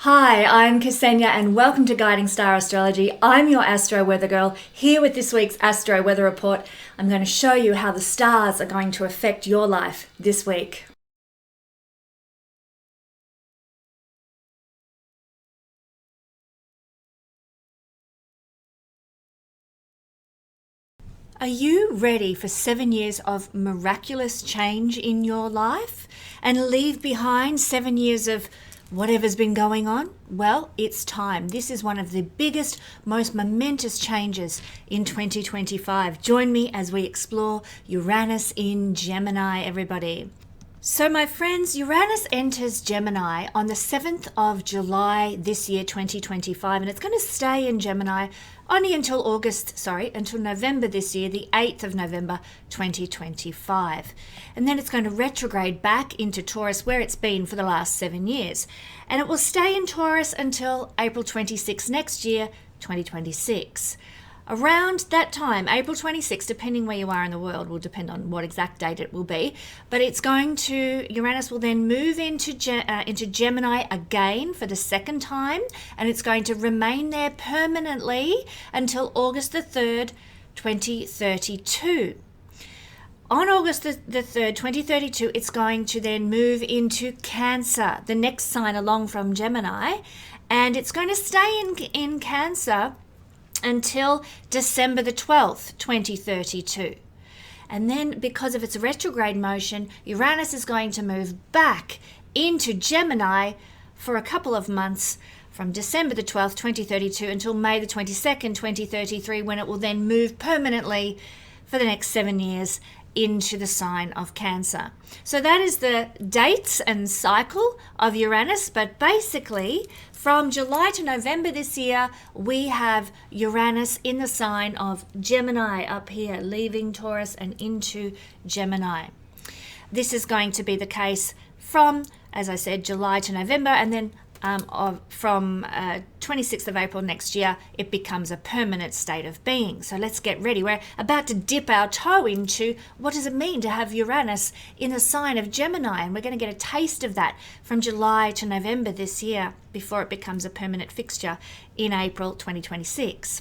Hi, I'm Kesenya and welcome to Guiding Star Astrology. I'm your Astro Weather Girl, here with this week's Astro Weather Report. I'm going to show you how the stars are going to affect your life this week. Are you ready for 7 years of miraculous change in your life and leave behind 7 years of whatever's been going on? Well, it's time. This is one of the biggest, most momentous changes in 2025. Join me as we explore Uranus in Gemini, everybody. So my friends, Uranus enters Gemini on the 7th of July this year, 2025, and it's going to stay in Gemini only until November this year, the 8th of November, 2025. And then it's going to retrograde back into Taurus, where it's been for the last 7 years. And it will stay in Taurus until April 26 next year, 2026. Around that time, April 26, depending where you are in the world, will depend on what exact date it will be, but Uranus will then move into Gemini again for the second time, and it's going to remain there permanently until August the 3rd, 2032. On August the 3rd, 2032, it's going to then move into Cancer, the next sign along from Gemini, and it's going to stay in Cancer until December the 12th, 2032. And then because of its retrograde motion, Uranus is going to move back into Gemini for a couple of months from December the 12th, 2032 until May the 22nd, 2033, when it will then move permanently for the next 7 years into the sign of Cancer. So that is the dates and cycle of Uranus, but basically from July to November this year, we have Uranus in the sign of Gemini up here, leaving Taurus and into Gemini. This is going to be the case from, as I said, July to November, and then from 26th of April next year, it becomes a permanent state of being. So let's get ready. We're about to dip our toe into what does it mean to have Uranus in the sign of Gemini, and we're going to get a taste of that from July to November this year before it becomes a permanent fixture in April 2026.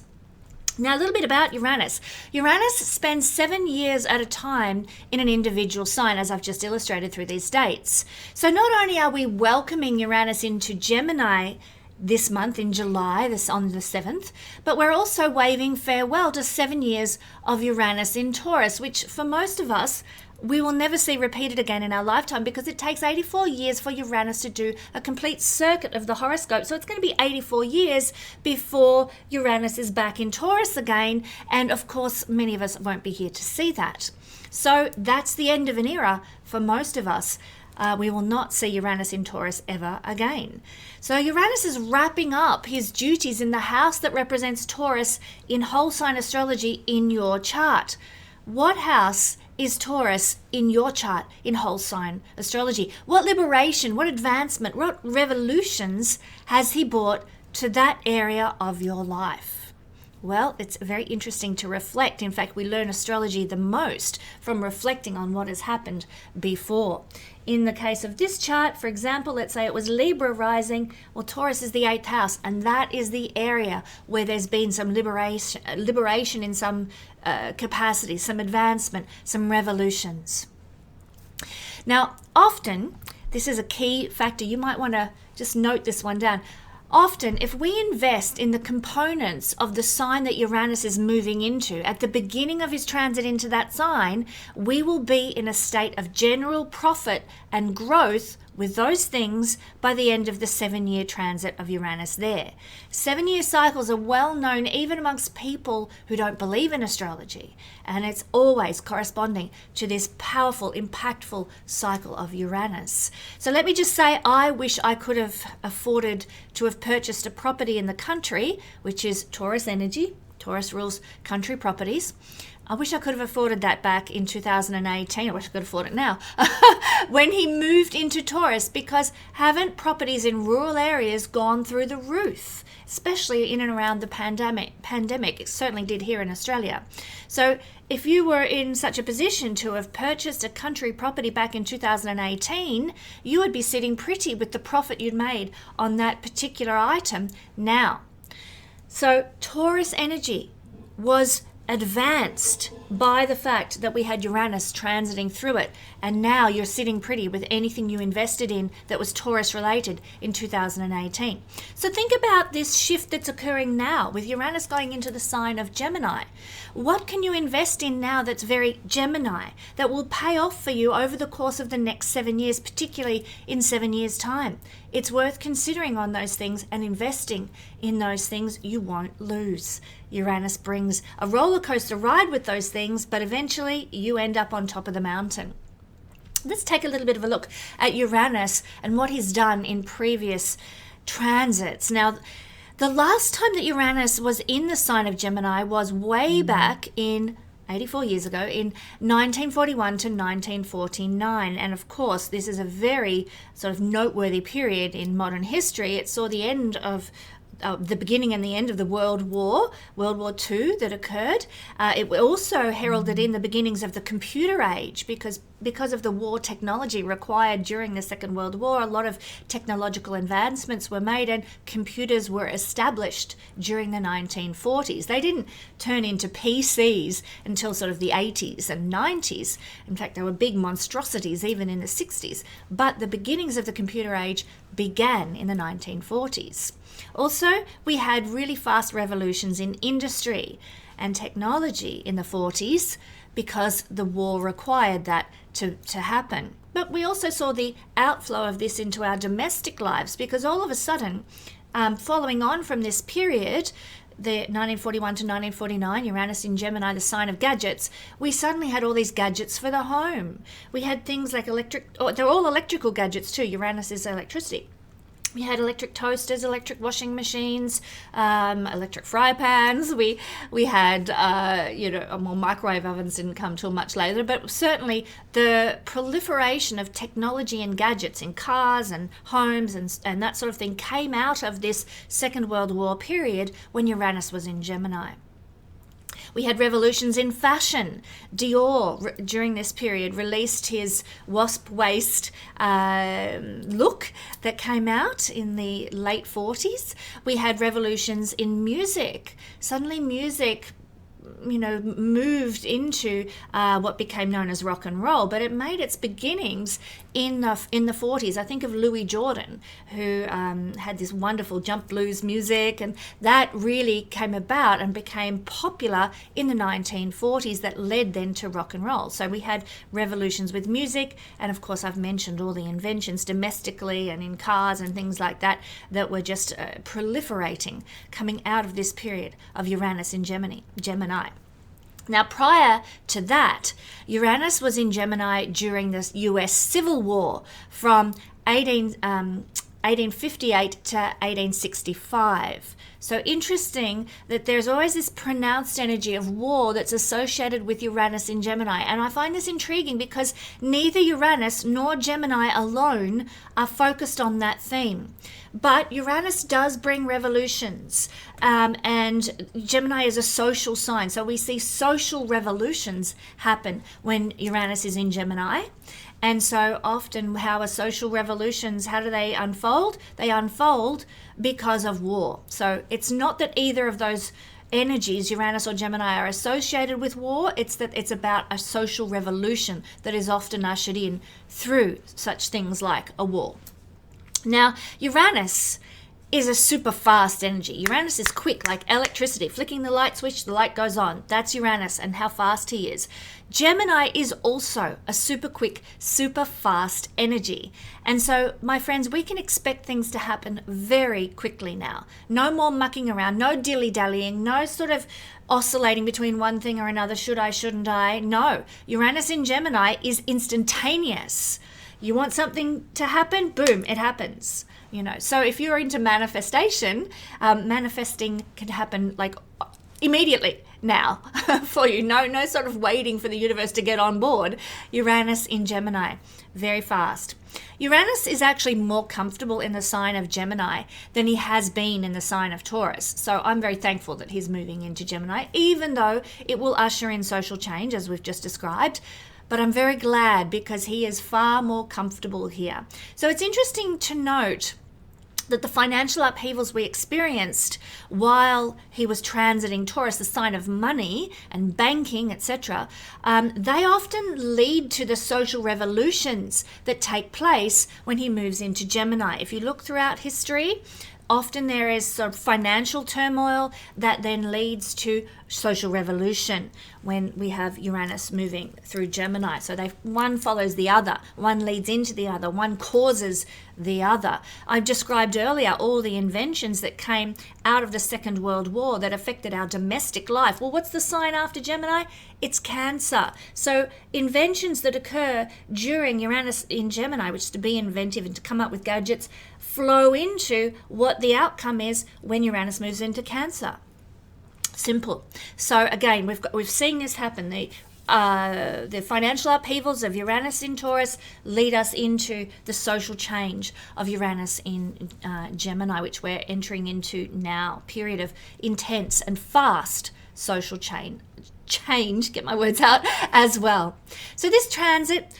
Now, a little bit about Uranus. Uranus spends 7 years at a time in an individual sign, as I've just illustrated through these dates. So not only are we welcoming Uranus into Gemini this month in July, on the 7th, but we're also waving farewell to 7 years of Uranus in Taurus, which for most of us, we will never see repeated again in our lifetime because it takes 84 years for Uranus to do a complete circuit of the horoscope. So it's going to be 84 years before Uranus is back in Taurus again. And of course, many of us won't be here to see that. So that's the end of an era for most of us. We will not see Uranus in Taurus ever again. So Uranus is wrapping up his duties in the house that represents Taurus in whole sign astrology in your chart. What house is Taurus in your chart in whole sign astrology? What liberation, what advancement, what revolutions has he brought to that area of your life? Well, it's very interesting to reflect. In fact, we learn astrology the most from reflecting on what has happened before. In the case of this chart, for example, let's say it was Libra rising. Well, Taurus is the 8th house, and that is the area where there's been some liberation in some capacity, some advancement, some revolutions. Now, often, this is a key factor. You might want to just note this one down. Often, if we invest in the components of the sign that Uranus is moving into at the beginning of his transit into that sign, we will be in a state of general profit and growth with those things by the end of the 7-year transit of Uranus there. 7-year cycles are well known even amongst people who don't believe in astrology, and it's always corresponding to this powerful, impactful cycle of Uranus. So let me just say, I wish I could have afforded to have purchased a property in the country, which is Taurus energy. Taurus rules country properties. I wish I could have afforded that back in 2018. I wish I could afford it now. when he moved into Taurus, because haven't properties in rural areas gone through the roof, especially in and around the pandemic? It certainly did here in Australia. So if you were in such a position to have purchased a country property back in 2018, you would be sitting pretty with the profit you'd made on that particular item now. So Taurus energy was advanced by the fact that we had Uranus transiting through it, and now you're sitting pretty with anything you invested in that was Taurus related in 2018. So think about this shift that's occurring now with Uranus going into the sign of Gemini. What can you invest in now that's very Gemini, that will pay off for you over the course of the next 7 years, particularly in 7 years' time? It's worth considering on those things and investing in those things you won't lose. Uranus brings a roller coaster ride with those things, but eventually you end up on top of the mountain. Let's take a little bit of a look at Uranus and what he's done in previous transits. Now, the last time that Uranus was in the sign of Gemini was way back in 84 years ago, in 1941 to 1949. And of course, this is a very sort of noteworthy period in modern history. It saw the end of the beginning and the end of the World War II that occurred. It also heralded in the beginnings of the computer age, because of the war technology required during the Second World War. A lot of technological advancements were made and computers were established during the 1940s. They didn't turn into PCs until sort of the 80s and 90s. In fact, they were big monstrosities even in the 60s. But the beginnings of the computer age began in the 1940s. Also, we had really fast revolutions in industry and technology in the 40s because the war required that to happen. But we also saw the outflow of this into our domestic lives, because all of a sudden, following on from this period, the 1941 to 1949, Uranus in Gemini, the sign of gadgets, we suddenly had all these gadgets for the home. We had things like they're all electrical gadgets too. Uranus is electricity. We had electric toasters, electric washing machines, electric fry pans. We had, more microwave ovens didn't come till much later, but certainly the proliferation of technology and gadgets in cars and homes and that sort of thing came out of this Second World War period when Uranus was in Gemini. We had revolutions in fashion. Dior, during this period, released his wasp waist look that came out in the late 40s. We had revolutions in music. Suddenly music moved into what became known as rock and roll, but it made its beginnings in the 40s. I think of Louis Jordan, who had this wonderful jump blues music, and that really came about and became popular in the 1940s, that led then to rock and roll. So we had revolutions with music, and of course I've mentioned all the inventions domestically and in cars and things like that were just proliferating coming out of this period of Uranus in Gemini. Now, prior to that, Uranus was in Gemini during the US Civil War from 1858 to 1865. So interesting that there's always this pronounced energy of war that's associated with Uranus in Gemini. And I find this intriguing because neither Uranus nor Gemini alone are focused on that theme. But Uranus does bring revolutions, and Gemini is a social sign. So we see social revolutions happen when Uranus is in Gemini. And so often how are social revolutions, how do they unfold? They unfold because of war. So it's not that either of those energies, Uranus or Gemini, are associated with war. It's that it's about a social revolution that is often ushered in through such things like a war. Now, Uranus is a super fast energy. Uranus is quick, like electricity. Flicking the light switch, the light goes on. That's Uranus and how fast he is. Gemini is also a super quick, super fast energy. And so, my friends, we can expect things to happen very quickly now. No more mucking around, no dilly-dallying, no sort of oscillating between one thing or another. Should I, shouldn't I? No. Uranus in Gemini is instantaneous. You want something to happen? Boom, it happens. So if you're into manifestation, manifesting can happen like immediately. now for you. No sort of waiting for the universe to get on board. Uranus in Gemini, very fast. Uranus is actually more comfortable in the sign of Gemini than he has been in the sign of Taurus. So I'm very thankful that he's moving into Gemini, even though it will usher in social change, as we've just described. But I'm very glad because he is far more comfortable here. So it's interesting to note that the financial upheavals we experienced while he was transiting Taurus, the sign of money and banking, etc., they often lead to the social revolutions that take place when he moves into Gemini. If you look throughout history, often there is sort of financial turmoil that then leads to social revolution when we have Uranus moving through Gemini. So one follows the other, one leads into the other, one causes the other. I described earlier all the inventions that came out of the Second World War that affected our domestic life. Well, what's the sign after Gemini? It's Cancer. So inventions that occur during Uranus in Gemini, which is to be inventive and to come up with gadgets, flow into what the outcome is when Uranus moves into Cancer. Simple. So again, we've seen this happen. The financial upheavals of Uranus in Taurus lead us into the social change of Uranus in Gemini, which we're entering into now. Period of intense and fast social change, get my words out, as well. So this transit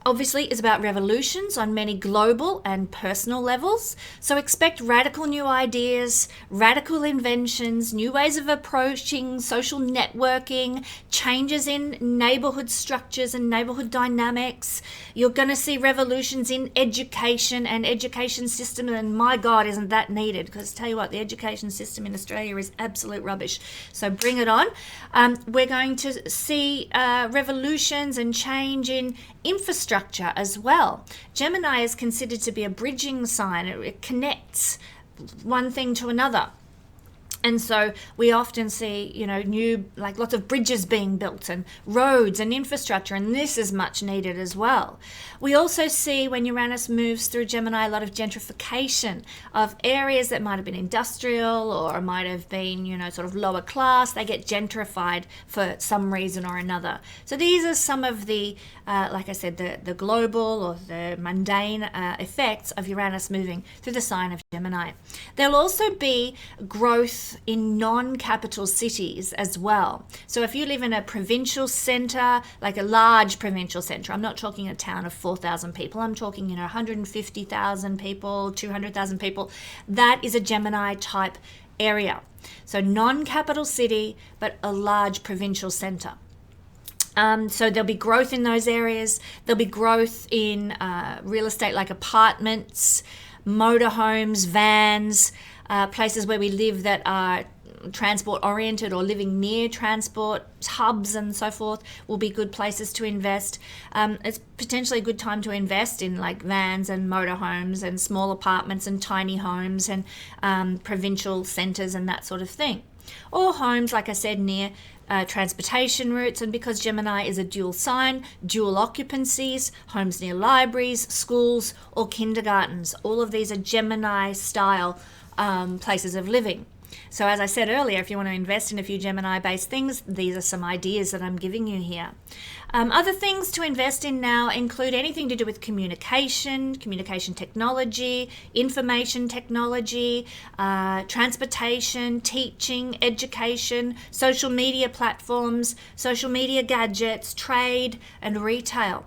obviously is about revolutions on many global and personal levels. So expect radical new ideas, radical inventions, new ways of approaching social networking, changes in neighborhood structures and neighborhood dynamics. You're going to see revolutions in education and education system, and my God, isn't that needed? Because tell you what, the education system in Australia is absolute rubbish. So bring it on. We're going to see revolutions and change in infrastructure as well. Gemini is considered to be a bridging sign. It connects one thing to another. And so we often see, new, like lots of bridges being built and roads and infrastructure, and this is much needed as well. We also see when Uranus moves through Gemini a lot of gentrification of areas that might have been industrial or might have been, sort of lower class. They get gentrified for some reason or another. So these are some of the, like I said, the global or the mundane effects of Uranus moving through the sign of Gemini. There'll also be growth in non-capital cities as well. So if you live in a provincial center, like a large provincial center, I'm not talking a town of 4,000 people, I'm talking 150,000 people, 200,000 people, that is a Gemini type area. So non-capital city, but a large provincial center. So there'll be growth in those areas. There'll be growth in real estate like apartments, motorhomes, vans, places where we live that are transport oriented or living near transport hubs and so forth will be good places to invest. It's potentially a good time to invest in like vans and motorhomes and small apartments and tiny homes and provincial centres and that sort of thing. Or homes, like I said, near transportation routes, and because Gemini is a dual sign, dual occupancies, homes near libraries, schools, or kindergartens. All of these are Gemini style places of living. So as I said earlier, if you want to invest in a few Gemini-based things, these are some ideas that I'm giving you here. Other things to invest in now include anything to do with communication technology, information technology, transportation, teaching, education, social media platforms, social media gadgets, trade, and retail.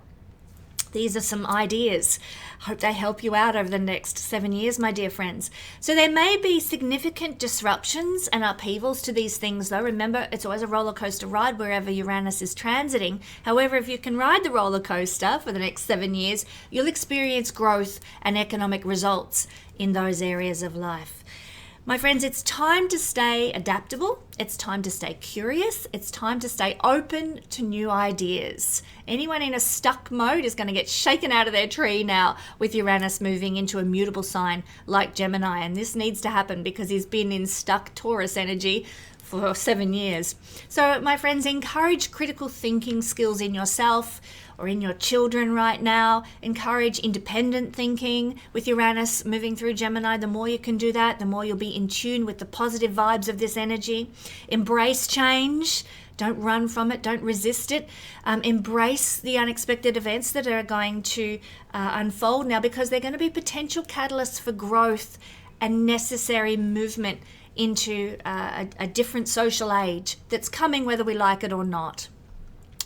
These are some ideas. Hope they help you out over the next 7 years, my dear friends. So there may be significant disruptions and upheavals to these things, though. Remember, it's always a roller coaster ride wherever Uranus is transiting. However, if you can ride the roller coaster for the next 7 years, you'll experience growth and economic results in those areas of life. My friends, it's time to stay adaptable. It's time to stay curious. It's time to stay open to new ideas. Anyone in a stuck mode is going to get shaken out of their tree now with Uranus moving into a mutable sign like Gemini. And this needs to happen because he's been in stuck Taurus energy for 7 years. So my friends, encourage critical thinking skills in yourself or in your children right now. Encourage independent thinking with Uranus moving through Gemini. The more you can do that, the more you'll be in tune with the positive vibes of this energy. Embrace change. Don't run from it. Don't resist it. Embrace the unexpected events that are going to unfold now, because they're going to be potential catalysts for growth and necessary movement into a different social age that's coming whether we like it or not.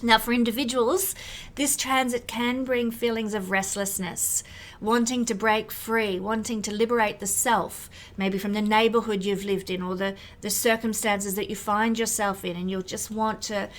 Now, for individuals, this transit can bring feelings of restlessness, wanting to break free, wanting to liberate the self, maybe from the neighborhood you've lived in or the circumstances that you find yourself in, and you'll just want to,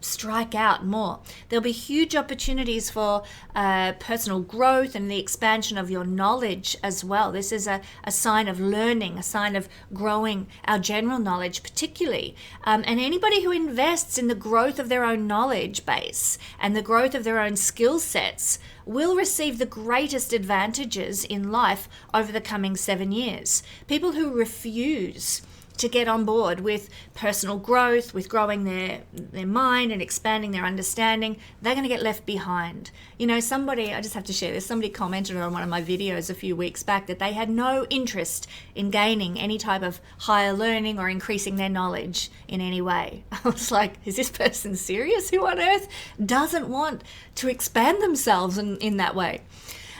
strike out more. There'll be huge opportunities for personal growth and the expansion of your knowledge as well. This is a sign of learning, a sign of growing our general knowledge particularly. And anybody who invests in the growth of their own knowledge base and the growth of their own skill sets will receive the greatest advantages in life over the coming 7 years. People who refuse to get on board with personal growth, with growing their mind and expanding their understanding, they're going to get left behind. Somebody, I just have to share this, somebody commented on one of my videos a few weeks back that they had no interest in gaining any type of higher learning or increasing their knowledge in any way. I was like, is this person serious? Who on earth doesn't want to expand themselves in that way?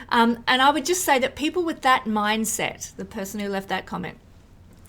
And I would just say that people with that mindset, the person who left that comment,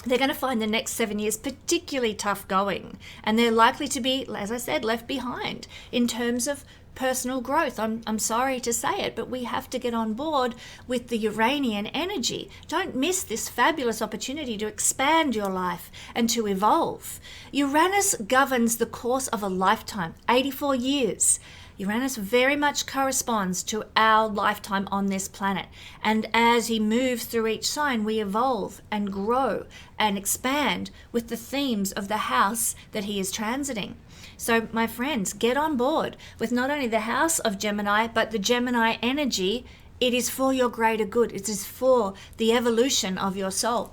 they're going to find the next 7 years particularly tough going, and they're likely to be, as I said, left behind in terms of personal growth. I'm sorry to say it, but we have to get on board with the Uranian energy. Don't miss this fabulous opportunity to expand your life and to evolve. Uranus governs the course of a lifetime, 84 years. Uranus very much corresponds to our lifetime on this planet. And as he moves through each sign, we evolve and grow and expand with the themes of the house that he is transiting. So, my friends, get on board with not only the house of Gemini, but the Gemini energy. It is for your greater good. It is for the evolution of your soul.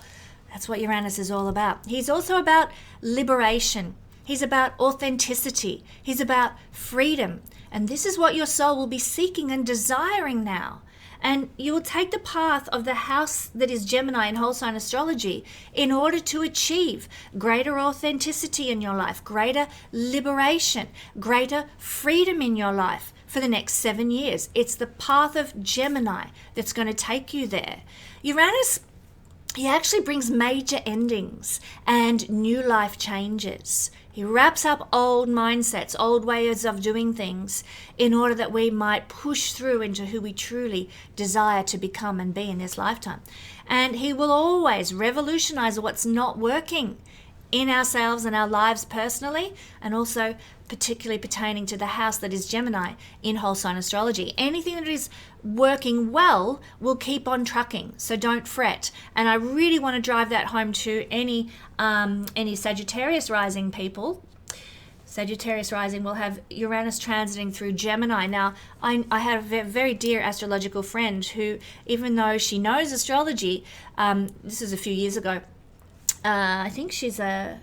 That's what Uranus is all about. He's also about liberation. He's about authenticity. He's about freedom. And this is what your soul will be seeking and desiring now. And you will take the path of the house that is Gemini in whole sign astrology in order to achieve greater authenticity in your life, greater liberation, greater freedom in your life for the next 7 years. It's the path of Gemini that's going to take you there. Uranus, he actually brings major endings and new life changes. He wraps up old mindsets, old ways of doing things in order that we might push through into who we truly desire to become and be in this lifetime. And he will always revolutionize what's not working in ourselves and our lives personally, and also particularly pertaining to the house that is Gemini in whole sign astrology. Anything that is working well will keep on trucking, so don't fret. And I really want to drive that home to any Sagittarius rising people. Sagittarius rising will have Uranus transiting through Gemini. Now, I have a very dear astrological friend who, even though she knows astrology, this is a few years ago, I think she's a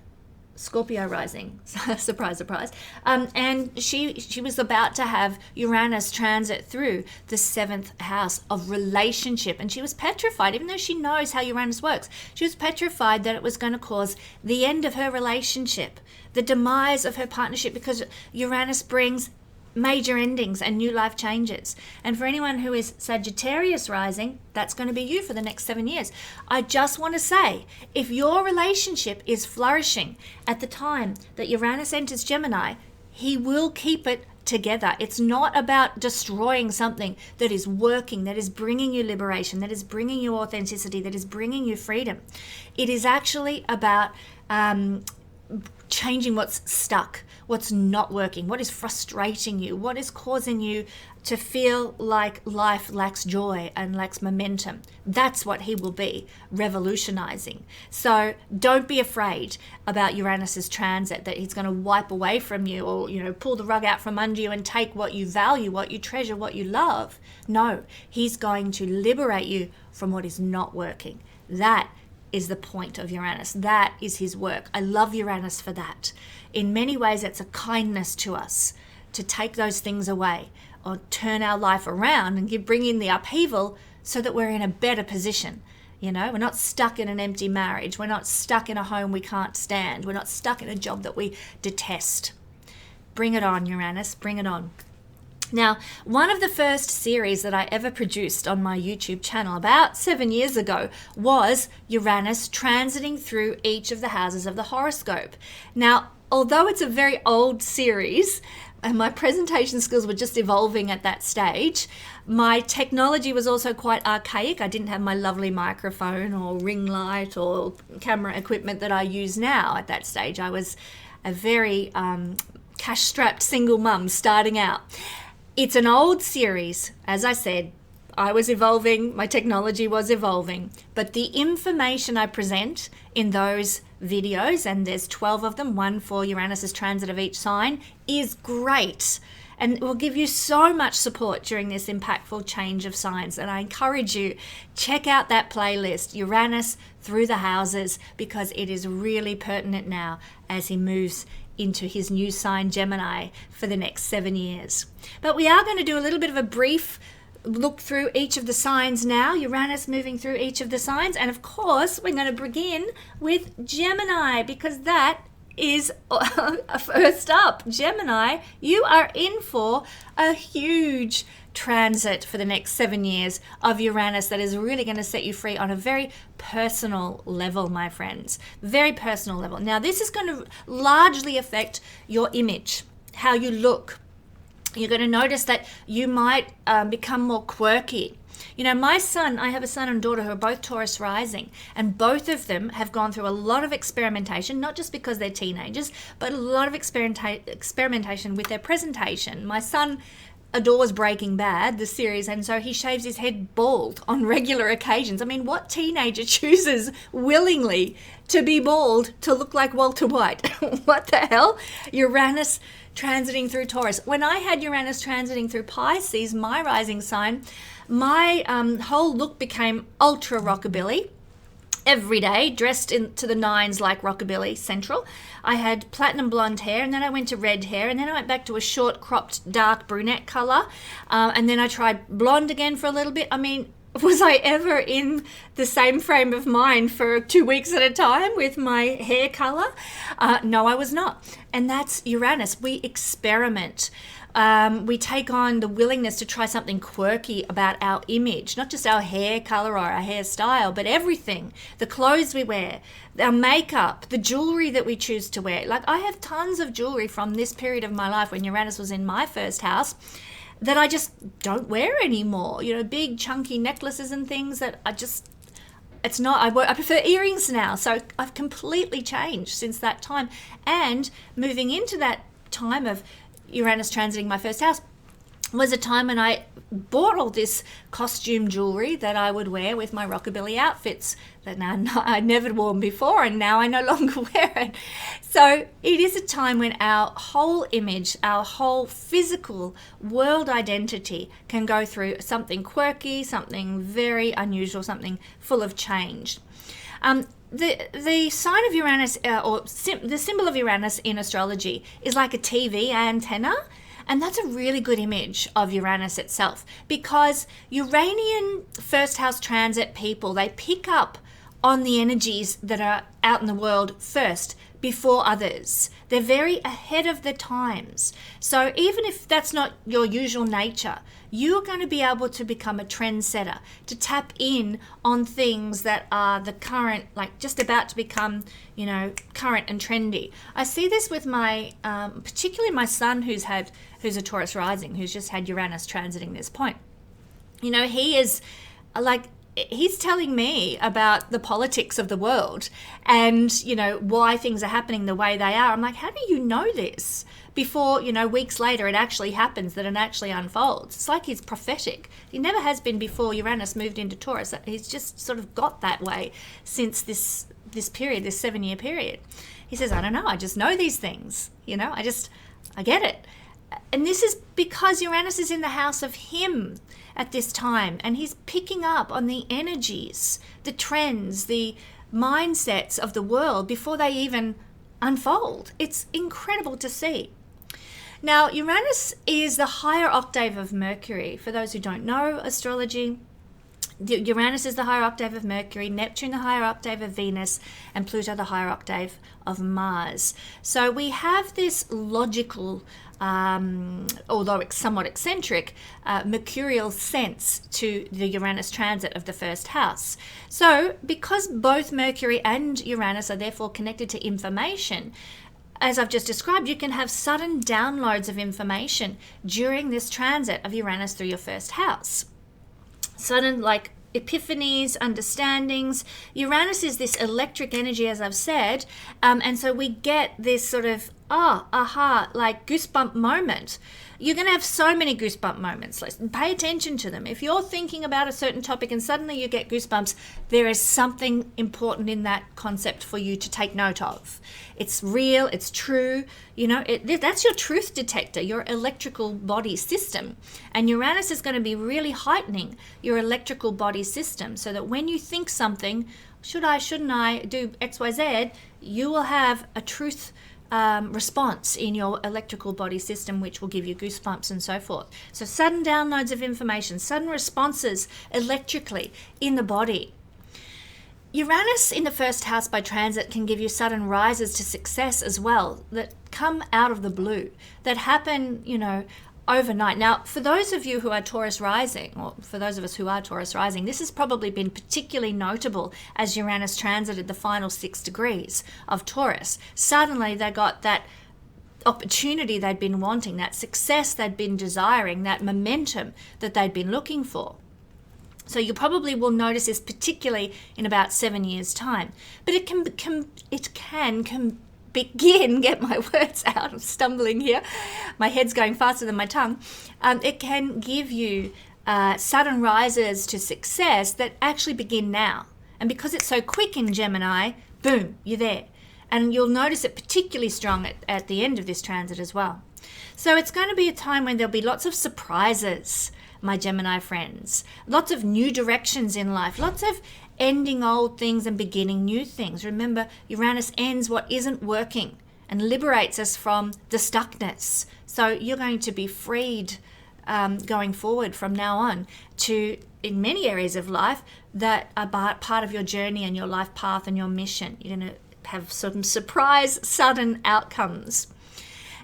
Scorpio rising, surprise, surprise. And she was about to have Uranus transit through the 7th house of relationship. And she was petrified, even though she knows how Uranus works. She was petrified that it was going to cause the end of her relationship, the demise of her partnership, because Uranus brings major endings and new life changes. And for anyone who is Sagittarius rising, that's going to be you for the next 7 years. I just want to say, if your relationship is flourishing at the time that Uranus enters Gemini, he will keep it together. It's not about destroying something that is working, that is bringing you liberation, that is bringing you authenticity, that is bringing you freedom. It is actually about changing what's stuck, what's not working, what is frustrating you, what is causing you to feel like life lacks joy and lacks momentum. That's what he will be revolutionizing. So don't be afraid about Uranus's transit, that he's going to wipe away from you or, pull the rug out from under you and take what you value, what you treasure, what you love. No, he's going to liberate you from what is not working. That is the point of Uranus. That is his work. I love Uranus for that. In many ways, it's a kindness to us to take those things away or turn our life around and bring in the upheaval so that we're in a better position. You know, we're not stuck in an empty marriage. We're not stuck in a home we can't stand. We're not stuck in a job that we detest. Bring it on, Uranus, bring it on. Now, one of the first series that I ever produced on my YouTube channel about 7 years ago was Uranus transiting through each of the houses of the horoscope. Now, although it's a very old series, and my presentation skills were just evolving at that stage, my technology was also quite archaic. I didn't have my lovely microphone or ring light or camera equipment that I use now at that stage. I was a very cash-strapped single mum starting out. It's an old series. As I said, I was evolving, my technology was evolving, but the information I present in those videos, and there's 12 of them, one for Uranus's transit of each sign, is great. And it will give you so much support during this impactful change of signs. And I encourage you, check out that playlist, Uranus Through the Houses, because it is really pertinent now as he moves into his new sign, Gemini, for the next 7 years. But we are going to do a little bit of a brief look through each of the signs now, Uranus moving through each of the signs. And of course, we're going to begin with Gemini, because that is first up. Gemini, you are in for a huge transit for the next 7 years of Uranus that is really going to set you free on a very personal level, my friends. Very personal level. Now, this is going to largely affect your image, how you look. You're going to notice that you might become more quirky. You know, I have a son and daughter who are both Taurus rising, and both of them have gone through a lot of experimentation, not just because they're teenagers, but a lot of experimentation with their presentation. My son adores Breaking Bad, the series, and so he shaves his head bald on regular occasions. I mean, what teenager chooses willingly to be bald to look like Walter White? What the hell? Uranus transiting through Taurus. When I had Uranus transiting through Pisces, my rising sign, my whole look became ultra rockabilly. Every day, dressed to the nines like rockabilly central. I had platinum blonde hair, and then I went to red hair, and then I went back to a short cropped dark brunette color, and then I tried blonde again for a little bit. I mean, was I ever in the same frame of mind for 2 weeks at a time with my hair color? No, I was not. And that's Uranus. We experiment. We take on the willingness to try something quirky about our image, not just our hair color or our hairstyle, but everything. The clothes we wear, our makeup, the jewelry that we choose to wear. Like, I have tons of jewelry from this period of my life when Uranus was in my first house that I just don't wear anymore. You know, big chunky necklaces and things that I prefer earrings now. So I've completely changed since that time. And moving into that time of Uranus transiting my first house was a time when I bought all this costume jewelry that I would wear with my rockabilly outfits that now I'd never worn before, and now I no longer wear it. So it is a time when our whole image, our whole physical world identity can go through something quirky, something very unusual, something full of change. The sign of Uranus, the symbol of Uranus in astrology is like a TV antenna, and that's a really good image of Uranus itself, because Uranian first house transit people, they pick up on the energies that are out in the world first before others. They're very ahead of the times. So even if that's not your usual nature, you're going to be able to become a trendsetter, to tap in on things that are the current, like just about to become, you know, current and trendy. I see this with my, particularly my son who's a Taurus rising, who's just had Uranus transiting this point. You know, he is like, he's telling me about the politics of the world and, you know, why things are happening the way they are. I'm like, how do you know this? Before, you know, weeks later it actually happens, that it actually unfolds. It's like he's prophetic. He never has been before Uranus moved into Taurus. He's just sort of got that way since this period, this 7-year period. He says, I don't know, I just know these things. You know, I get it. And this is because Uranus is in the house of him at this time, and he's picking up on the energies, the trends, the mindsets of the world before they even unfold. It's incredible to see. Now, Uranus is the higher octave of Mercury. For those who don't know astrology, Uranus is the higher octave of Mercury, Neptune the higher octave of Venus, and Pluto the higher octave of Mars. So we have this logical, although it's somewhat eccentric, mercurial sense to the Uranus transit of the first house. So because both Mercury and Uranus are therefore connected to information, as I've just described, you can have sudden downloads of information during this transit of Uranus through your first house. Sudden, like, epiphanies, understandings. Uranus is this electric energy, as I've said, and so we get this sort of like goosebump moment. You're going to have so many goosebump moments. Pay attention to them. If you're thinking about a certain topic and suddenly you get goosebumps, there is something important in that concept for you to take note of. It's real, it's true, that's your truth detector, your electrical body system. And Uranus is going to be really heightening your electrical body system so that when you think something, should I, shouldn't I do XYZ, you will have a truth response in your electrical body system, which will give you goosebumps and so forth. So sudden downloads of information, sudden responses electrically in the body. Uranus in the first house by transit can give you sudden rises to success as well that come out of the blue, that happen, overnight. Now, for those of you who are Taurus rising, or for those of us who are Taurus rising, this has probably been particularly notable as Uranus transited the final 6 degrees of Taurus. Suddenly they got that opportunity they'd been wanting, that success they'd been desiring, that momentum that they'd been looking for. So you probably will notice this particularly in about 7 years' time. But it can begin, get my words out, I'm stumbling here, my head's going faster than my tongue. It can give you sudden rises to success that actually begin now. And because it's so quick in Gemini, boom, you're there. And you'll notice it particularly strong at the end of this transit as well. So it's going to be a time when there'll be lots of surprises, my Gemini friends, lots of new directions in life, lots of ending old things and beginning new things. Remember, Uranus ends what isn't working and liberates us from the stuckness. So you're going to be freed going forward from now on to, in many areas of life, that are part of your journey and your life path and your mission. You're going to have some surprise, sudden outcomes.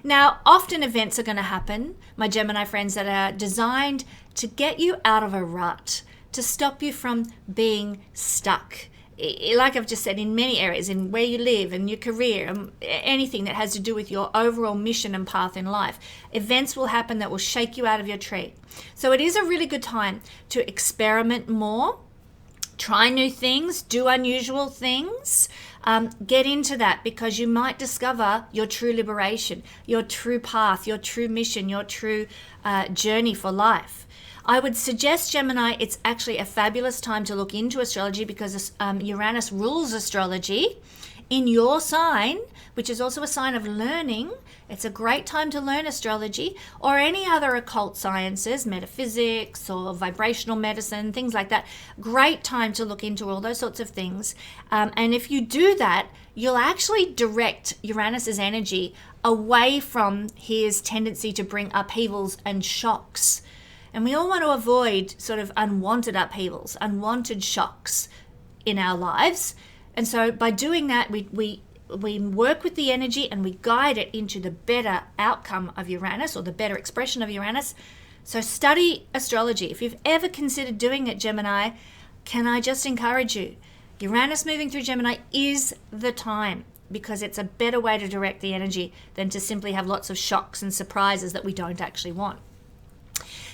Now, often events are going to happen, my Gemini friends, that are designed to get you out of a rut, to stop you from being stuck. Like I've just said, in many areas, in where you live and your career, anything that has to do with your overall mission and path in life, events will happen that will shake you out of your tree. So it is a really good time to experiment more, try new things, do unusual things. Get into that, because you might discover your true liberation, your true path, your true mission, your true journey for life. I would suggest, Gemini, it's actually a fabulous time to look into astrology, because Uranus rules astrology in your sign, which is also a sign of learning. It's a great time to learn astrology or any other occult sciences, metaphysics or vibrational medicine, things like that. Great time to look into all those sorts of things. And if you do that, you'll actually direct Uranus's energy away from his tendency to bring upheavals and shocks. And we all want to avoid sort of unwanted upheavals, unwanted shocks in our lives. And so by doing that, we work with the energy and we guide it into the better outcome of Uranus, or the better expression of Uranus. So study astrology. If you've ever considered doing it, Gemini, can I just encourage you? Uranus moving through Gemini is the time, because it's a better way to direct the energy than to simply have lots of shocks and surprises that we don't actually want.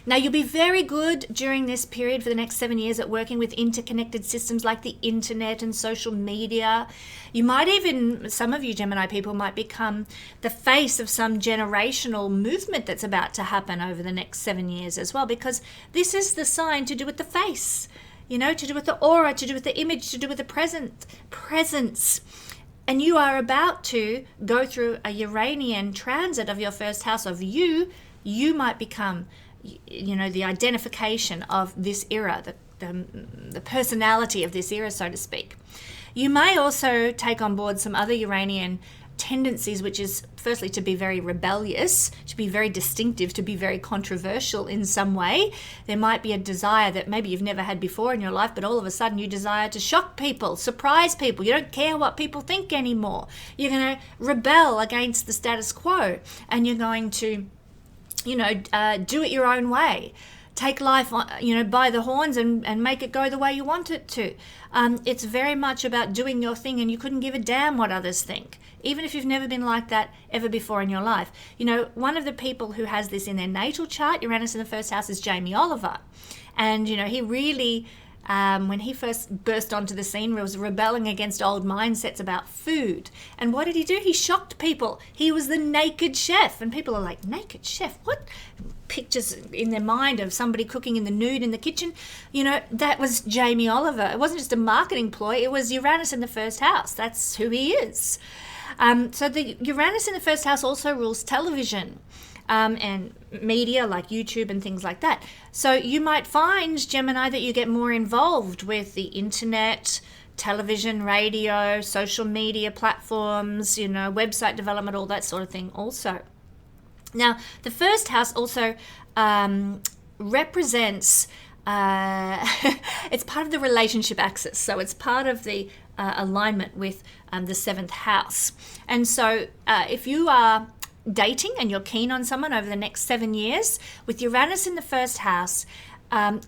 Now, you'll be very good during this period for the next 7 years at working with interconnected systems like the internet and social media. You might even, some of you Gemini people might become the face of some generational movement that's about to happen over the next 7 years as well, because this is the sign to do with the face, to do with the aura, to do with the image, to do with the presence. And you are about to go through a Uranian transit of your first house of you might become the identification of this era, the personality of this era, so to speak. You may also take on board some other Uranian tendencies, which is firstly to be very rebellious, to be very distinctive, to be very controversial in some way. There might be a desire that maybe you've never had before in your life, but all of a sudden you desire to shock people, surprise people. You don't care what people think anymore. You're going to rebel against the status quo, and you're going to, do it your own way. Take life, by the horns and make it go the way you want it to. It's very much about doing your thing, and you couldn't give a damn what others think, even if you've never been like that ever before in your life. One of the people who has this in their natal chart, Uranus in the first house, is Jamie Oliver. And, he really, when he first burst onto the scene, was rebelling against old mindsets about food. And what did he do? He shocked people. He was the naked chef. And people are like, naked chef? What? Pictures in their mind of somebody cooking in the nude in the kitchen. That was Jamie Oliver. It wasn't just a marketing ploy. It was Uranus in the first house. That's who he is. So the Uranus in the first house also rules television and media like YouTube and things like that. So you might find, Gemini, that you get more involved with the internet, television, radio, social media platforms, website development, all that sort of thing also. Now, the first house also represents, it's part of the relationship axis. So it's part of the alignment with the seventh house. And so if you are dating and you're keen on someone over the next 7 years, with Uranus in the first house,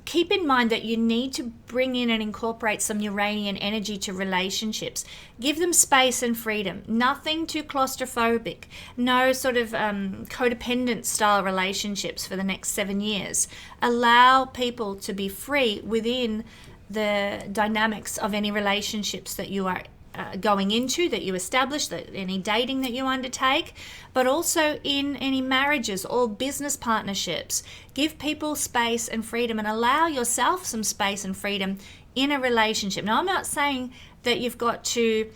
keep in mind that you need to bring in and incorporate some Uranian energy to relationships. Give them space and freedom. Nothing too claustrophobic. No sort of codependent style relationships for the next 7 years. Allow people to be free within the dynamics of any relationships that you are going into, that you establish, that any dating that you undertake, but also in any marriages or business partnerships. Give people space and freedom, and allow yourself some space and freedom in a relationship. Now, I'm not saying that you've got to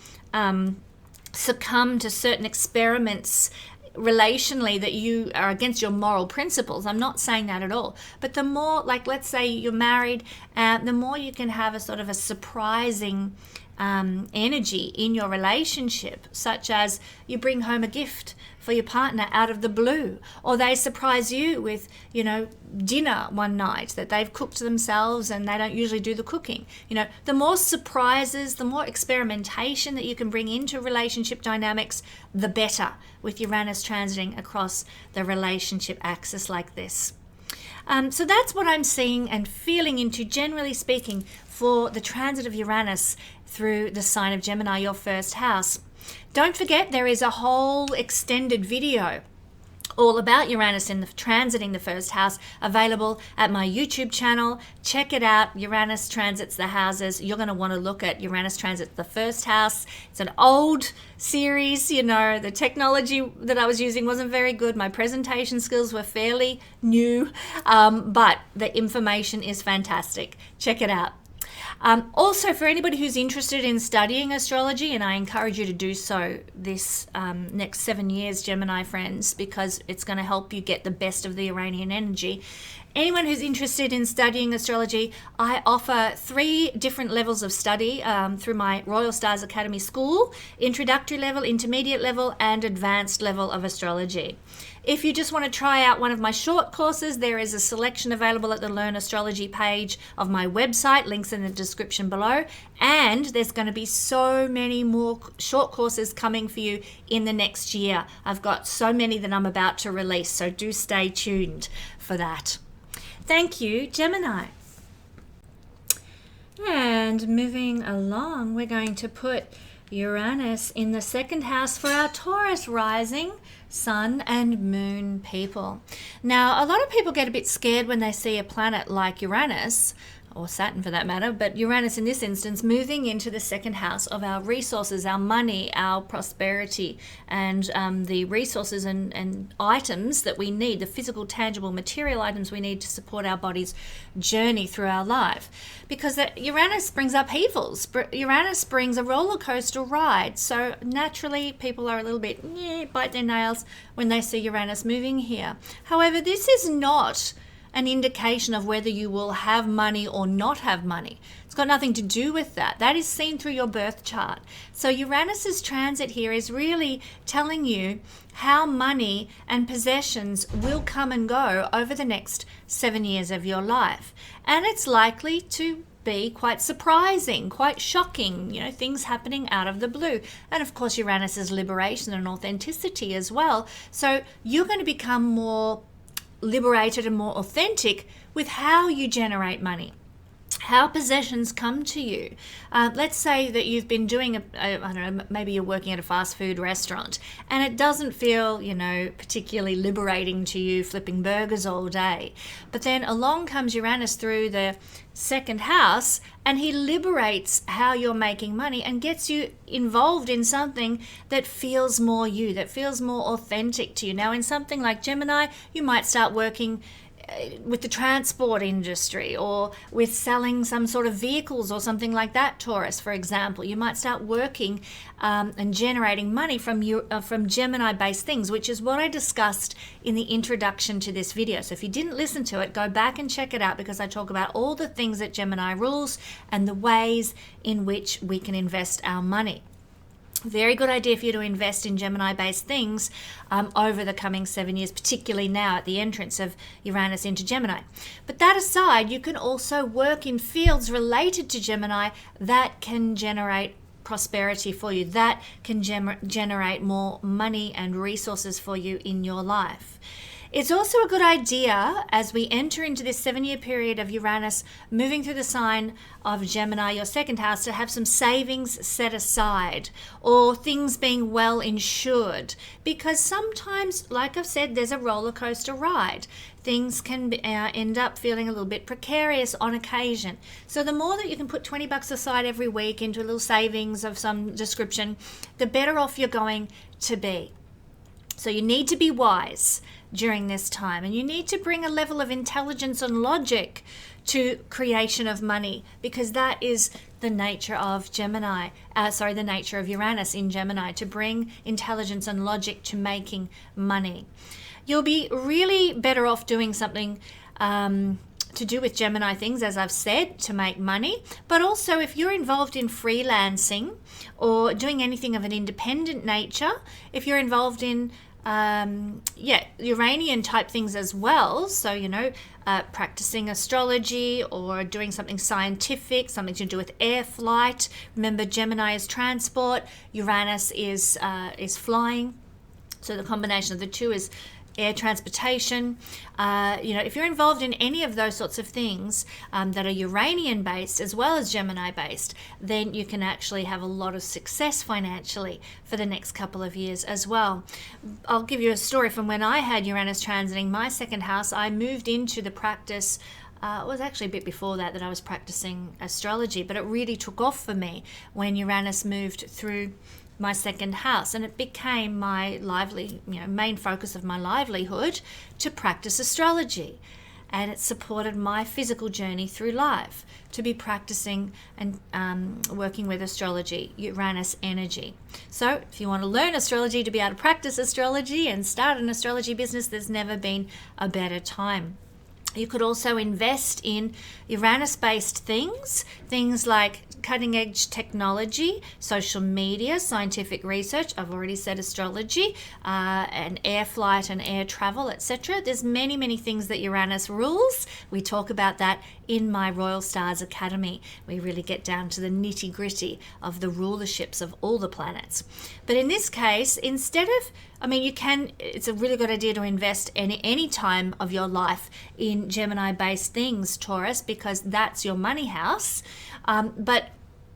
succumb to certain experiments relationally that you are against your moral principles. I'm not saying that at all. But the more, like, let's say you're married, the more you can have a sort of a surprising energy in your relationship, such as you bring home a gift for your partner out of the blue, or they surprise you with, dinner one night that they've cooked themselves and they don't usually do the cooking. The more surprises, the more experimentation that you can bring into relationship dynamics, the better, with Uranus transiting across the relationship axis like this. So that's what I'm seeing and feeling into, generally speaking, for the transit of Uranus through the sign of Gemini, your first house. Don't forget, there is a whole extended video all about Uranus in the transiting the first house available at my YouTube channel. Check it out. Uranus transits the houses. You're going to want to look at Uranus transit the first house. It's an old series. The technology that I was using wasn't very good. My presentation skills were fairly new, but the information is fantastic. Check it out. Also, for anybody who's interested in studying astrology, and I encourage you to do so this next 7 years, Gemini friends, because it's going to help you get the best of the Uranian energy. Anyone who's interested in studying astrology, I offer 3 different levels of study through my Royal Stars Academy School: introductory level, intermediate level, and advanced level of astrology. If you just want to try out one of my short courses, there is a selection available at the Learn Astrology page of my website, links in the description below. And there's going to be so many more short courses coming for you in the next year. I've got so many that I'm about to release, so do stay tuned for that. Thank you, Gemini. And moving along, we're going to put Uranus in the second house for our Taurus rising, Sun and Moon people. Now, a lot of people get a bit scared when they see a planet like Uranus, or Saturn for that matter, but Uranus in this instance moving into the second house of our resources, our money, our prosperity, and the resources and items that we need, the physical, tangible, material items we need to support our body's journey through our life. Because Uranus brings upheavals. Uranus brings a roller coaster ride. So naturally, people are a little bit, bite their nails when they see Uranus moving here. However, this is not an indication of whether you will have money or not have money. It's got nothing to do with that. That is seen through your birth chart. So Uranus's transit here is really telling you how money and possessions will come and go over the next 7 years of your life. And it's likely to be quite surprising, quite shocking, things happening out of the blue. And of course, Uranus is liberation and authenticity as well. So you're going to become more liberated and more authentic with how you generate money, how possessions come to you. Let's say that you've been doing I don't know, maybe you're working at a fast food restaurant and it doesn't feel, particularly liberating to you, flipping burgers all day. But then along comes Uranus through the second house and he liberates how you're making money and gets you involved in something that feels more you, that feels more authentic to you. Now, in something like Gemini, you might start working with the transport industry or with selling some sort of vehicles or something like that. Taurus, for example, you might start working and generating money from Gemini-based things, which is what I discussed in the introduction to this video. So if you didn't listen to it, go back and check it out, because I talk about all the things that Gemini rules and the ways in which we can invest our money. Very good idea for you to invest in Gemini-based things over the coming 7 years, particularly now at the entrance of Uranus into Gemini. But that aside, you can also work in fields related to Gemini that can generate prosperity for you, that can generate more money and resources for you in your life. It's also a good idea as we enter into this 7-year period of Uranus moving through the sign of Gemini, your second house, to have some savings set aside or things being well insured, because sometimes, like I've said, there's a roller coaster ride. Things can end up feeling a little bit precarious on occasion. So the more that you can put $20 aside every week into a little savings of some description, the better off you're going to be. So you need to be wise during this time, and you need to bring a level of intelligence and logic to creation of money, because that is the nature of the nature of Uranus in Gemini, to bring intelligence and logic to making money. You'll be really better off doing something to do with Gemini things, as I've said, to make money. But also, if you're involved in freelancing or doing anything of an independent nature, if you're involved in Uranian type things as well. So, practicing astrology or doing something scientific, something to do with air flight. Remember, Gemini is transport, Uranus is flying. So the combination of the two is air transportation. If you're involved in any of those sorts of things that are Uranian based as well as Gemini based, then you can actually have a lot of success financially for the next couple of years as well. I'll give you a story from when I had Uranus transiting my second house. I moved into the practice. It was actually a bit before that I was practicing astrology, but it really took off for me when Uranus moved through my second house, and it became my main focus of my livelihood to practice astrology. And it supported my physical journey through life to be practicing and working with astrology, Uranus energy. So if you want to learn astrology to be able to practice astrology and start an astrology business, there's never been a better time. You could also invest in Uranus-based things like cutting-edge technology, social media, scientific research. I've already said astrology, and air flight and air travel, etc. There's many, many things that Uranus rules. We talk about that in my Royal Stars Academy. We really get down to the nitty-gritty of the rulerships of all the planets. But in this case, instead of it's a really good idea to invest any time of your life in Gemini-based things, Taurus, because that's your money house. But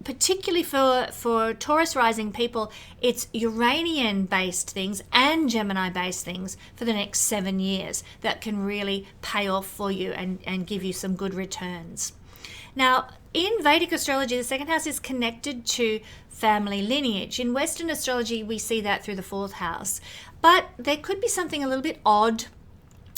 particularly for Taurus rising people, it's Uranian-based things and Gemini-based things for the next 7 years that can really pay off for you and give you some good returns. Now, in Vedic astrology, the second house is connected to family lineage. In Western astrology, we see that through the fourth house. But there could be something a little bit odd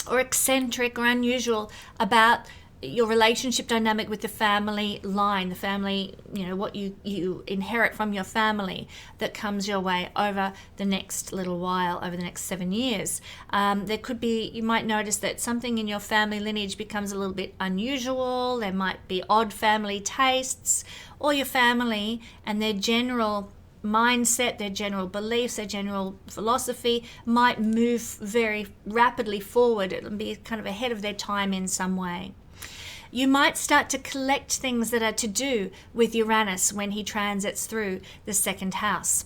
or eccentric or unusual about your relationship dynamic with the family line, the family, what you inherit from your family that comes your way over the next little while, over the next 7 years. There could be, you might notice that something in your family lineage becomes a little bit unusual. There might be odd family tastes, or your family and their general mindset, their general beliefs, their general philosophy might move very rapidly forward. It'll be kind of ahead of their time in some way. You might start to collect things that are to do with Uranus when he transits through the second house.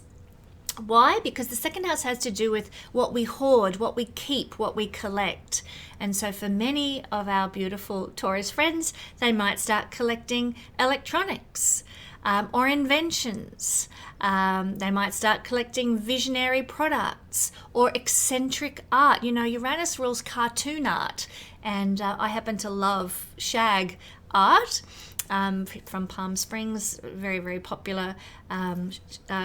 Why? Because the second house has to do with what we hoard, what we keep, what we collect. And so for many of our beautiful Taurus friends, they might start collecting electronics. Or inventions. They might start collecting visionary products or eccentric art. Uranus rules cartoon art, and I happen to love shag art from Palm Springs, very, very popular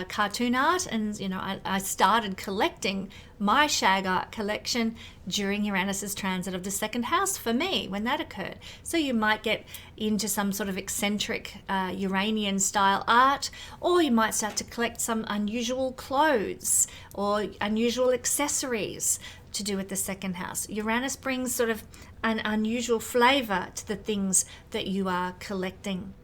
cartoon art. And, I started collecting my shag art collection during Uranus's transit of the second house for me when that occurred. So you might get into some sort of eccentric Uranian style art, or you might start to collect some unusual clothes or unusual accessories to do with the second house. Uranus brings sort of an unusual flavor to the things that you are collecting.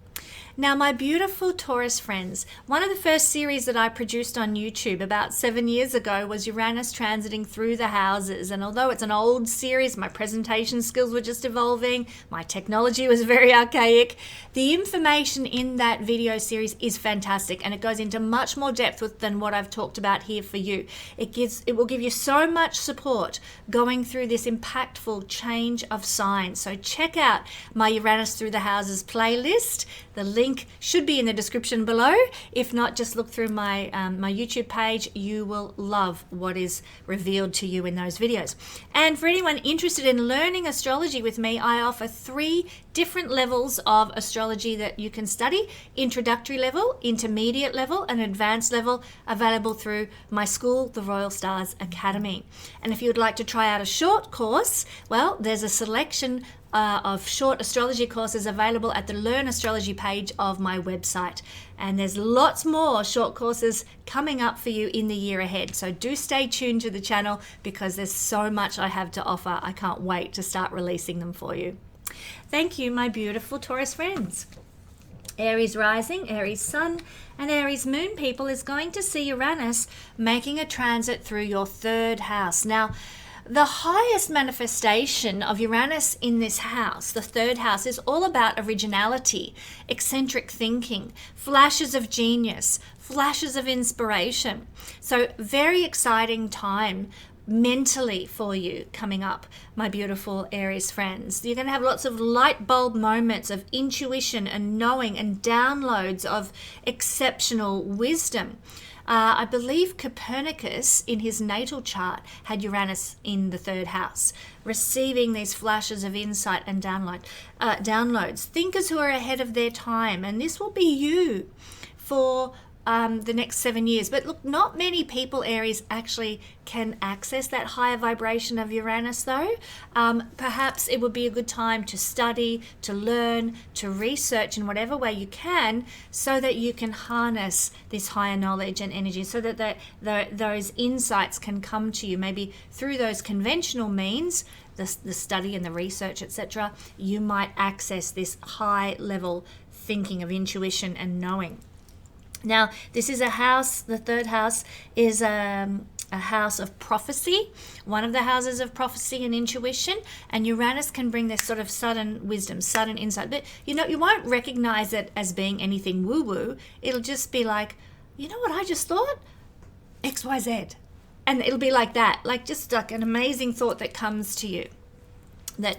Now, my beautiful Taurus friends, one of the first series that I produced on YouTube about 7 years ago was Uranus transiting through the houses. And although it's an old series, my presentation skills were just evolving, my technology was very archaic, the information in that video series is fantastic, and it goes into much more depth than what I've talked about here for you. It will give you so much support going through this impactful change of signs. So check out my Uranus Through the Houses playlist. The link should be in the description below. If not, just look through my YouTube page. You will love what is revealed to you in those videos. And for anyone interested in learning astrology with me, I offer 3 different levels of astrology that you can study: introductory level, intermediate level, and advanced level, available through my school, the Royal Stars Academy. And if you would like to try out a short course, well, there's a selection of short astrology courses available at the Learn Astrology page of my website. And there's lots more short courses coming up for you in the year ahead. So do stay tuned to the channel, because there's so much I have to offer. I can't wait to start releasing them for you. Thank you, my beautiful Taurus friends. Aries rising, Aries sun, and Aries moon people is going to see Uranus making a transit through your 3rd house. Now, the highest manifestation of Uranus in this house, the 3rd house, is all about originality, eccentric thinking, flashes of genius, flashes of inspiration. So very exciting time mentally for you coming up, my beautiful Aries friends. You're going to have lots of light bulb moments of intuition and knowing and downloads of exceptional wisdom. I believe Copernicus, in his natal chart, had Uranus in the 3rd house, receiving these flashes of insight and downloads. Thinkers who are ahead of their time, and this will be you for the next 7 years. But look, not many people, Aries, actually can access that higher vibration of Uranus though. Perhaps it would be a good time to study, to learn, to research in whatever way you can, so that you can harness this higher knowledge and energy, so that those insights can come to you, maybe through those conventional means, the study and the research, etc. You might access this high level thinking of intuition and knowing. Now, this is a house, the 3rd house is a house of prophecy, one of the houses of prophecy and intuition, and Uranus can bring this sort of sudden wisdom, sudden insight. But, you won't recognize it as being anything woo-woo. It'll just be like, you know what I just thought? XYZ. And it'll be like that, just like an amazing thought that comes to you that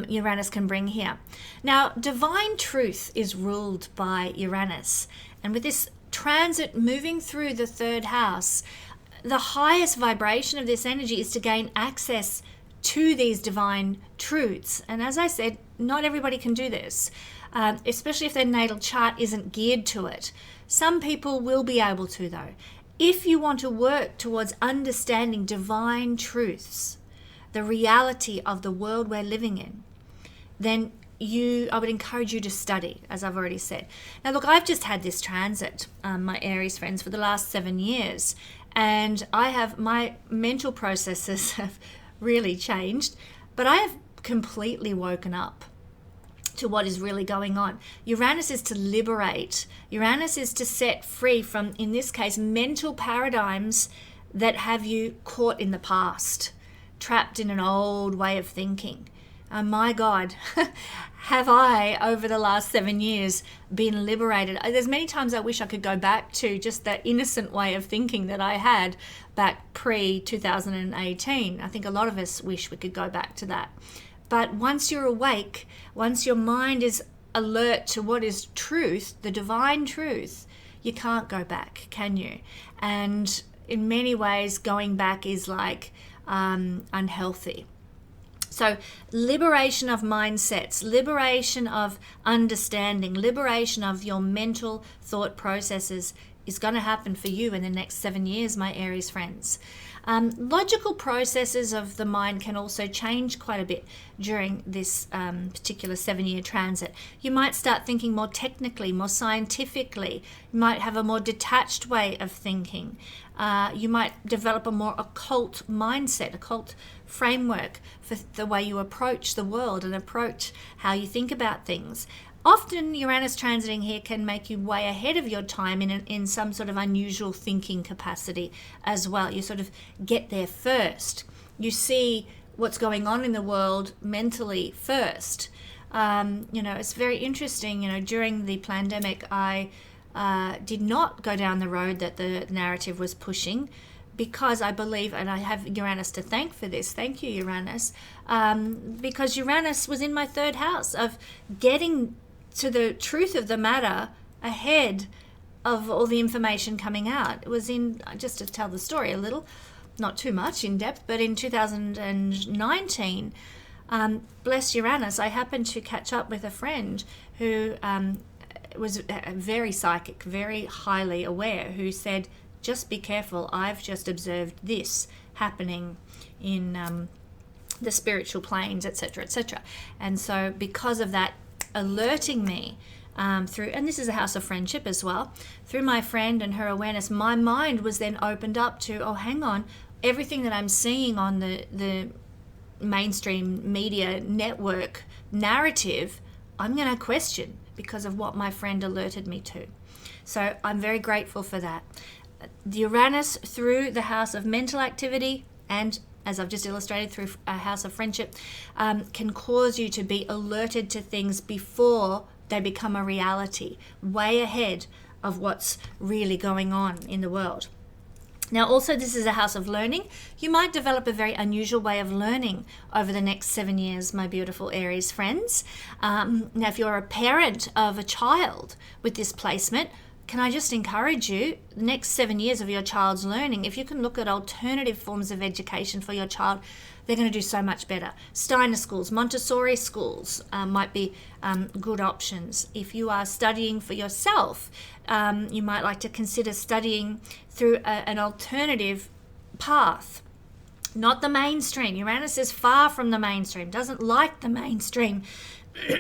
Uranus can bring here. Now, divine truth is ruled by Uranus. And with this transit moving through the 3rd house, the highest vibration of this energy is to gain access to these divine truths. And as I said, not everybody can do this, especially if their natal chart isn't geared to it. Some people will be able to, though. If you want to work towards understanding divine truths, the reality of the world we're living in, then I would encourage you to study, as I've already said. Now, look, I've just had this transit, my Aries friends, for the last 7 years, and my mental processes have really changed, but I have completely woken up to what is really going on. Uranus is to liberate. Uranus is to set free from, in this case, mental paradigms that have you caught in the past, trapped in an old way of thinking. My God, have I, over the last 7 years, been liberated? There's many times I wish I could go back to just that innocent way of thinking that I had back pre-2018. I think a lot of us wish we could go back to that. But once you're awake, once your mind is alert to what is truth, the divine truth, you can't go back, can you? And in many ways, going back is like unhealthy. So liberation of mindsets, liberation of understanding, liberation of your mental thought processes is going to happen for you in the next 7 years, my Aries friends. Logical processes of the mind can also change quite a bit during this particular 7-year transit. You might start thinking more technically, more scientifically. You might have a more detached way of thinking. You might develop a more occult mindset, occult framework for the way you approach the world and approach how you think about things. Often Uranus transiting here can make you way ahead of your time in some sort of unusual thinking capacity as well. You sort of get there first. You see what's going on in the world mentally first. It's very interesting. During the pandemic, I did not go down the road that the narrative was pushing, because I believe, and I have Uranus to thank for this, thank you Uranus, because Uranus was in my third house of getting to the truth of the matter ahead of all the information coming out. It was in, just to tell the story a little, not too much in depth, but in 2019, bless Uranus, I happened to catch up with a friend who was very psychic, very highly aware, who said, just be careful, I've just observed this happening in the spiritual planes, etc., etc. And so because of that, alerting me through, and this is a house of friendship as well, through my friend and her awareness, my mind was then opened up to, oh, hang on, everything that I'm seeing on the mainstream media network narrative, I'm going to question because of what my friend alerted me to. So I'm very grateful for that. The Uranus through the house of mental activity, and as I've just illustrated through a house of friendship, can cause you to be alerted to things before they become a reality, way ahead of what's really going on in the world. Now, also, this is a house of learning. You might develop a very unusual way of learning over the next 7 years, my beautiful Aries friends. Now, if you're a parent of a child with this placement, can I just encourage you, the next 7 years of your child's learning, if you can look at alternative forms of education for your child, they're going to do so much better. Steiner schools, Montessori schools might be good options. If you are studying for yourself, you might like to consider studying through an alternative path. Not the mainstream. Uranus is far from the mainstream, doesn't like the mainstream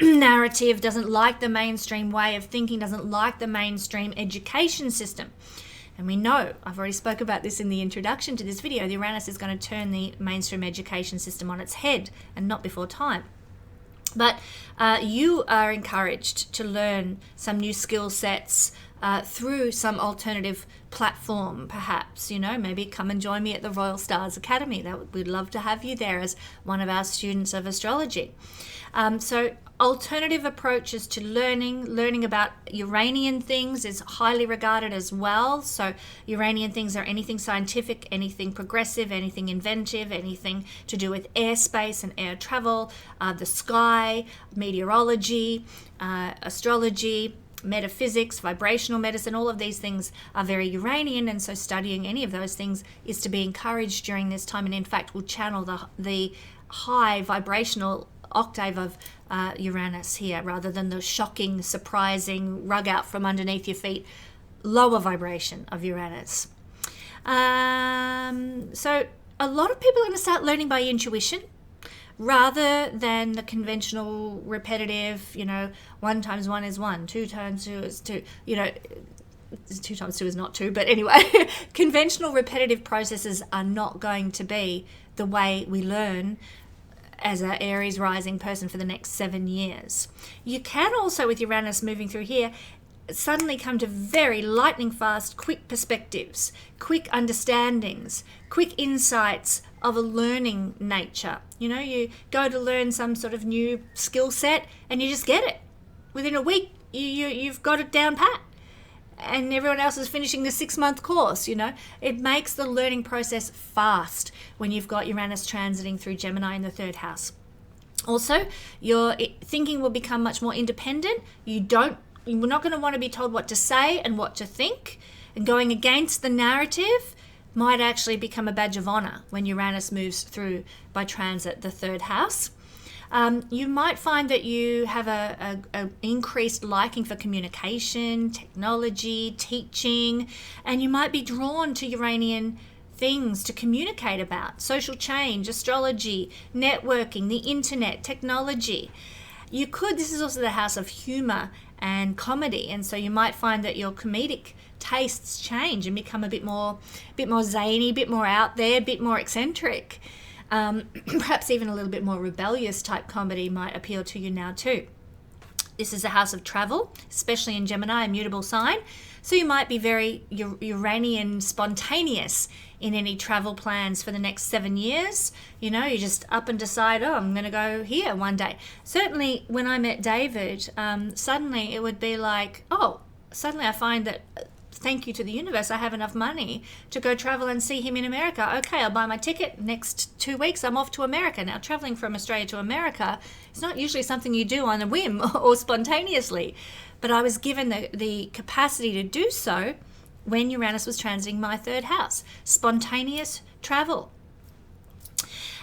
narrative, doesn't like the mainstream way of thinking, doesn't like the mainstream education system. And we know, I've already spoke about this in the introduction to this video, the Uranus is going to turn the mainstream education system on its head, and not before time. But you are encouraged to learn some new skill sets through some alternative platform, perhaps. Maybe come and join me at the Royal Stars Academy. We'd love to have you there as one of our students of astrology. So alternative approaches to learning about Uranian things is highly regarded as well. So Uranian things are anything scientific, anything progressive, anything inventive, anything to do with airspace and air travel, the sky, meteorology, astrology, metaphysics, vibrational medicine. All of these things are very Uranian, and so studying any of those things is to be encouraged during this time, and in fact will channel the high vibrational octave of Uranus here, rather than the shocking, surprising, rug out from underneath your feet, lower vibration of Uranus. So a lot of people are going to start learning by intuition rather than the conventional repetitive, 1 times 1 is 1, 2 times 2 is 2, 2 times 2 is not 2, but anyway, conventional repetitive processes are not going to be the way we learn as an Aries rising person for the next 7 years. You can also, with Uranus moving through here, suddenly come to very lightning fast, quick perspectives, quick understandings, quick insights of a learning nature. You go to learn some sort of new skill set and you just get it. Within a week, you've got it down pat. And everyone else is finishing the 6-month course, It makes the learning process fast when you've got Uranus transiting through Gemini in the 3rd house. Also, your thinking will become much more independent. You're not going to want to be told what to say and what to think. And going against the narrative might actually become a badge of honor when Uranus moves through by transit the 3rd house. You might find that you have a increased liking for communication, technology, teaching, and you might be drawn to Uranian things to communicate about: social change, astrology, networking, the internet, technology. This is also the house of humor and comedy, and so you might find that your comedic tastes change and become a bit more zany, a bit more out there, a bit more eccentric. Perhaps even a little bit more rebellious type comedy might appeal to you now too. This is a house of travel, especially in Gemini, a mutable sign. So you might be very Uranian spontaneous in any travel plans for the next 7 years. You just up and decide, I'm going to go here one day. Certainly when I met David, suddenly it would be like, suddenly I find that, thank you to the universe, I have enough money to go travel and see him in America. Okay, I'll buy my ticket. Next 2 weeks, I'm off to America. Now, traveling from Australia to America, it's not usually something you do on a whim or spontaneously. But I was given the capacity to do so when Uranus was transiting my 3rd house. Spontaneous travel.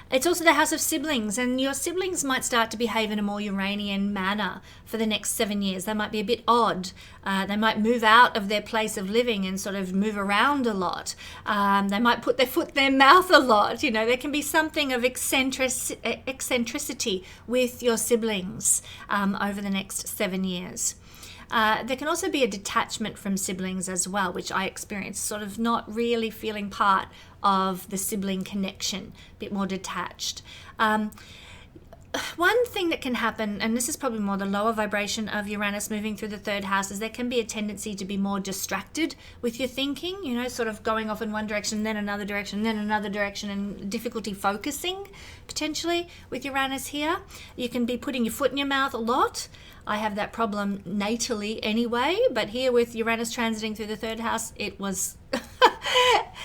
It's also the house of siblings, and your siblings might start to behave in a more Uranian manner for the next 7 years. They might be a bit odd. They might move out of their place of living and sort of move around a lot. They might put their foot in their mouth a lot. There can be something of eccentricity with your siblings over the next 7 years. There can also be a detachment from siblings as well, which I experienced, sort of not really feeling part of the sibling connection, a bit more detached. One thing that can happen, and this is probably more the lower vibration of Uranus moving through the 3rd house, is there can be a tendency to be more distracted with your thinking, sort of going off in one direction, then another direction, then another direction, and difficulty focusing potentially with Uranus here. You can be putting your foot in your mouth a lot. I have that problem natally anyway, but here with Uranus transiting through the 3rd house, it was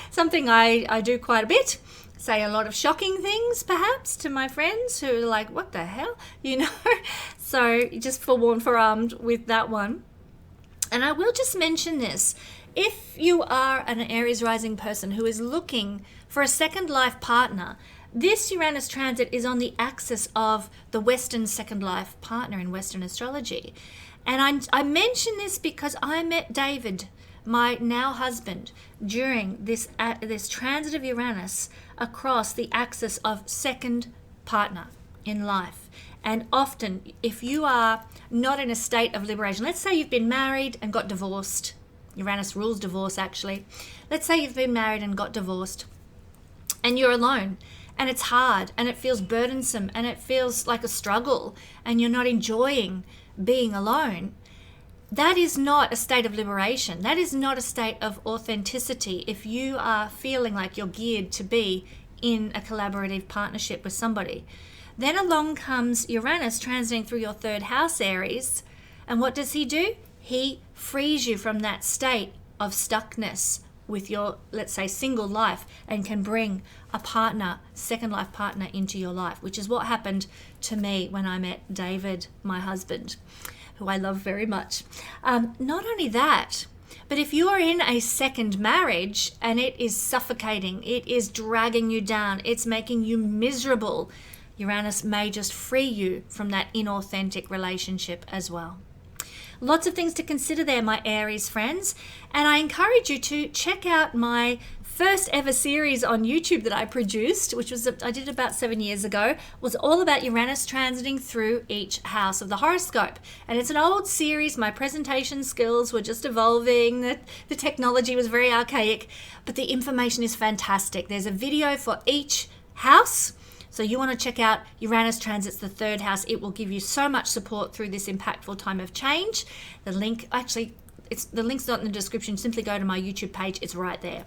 something I do quite a bit. Say a lot of shocking things, perhaps, to my friends who are like, what the hell? So just forewarned with that one. And I will just mention this. If you are an Aries rising person who is looking for a second life partner, this Uranus transit is on the axis of the Western second life partner in Western astrology. And I mention this because I met David, my now husband, during this transit of Uranus across the axis of second partner in life. And often, if you are not in a state of liberation, let's say you've been married and got divorced. Uranus rules divorce, actually. Let's say you've been married and got divorced, and you're alone, and it's hard, and it feels burdensome, and it feels like a struggle, and you're not enjoying being alone. That is not a state of liberation. That is not a state of authenticity if you are feeling like you're geared to be in a collaborative partnership with somebody. Then along comes Uranus transiting through your 3rd house, Aries, and what does he do? He frees you from that state of stuckness with your, let's say, single life, and can bring a partner, second life partner, into your life, which is what happened to me when I met David, my husband, who I love very much. Not only that, but if you are in a second marriage and it is suffocating, it is dragging you down, it's making you miserable, Uranus may just free you from that inauthentic relationship as well. Lots of things to consider there, my Aries friends. And I encourage you to check out my first ever series on YouTube that I produced, which was I did about 7 years ago, was all about Uranus transiting through each house of the horoscope. And it's an old series. My presentation skills were just evolving. The technology was very archaic, but the information is fantastic. There's a video for each house. So you want to check out Uranus transits the third house. It will give you so much support through this impactful time of change. The link, actually, the link's not in the description. Simply go to my YouTube page. It's right there.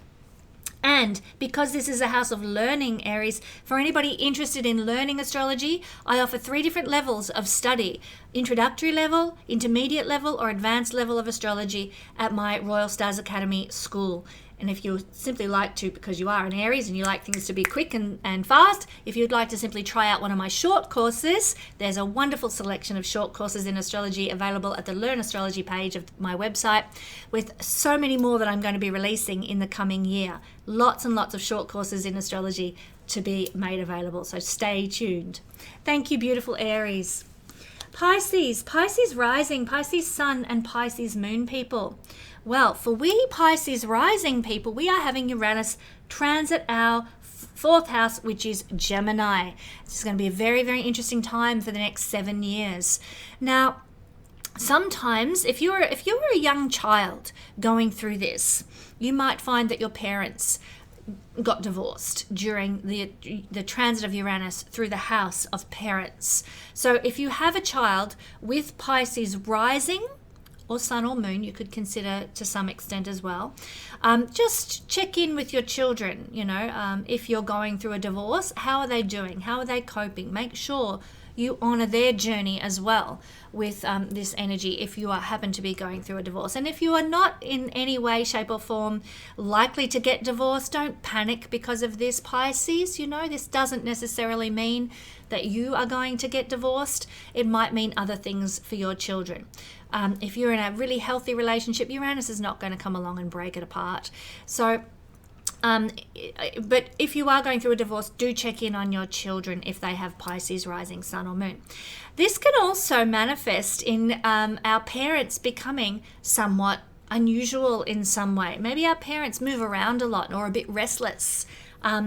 And because this is a house of learning, Aries, for anybody interested in learning astrology, I offer 3 different levels of study: introductory level, intermediate level, or advanced level of astrology at my Royal Stars Academy school. And if you simply like to, because you are an Aries and you like things to be quick and fast, if you'd like to simply try out one of my short courses, there's a wonderful selection of short courses in astrology available at the Learn Astrology page of my website, with so many more that I'm going to be releasing in the coming year. Lots and lots of short courses in astrology to be made available, so stay tuned. Thank you, beautiful Aries. Pisces rising, Pisces sun, and Pisces moon people. Well, for we Pisces rising people, we are having Uranus transit our 4th house, which is Gemini. This is going to be a very, very interesting time for the next 7 years. Now, sometimes if you were a young child going through this, you might find that your parents got divorced during the transit of Uranus through the house of parents. So if you have a child with Pisces rising, or sun or moon, you could consider to some extent as well. Just check in with your children, if you're going through a divorce, how are they doing? How are they coping? Make sure you honor their journey as well with this energy if you happen to be going through a divorce. And if you are not in any way, shape or form likely to get divorced, don't panic because of this, Pisces. This doesn't necessarily mean that you are going to get divorced. It might mean other things for your children. If you're in a really healthy relationship, Uranus is not going to come along and break it apart. So, but if you are going through a divorce, do check in on your children if they have Pisces rising sun or moon. This can also manifest in our parents becoming somewhat unusual in some way. Maybe our parents move around a lot or are a bit restless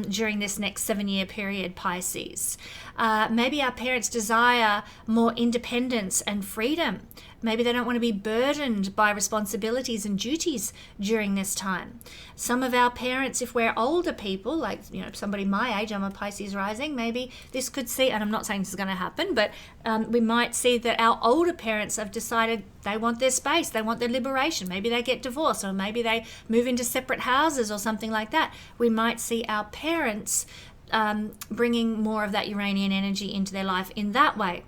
during this next 7-year period, Pisces. Maybe our parents desire more independence and freedom. Maybe they don't want to be burdened by responsibilities and duties during this time. Some of our parents, if we're older people, like somebody my age, I'm a Pisces rising, maybe this could see, and I'm not saying this is going to happen, but we might see that our older parents have decided they want their space, they want their liberation. Maybe they get divorced, or maybe they move into separate houses or something like that. We might see our parents bringing more of that Uranian energy into their life in that way.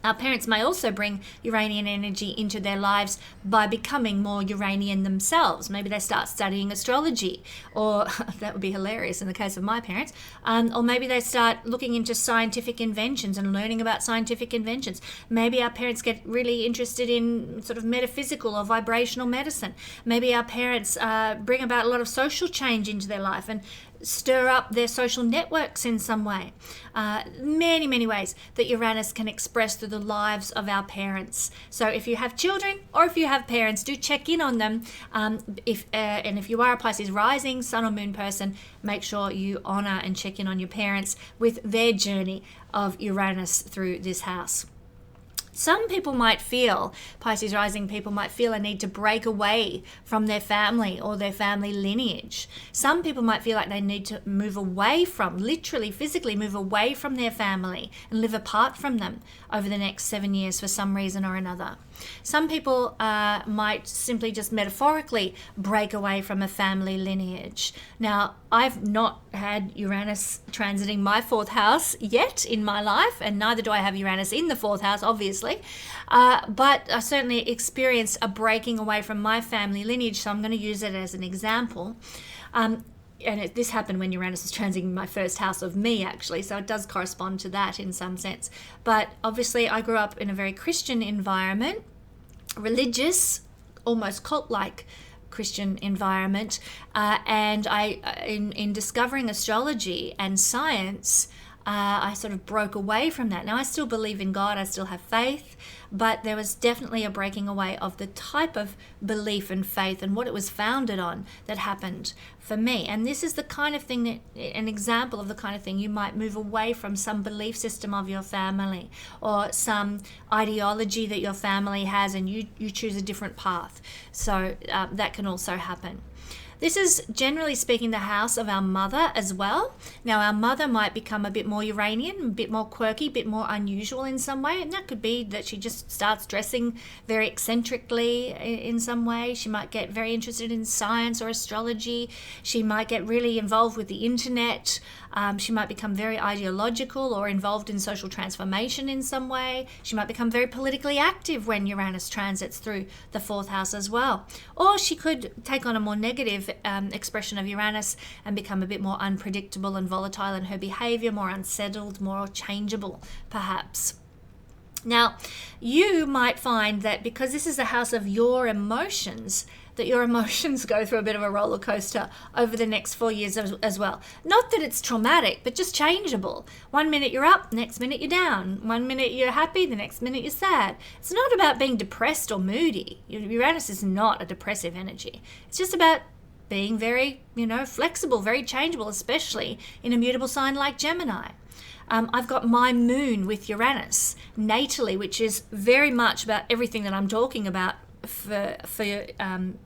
Our parents may also bring Uranian energy into their lives by becoming more Uranian themselves. Maybe they start studying astrology, or that would be hilarious in the case of my parents, or maybe they start looking into scientific inventions and learning about scientific inventions. Maybe our parents get really interested in sort of metaphysical or vibrational medicine. Maybe our parents bring about a lot of social change into their life and stir up their social networks in some way. Many, many ways that Uranus can express through the lives of our parents. So if you have children or if you have parents, do check in on them. And if you are a Pisces rising, sun or moon person, make sure you honor and check in on your parents with their journey of Uranus through this house. Some people might feel, Pisces rising people might feel a need to break away from their family or their family lineage. Some people might feel like they need to move away from, literally, physically move away from their family and live apart from them over the next 7 years for some reason or another. Some people might simply just metaphorically break away from a family lineage. Now, I've not had Uranus transiting my 4th house yet in my life, and neither do I have Uranus in the 4th house, obviously. But I certainly experienced a breaking away from my family lineage, so I'm going to use it as an example. This happened when Uranus was transiting my 1st house of me, actually, so it does correspond to that in some sense. But obviously, I grew up in a very Christian environment, religious, almost cult-like Christian environment, and in discovering astrology and science, I sort of broke away from that. Now, I still believe in God, I still have faith, but there was definitely a breaking away of the type of belief and faith and what it was founded on that happened for me. And this is the kind of thing that, an example of the kind of thing you might move away from some belief system of your family or some ideology that your family has, and you choose a different path. So that can also happen. This is, generally speaking, the house of our mother as well. Now, our mother might become a bit more Uranian, a bit more quirky, a bit more unusual in some way. And that could be that she just starts dressing very eccentrically in some way. She might get very interested in science or astrology. She might get really involved with the internet. She might become very ideological or involved in social transformation in some way. She might become very politically active when Uranus transits through the 4th house as well. Or she could take on a more negative expression of Uranus and become a bit more unpredictable and volatile in her behavior, more unsettled, more changeable, perhaps. Now, you might find that because this is the house of your emotions, that your emotions go through a bit of a roller coaster over the next 4 years as well. Not that it's traumatic, but just changeable. 1 minute you're up, next minute you're down. 1 minute you're happy, the next minute you're sad. It's not about being depressed or moody. Uranus is not a depressive energy. It's just about being very, flexible, very changeable, especially in a mutable sign like Gemini. I've got my moon with Uranus natally, which is very much about everything that I'm talking about for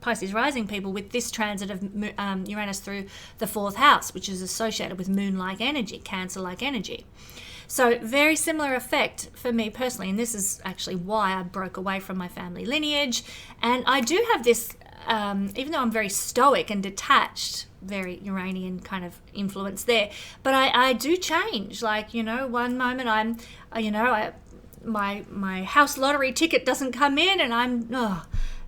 Pisces rising people, with this transit of Uranus through the 4th house, which is associated with moon-like energy, Cancer-like energy. So very similar effect for me personally, and this is actually why I broke away from my family lineage. And I do have this, even though I'm very stoic and detached, very Uranian kind of influence there, but I do change. Like, one moment I'm, my house lottery ticket doesn't come in and I'm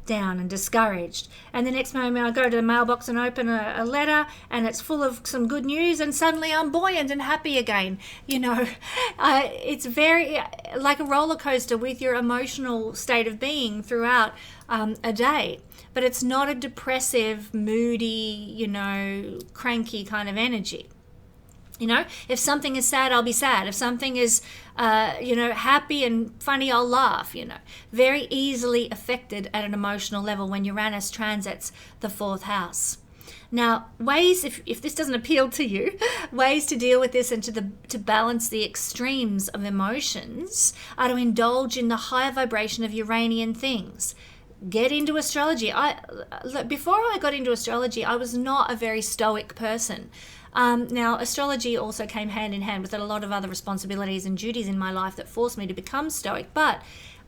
down and discouraged, and the next moment I go to the mailbox and open a letter and it's full of some good news, and suddenly I'm buoyant and happy again. It's very like a roller coaster with your emotional state of being throughout a day, but it's not a depressive, moody, cranky kind of energy. If something is sad, I'll be sad. If something is, happy and funny, I'll laugh, Very easily affected at an emotional level when Uranus transits the 4th house. Now, ways, if this doesn't appeal to you, ways to deal with this and to balance the extremes of emotions are to indulge in the higher vibration of Uranian things. Get into astrology. Before I got into astrology, I was not a very stoic person. Now, astrology also came hand in hand with a lot of other responsibilities and duties in my life that forced me to become stoic. But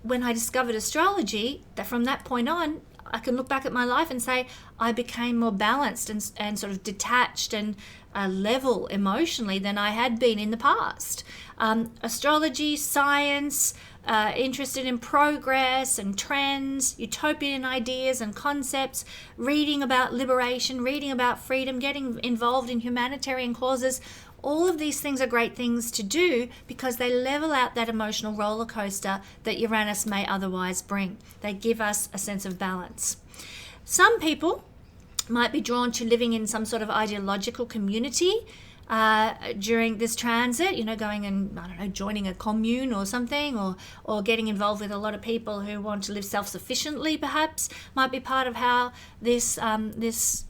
when I discovered astrology, that from that point on, I can look back at my life and say I became more balanced and sort of detached and level emotionally than I had been in the past. Astrology, science, interested in progress and trends, utopian ideas and concepts, reading about liberation, reading about freedom, getting involved in humanitarian causes. All of these things are great things to do because they level out that emotional roller coaster that Uranus may otherwise bring. They give us a sense of balance. Some people might be drawn to living in some sort of ideological community during this transit, going and, joining a commune or something, or getting involved with a lot of people who want to live self-sufficiently, perhaps, might be part of how this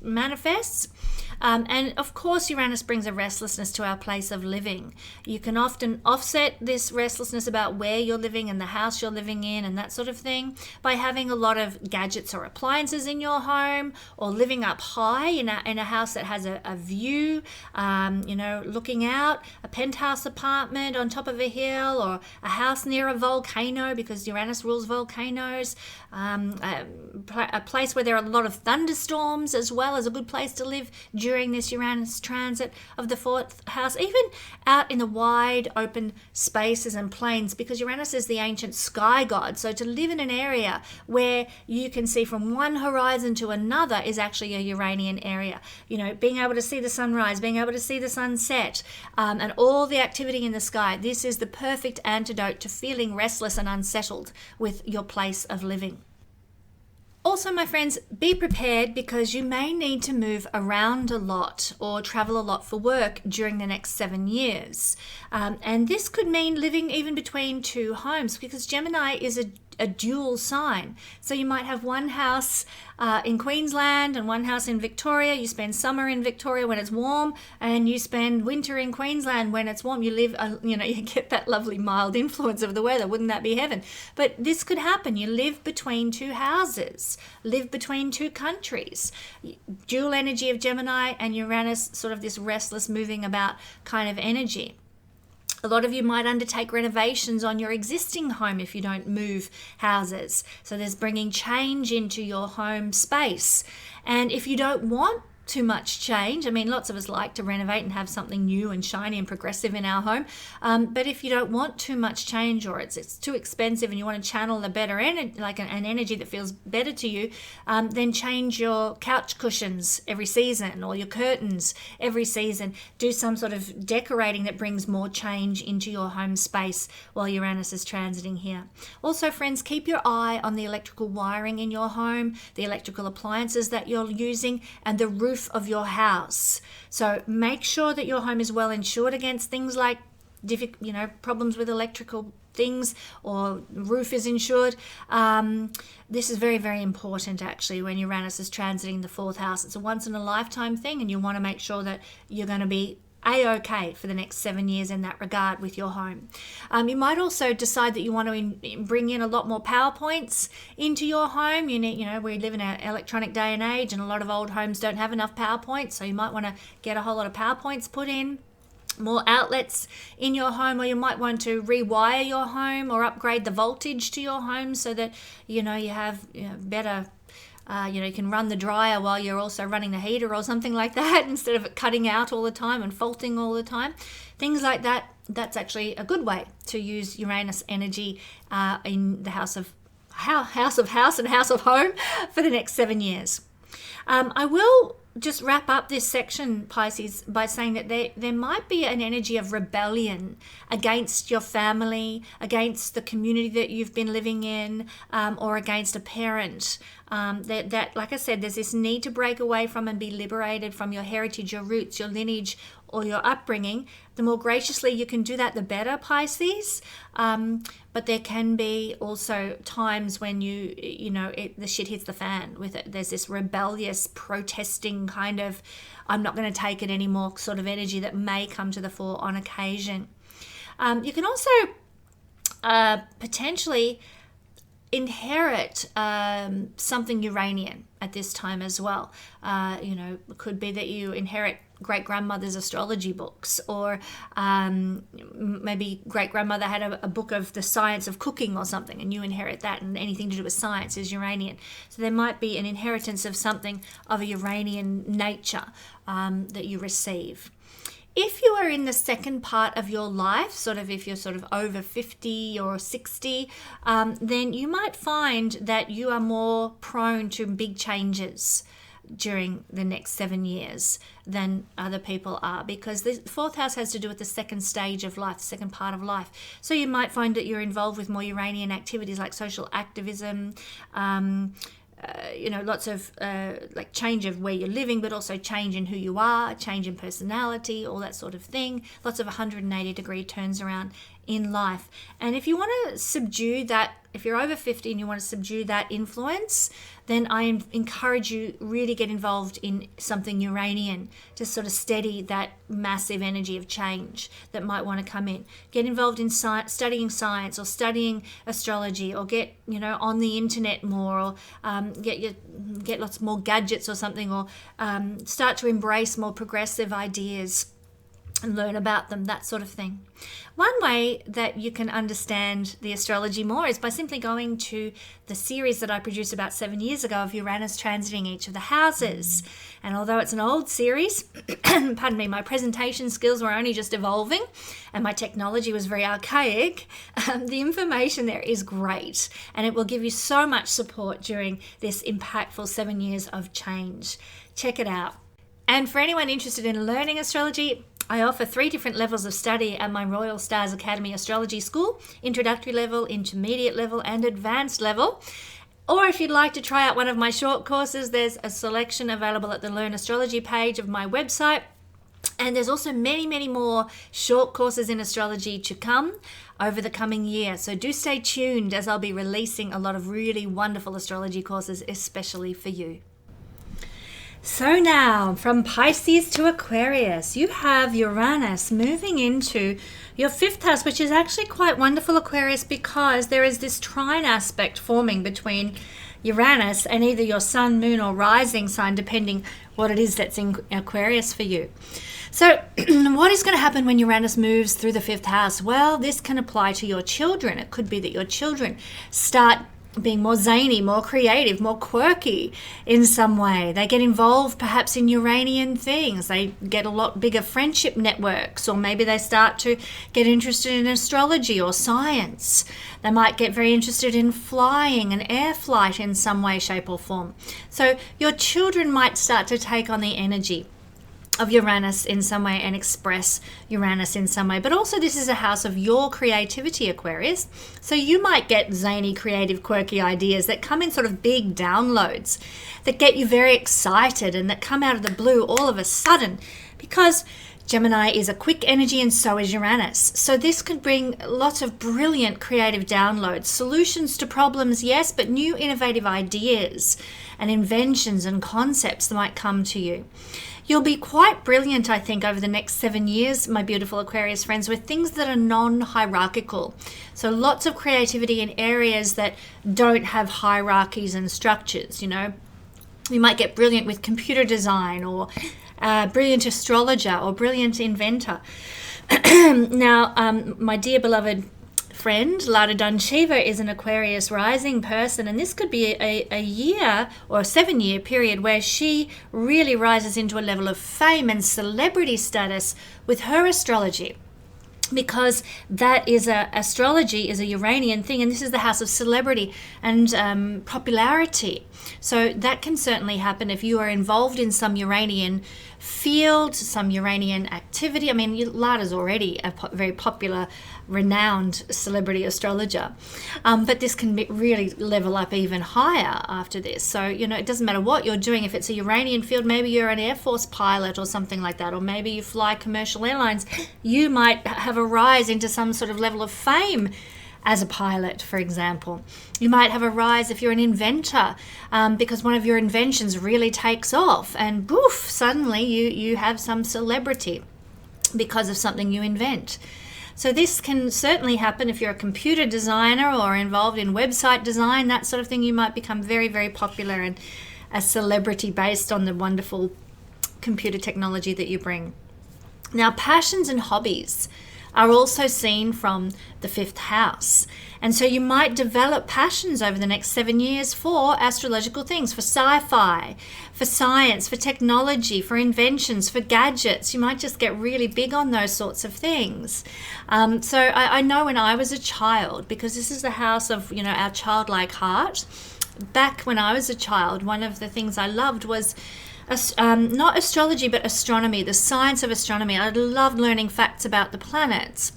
manifests. And of course, Uranus brings a restlessness to our place of living. You can often offset this restlessness about where you're living and the house you're living in and that sort of thing by having a lot of gadgets or appliances in your home, or living up high in a house that has a view, looking out, a penthouse apartment on top of a hill, or a house near a volcano because Uranus rules volcanoes, a place where there are a lot of thunderstorms as well as a good place to live during this Uranus transit of the 4th house, even out in the wide open spaces and plains, because Uranus is the ancient sky god. So to live in an area where you can see from one horizon to another is actually a Uranian area. Being able to see the sunrise, being able to see the sunset, and all the activity in the sky. This is the perfect antidote to feeling restless and unsettled with your place of living. Also, my friends, be prepared because you may need to move around a lot or travel a lot for work during the next 7 years. And this could mean living even between two homes, because Gemini is a dual sign. So you might have one house in Queensland and one house in Victoria. You spend summer in Victoria when it's warm, and you spend winter in Queensland when it's warm. You live, you get that lovely mild influence of the weather. Wouldn't that be heaven? But this could happen. You live between two houses, live between two countries. Dual energy of Gemini and Uranus, sort of this restless, moving about kind of energy. A lot of you might undertake renovations on your existing home if you don't move houses. So there's bringing change into your home space. And if you don't want too much change, I mean, lots of us like to renovate and have something new and shiny and progressive in our home. But if you don't want too much change, or it's too expensive and you want to channel the better energy, like an energy that feels better to you, then change your couch cushions every season or your curtains every season. Do some sort of decorating that brings more change into your home space while Uranus is transiting here. Also, friends, keep your eye on the electrical wiring in your home, the electrical appliances that you're using, and the roof of your house. So make sure that your home is well insured against things like problems with electrical things, or roof is insured. This is very, very important actually when Uranus is transiting the fourth house. It's a once in a lifetime thing, and you want to make sure that you're going to be A-okay for the next 7 years in that regard with your home. You might also decide that you want to bring in a lot more power points into your home. We live in an electronic day and age, and a lot of old homes don't have enough power points, so you might want to get a whole lot of power points put in, more outlets in your home, or you might want to rewire your home or upgrade the voltage to your home so that you have better. You can run the dryer while you're also running the heater or something like that, instead of it cutting out all the time and faulting all the time. Things like that, that's actually a good way to use Uranus energy in the house of house and house of home for the next 7 years. I will just wrap up this section, Pisces, by saying that there might be an energy of rebellion against your family, against the community that you've been living in, or against a parent. That, like I said, there's this need to break away from and be liberated from your heritage, your roots, your lineage, or your upbringing. The more graciously you can do that, the better, Pisces. But there can be also times when the shit hits the fan with it. There's this rebellious, protesting kind of, I'm not going to take it anymore sort of energy that may come to the fore on occasion. You can also potentially inherit something Uranian at this time as well. It could be that you inherit great-grandmother's astrology books, or maybe great-grandmother had a book of the science of cooking or something, and you inherit that, and anything to do with science is Uranian. So there might be an inheritance of something of a Uranian nature that you receive. If you are in the second part of your life, if you're over 50 or 60, then you might find that you are more prone to big changes during the next 7 years than other people are, because the fourth house has to do with the second stage of life, the second part of life. So you might find that you're involved with more Uranian activities like social activism, lots of like change of where you're living, but also change in who you are, change in personality, all that sort of thing. Lots of 180-degree turns around in life. And if you want to subdue that, if you're over 50 and you want to subdue that influence, then I encourage you really get involved in something Uranian to sort of steady that massive energy of change that might want to come in. Get involved in studying science, or studying astrology, or get on the internet more, or get lots more gadgets or something, or start to embrace more progressive ideas and learn about them, that sort of thing. One way that you can understand the astrology more is by simply going to the series that I produced about 7 years ago of Uranus transiting each of the houses. And although it's an old series, pardon me, my presentation skills were only just evolving and my technology was very archaic, the information there is great, and it will give you so much support during this impactful 7 years of change. Check it out. And for anyone interested in learning astrology, I offer 3 different levels of study at my Royal Stars Academy Astrology School: introductory level, intermediate level, and advanced level. Or if you'd like to try out one of my short courses, there's a selection available at the Learn Astrology page of my website. And there's also many, many more short courses in astrology to come over the coming year. So do stay tuned, as I'll be releasing a lot of really wonderful astrology courses, especially for you. So now, from Pisces to Aquarius, you have Uranus moving into your 5th house, which is actually quite wonderful, Aquarius, because there is this trine aspect forming between Uranus and either your sun, moon, or rising sign, depending what it is that's in Aquarius for you. So what is going to happen when Uranus moves through the 5th house? Well, this can apply to your children. It could be that your children start being more zany, more creative, more quirky in some way. They get involved perhaps in Uranian things. They get a lot bigger friendship networks, or maybe they start to get interested in astrology or science. They might get very interested in flying and air flight in some way, shape or form. So your children might start to take on the energy of Uranus in some way and express Uranus in some way. But also this is a house of your creativity, Aquarius. So you might get zany, creative, quirky ideas that come in sort of big downloads that get you very excited and that come out of the blue all of a sudden, because Gemini is a quick energy and so is Uranus. So this could bring lots of brilliant creative downloads, solutions to problems, yes, but new innovative ideas and inventions and concepts that might come to you. You'll be quite brilliant, I think, over the next 7 years, my beautiful Aquarius friends, with things that are non-hierarchical. So lots of creativity in areas that don't have hierarchies and structures, you know. You might get brilliant with computer design, or brilliant astrologer, or brilliant inventor. Now, my dear beloved friend, Lada Dunchiva, is an Aquarius rising person, and this could be a year or a 7-year period where she really rises into a level of fame and celebrity status with her astrology, because that is astrology is a Uranian thing, and this is the house of celebrity and popularity. So that can certainly happen if you are involved in some Uranian field, some Uranian activity. I mean, Lada's already a very popular, renowned celebrity astrologer, but this can really level up even higher after this. So, you know, it doesn't matter what you're doing. If it's a Uranian field, maybe you're an Air Force pilot or something like that, or maybe you fly commercial airlines, you might have a rise into some sort of level of fame as a pilot, for example. You might have a rise if you're an inventor, because one of your inventions really takes off, and poof, suddenly you have some celebrity because of something you invent. So this can certainly happen if you're a computer designer or involved in website design, that sort of thing. You might become very, very popular and a celebrity based on the wonderful computer technology that you bring. Now, passions and hobbies are also seen from the 5th house. And so you might develop passions over the next 7 years for astrological things, for sci-fi, for science, for technology, for inventions, for gadgets. You might just get really big on those sorts of things. So I know when I was a child, because this is the house of, you know, our childlike heart. Back when I was a child, one of the things I loved was not astrology, but astronomy, the science of astronomy. I loved learning facts about the planets.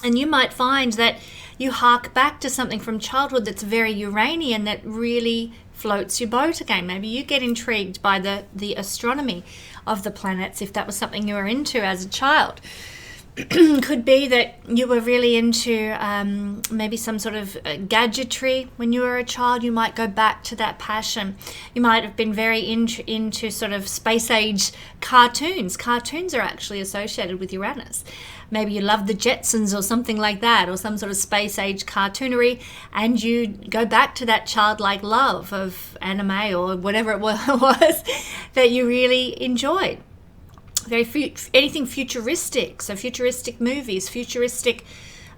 And you might find that you hark back to something from childhood that's very Uranian that really floats your boat again. Maybe you get intrigued by the astronomy of the planets if that was something you were into as a child. Could be that you were really into maybe some sort of gadgetry when you were a child. You might go back to that passion. You might have been very into sort of space age cartoons. Cartoons are actually associated with Uranus. Maybe you love the Jetsons or something like that, or some sort of space age cartoonery, and you go back to that childlike love of anime or whatever it was that you really enjoyed. Anything futuristic, so futuristic movies, futuristic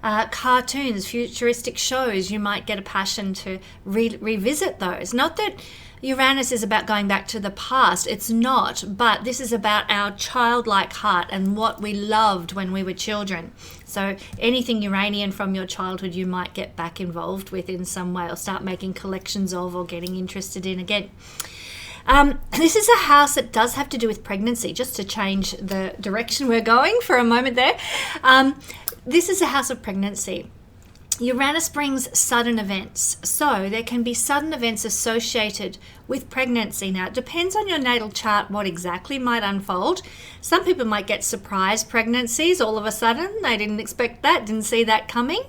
cartoons, futuristic shows, you might get a passion to revisit those. Not that Uranus is about going back to the past, it's not, but this is about our childlike heart and what we loved when we were children. So anything Uranian from your childhood you might get back involved with in some way, or start making collections of, or getting interested in again. This is a house that does have to do with pregnancy, just to change the direction we're going for a moment there. This is a house of pregnancy. Uranus brings sudden events. So there can be sudden events associated with pregnancy. Now, it depends on your natal chart what exactly might unfold. Some people might get surprise pregnancies all of a sudden. They didn't expect that, didn't see that coming.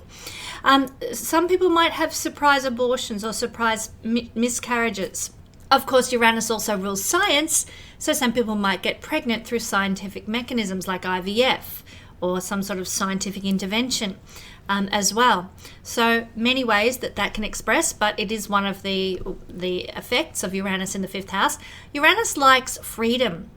Some people might have surprise abortions or surprise miscarriages. Of course, Uranus also rules science, so some people might get pregnant through scientific mechanisms like IVF or some sort of scientific intervention as well. So many ways that can express, but it is one of the effects of Uranus in the 5th house. Uranus likes freedom.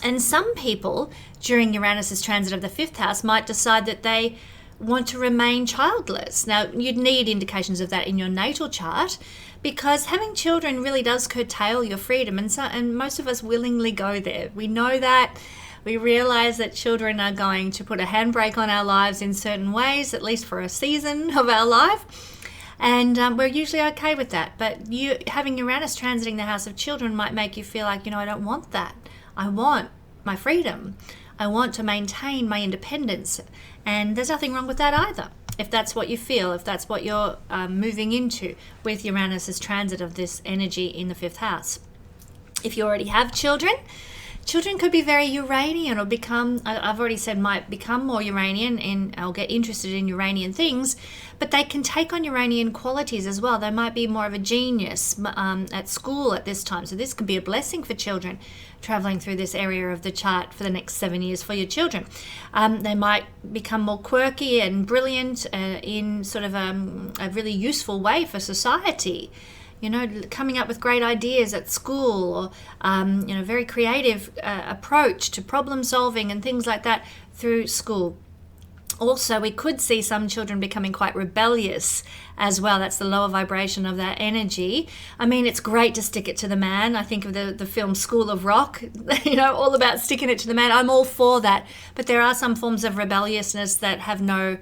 And some people during Uranus's transit of the 5th house might decide that they want to remain childless. Now, you'd need indications of that in your natal chart, because having children really does curtail your freedom, and most of us willingly go there. We know that. We realize that children are going to put a handbrake on our lives in certain ways, at least for a season of our life. And we're usually okay with that. But having Uranus transiting the house of children might make you feel like, I don't want that. I want my freedom. I want to maintain my independence. And there's nothing wrong with that either, if that's what you feel, if that's what you're moving into with Uranus's transit of this energy in the 5th house. If you already have children could be very Uranian or I've already said might become more Uranian I'll get interested in Uranian things, but they can take on Uranian qualities as well. They might be more of a genius at school at this time. So this could be a blessing for children traveling through this area of the chart for the next 7 years for your children. They might become more quirky and brilliant in sort of a really useful way for society. Coming up with great ideas at school, or very creative approach to problem solving and things like that through school. Also, we could see some children becoming quite rebellious as well. That's the lower vibration of that energy. I mean, it's great to stick it to the man. I think of the film School of Rock, all about sticking it to the man. I'm all for that. But there are some forms of rebelliousness that have no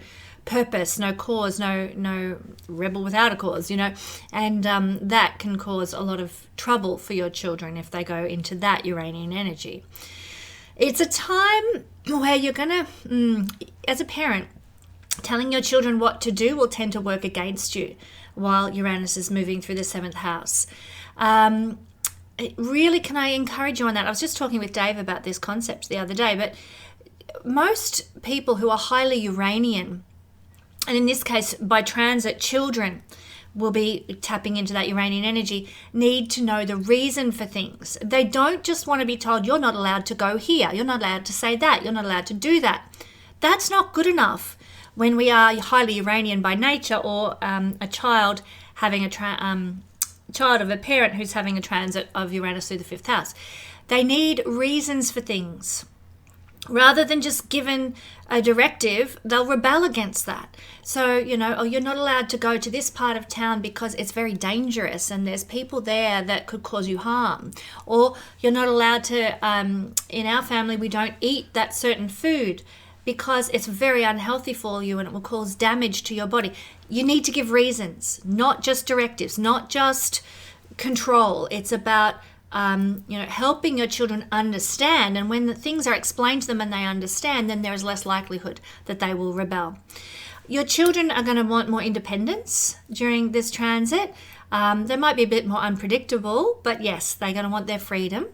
purpose, no cause, no rebel without a cause, and that can cause a lot of trouble for your children if they go into that Uranian energy. It's a time where you're gonna, as a parent, telling your children what to do will tend to work against you while Uranus is moving through the 7th house. Really, can I encourage you on that? I was just talking with Dave about this concept the other day, but most people who are highly Uranian, and in this case, by transit, children will be tapping into that Uranian energy, need to know the reason for things. They don't just want to be told, you're not allowed to go here, you're not allowed to say that, you're not allowed to do that. That's not good enough when we are highly Uranian by nature, or a child having child of a parent who's having a transit of Uranus through the 5th house. They need reasons for things. Rather than just given a directive, they'll rebel against that. So, you're not allowed to go to this part of town because it's very dangerous and there's people there that could cause you harm. Or you're not allowed to, in our family, we don't eat that certain food because it's very unhealthy for you and it will cause damage to your body. You need to give reasons, not just directives, not just control. It's about helping your children understand, and when the things are explained to them and they understand, then there is less likelihood that they will rebel. Your children are going to want more independence during this transit. They might be a bit more unpredictable, but yes, they're going to want their freedom.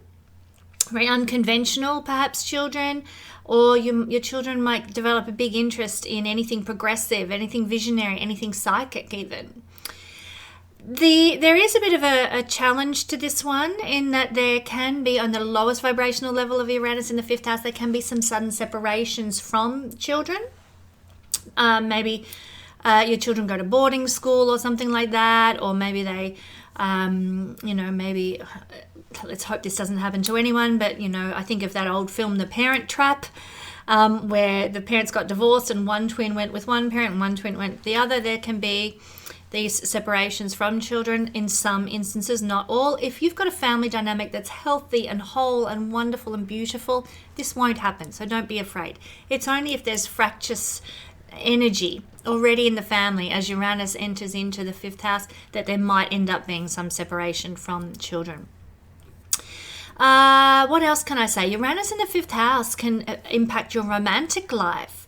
Very unconventional, perhaps, children, or your children might develop a big interest in anything progressive, anything visionary, anything psychic even. There is a bit of a challenge to this one, in that there can be, on the lowest vibrational level of Uranus in the 5th house, there can be some sudden separations from children. Maybe your children go to boarding school or something like that, or maybe they, maybe, let's hope this doesn't happen to anyone, but, I think of that old film, The Parent Trap, where the parents got divorced and one twin went with one parent and one twin went with the other. There can be these separations from children in some instances, not all. If you've got a family dynamic that's healthy and whole and wonderful and beautiful, this won't happen, so don't be afraid. It's only if there's fractious energy already in the family as Uranus enters into the 5th house that there might end up being some separation from children. What else can I say? Uranus in the 5th house can impact your romantic life.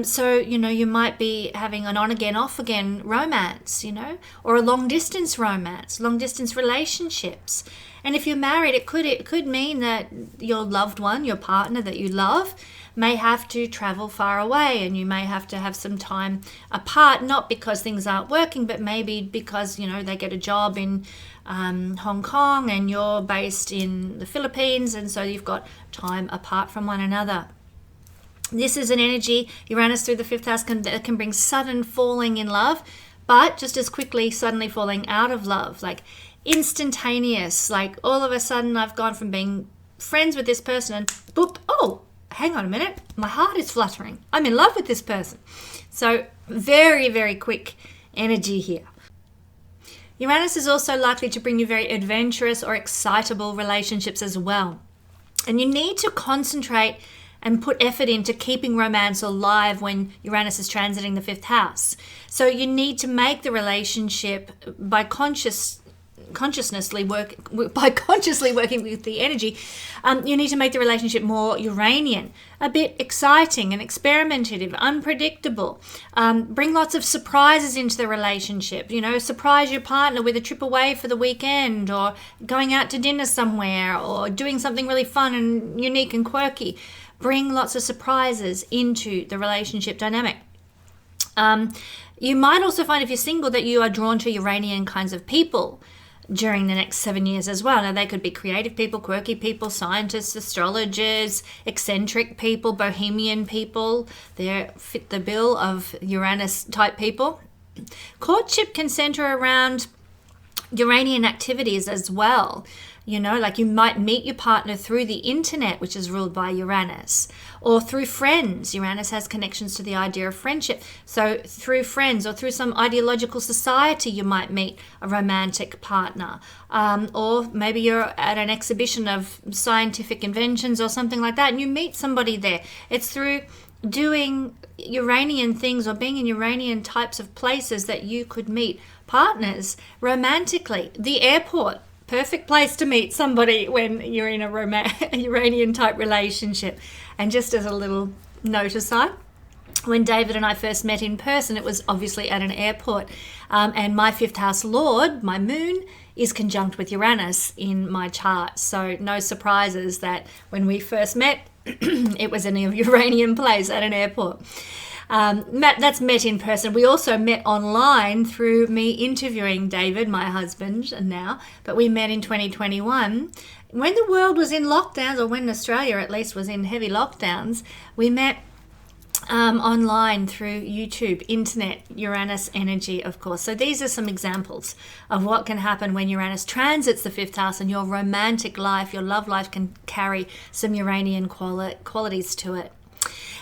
So, you might be having an on again, off again romance, or a long distance romance, long distance relationships. And if you're married, it could mean that your loved one, your partner that you love, may have to travel far away, and you may have to have some time apart, not because things aren't working, but maybe because, they get a job in Hong Kong and you're based in the Philippines, and so you've got time apart from one another. This is an energy, Uranus through the 5th house can bring sudden falling in love, but just as quickly suddenly falling out of love, like instantaneous, like all of a sudden I've gone from being friends with this person and boop, oh, hang on a minute, my heart is fluttering. I'm in love with this person. So very, very quick energy here. Uranus is also likely to bring you very adventurous or excitable relationships as well. And you need to concentrate and put effort into keeping romance alive when Uranus is transiting the 5th house. So you need to make the relationship by consciously working with the energy. You need to make the relationship more Uranian, a bit exciting and experimentative, unpredictable. Bring lots of surprises into the relationship. Surprise your partner with a trip away for the weekend, or going out to dinner somewhere, or doing something really fun and unique and quirky. Bring lots of surprises into the relationship dynamic. You might also find, if you're single, that you are drawn to Uranian kinds of people during the next 7 years as well. Now, they could be creative people, quirky people, scientists, astrologers, eccentric people, bohemian people. They fit the bill of Uranus type people. Courtship can center around Uranian activities as well. Like you might meet your partner through the internet, which is ruled by Uranus, or through friends. Uranus has connections to the idea of friendship. So through friends or through some ideological society, you might meet a romantic partner. Or maybe you're at an exhibition of scientific inventions or something like that, and you meet somebody there. It's through doing Uranian things or being in Uranian types of places that you could meet partners romantically. The airport, perfect place to meet somebody when you're in a Uranian type relationship. And just as a little note aside, when David and I first met in person, it was obviously at an airport. And my 5th house lord, my moon, is conjunct with Uranus in my chart. So no surprises that when we first met, it was in a Uranian place at an airport. That's met in person. We also met online through me interviewing David, my husband now, but we met in 2021. When the world was in lockdowns, or when Australia at least was in heavy lockdowns, we met online through YouTube, internet, Uranus energy, of course. So these are some examples of what can happen when Uranus transits the 5th house, and your romantic life, your love life can carry some Uranian qualities to it.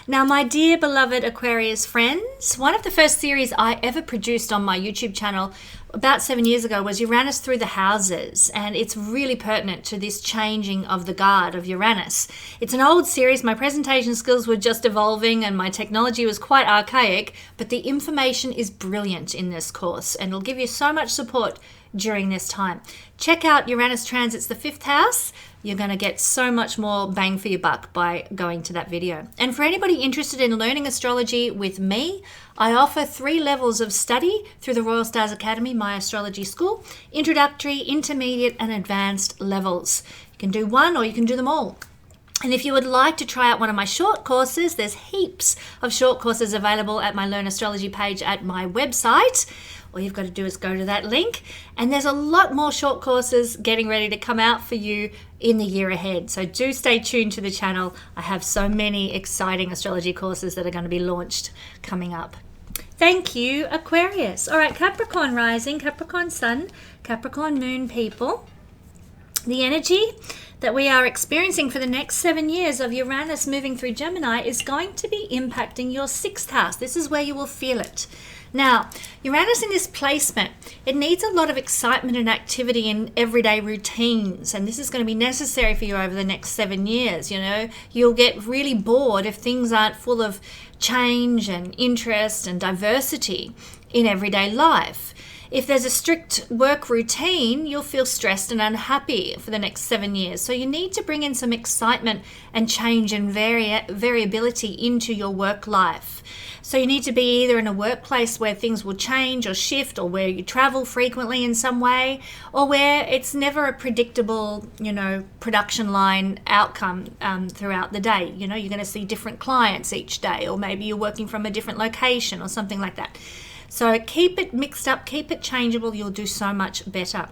Now, my dear beloved Aquarius friends, one of the first series I ever produced on my YouTube channel about 7 years ago was Uranus through the houses, and it's really pertinent to this changing of the guard of Uranus. It's an old series. My presentation skills were just evolving and my technology was quite archaic, but the information is brilliant in this course, and it'll give you so much support during this time. Check out Uranus transits the 5th house. You're going to get so much more bang for your buck by going to that video. And for anybody interested in learning astrology with me, I offer 3 levels of study through the Royal Stars Academy, my astrology school: introductory, intermediate, and advanced levels. You can do one or you can do them all. And if you would like to try out one of my short courses, there's heaps of short courses available at my Learn Astrology page at my website. All you've got to do is go to that link, and there's a lot more short courses getting ready to come out for you in the year ahead. So do stay tuned to the channel. I have so many exciting astrology courses that are going to be launched coming up. Thank you, Aquarius. All right, Capricorn rising, Capricorn sun, Capricorn moon people. The energy that we are experiencing for the next 7 years of Uranus moving through Gemini is going to be impacting your 6th house. This is where you will feel it. Now, Uranus in this placement, it needs a lot of excitement and activity in everyday routines, and this is going to be necessary for you over the next 7 years. You'll get really bored if things aren't full of change and interest and diversity in everyday life. If there's a strict work routine, you'll feel stressed and unhappy for the next 7 years. So you need to bring in some excitement and change and variability into your work life. So you need to be either in a workplace where things will change or shift, or where you travel frequently in some way, or where it's never a predictable, production line outcome throughout the day. You're going to see different clients each day, or maybe you're working from a different location or something like that. So keep it mixed up, keep it changeable. You'll do so much better.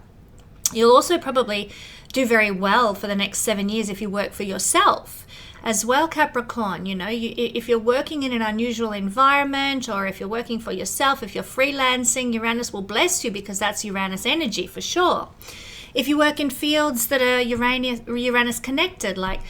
You'll also probably do very well for the next 7 years if you work for yourself as well, Capricorn. If you're working in an unusual environment, or if you're working for yourself, if you're freelancing, Uranus will bless you, because that's Uranus energy for sure. If you work in fields that are Uranus connected, like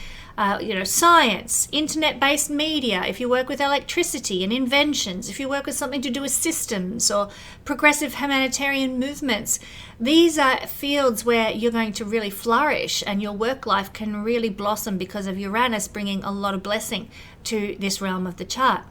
science, internet-based media, if you work with electricity and inventions, if you work with something to do with systems or progressive humanitarian movements, these are fields where you're going to really flourish, and your work life can really blossom because of Uranus bringing a lot of blessing to this realm of the chart.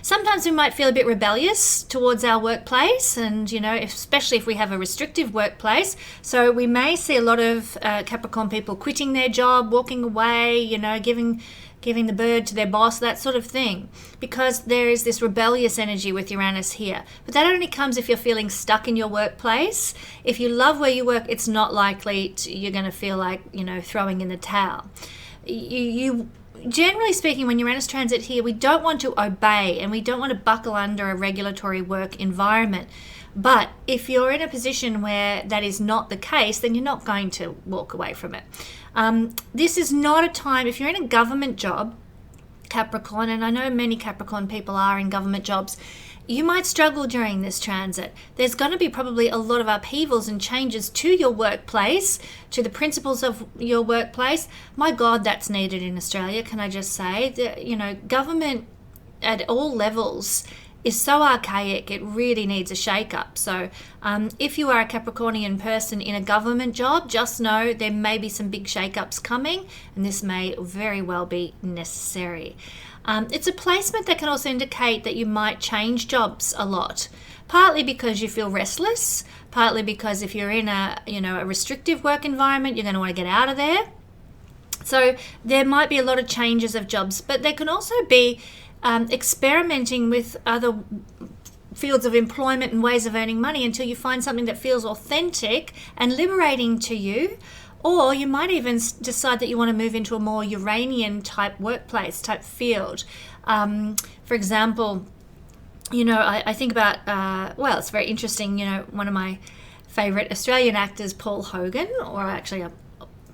Sometimes we might feel a bit rebellious towards our workplace, and especially if we have a restrictive workplace. So we may see a lot of Capricorn people quitting their job, walking away, giving the bird to their boss, that sort of thing, because there is this rebellious energy with Uranus here. But that only comes if you're feeling stuck in your workplace. If you love where you work, it's not likely you're going to feel like throwing in the towel. Generally speaking, when Uranus transit here, we don't want to obey, and we don't want to buckle under a regulatory work environment. But if you're in a position where that is not the case, then you're not going to walk away from it. This is not a time, if you're in a government job, Capricorn, and I know many Capricorn people are in government jobs, you might struggle during this transit. There's going to be probably a lot of upheavals and changes to your workplace, to the principles of your workplace. My God, that's needed in Australia, can I just say? Government at all levels is so archaic, it really needs a shake-up. So if you are a Capricornian person in a government job, just know there may be some big shake-ups coming, and this may very well be necessary. It's a placement that can also indicate that you might change jobs a lot, partly because you feel restless, partly because if you're in a restrictive work environment, you're going to want to get out of there. So there might be a lot of changes of jobs, but there can also be experimenting with other fields of employment and ways of earning money until you find something that feels authentic and liberating to you. Or you might even decide that you want to move into a more Uranian type workplace, type field. For example, I think about, it's very interesting, one of my favorite Australian actors, Paul Hogan, or actually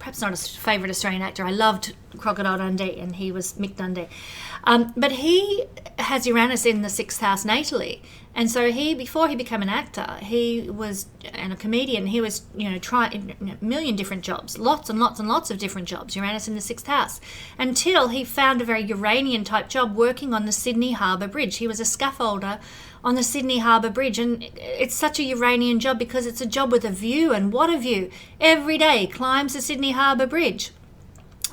perhaps not a favorite Australian actor. I loved Crocodile Dundee, and he was Mick Dundee. But he has Uranus in the 6th house natally. And so before he became an actor, and a comedian, he was, trying a million different jobs, lots and lots and lots of different jobs, Uranus in the 6th house, until he found a very Uranian type job working on the Sydney Harbour Bridge. He was a scaffolder on the Sydney Harbour Bridge, and it's such a Uranian job because it's a job with a view, and what a view. Every day climbs the Sydney Harbour Bridge,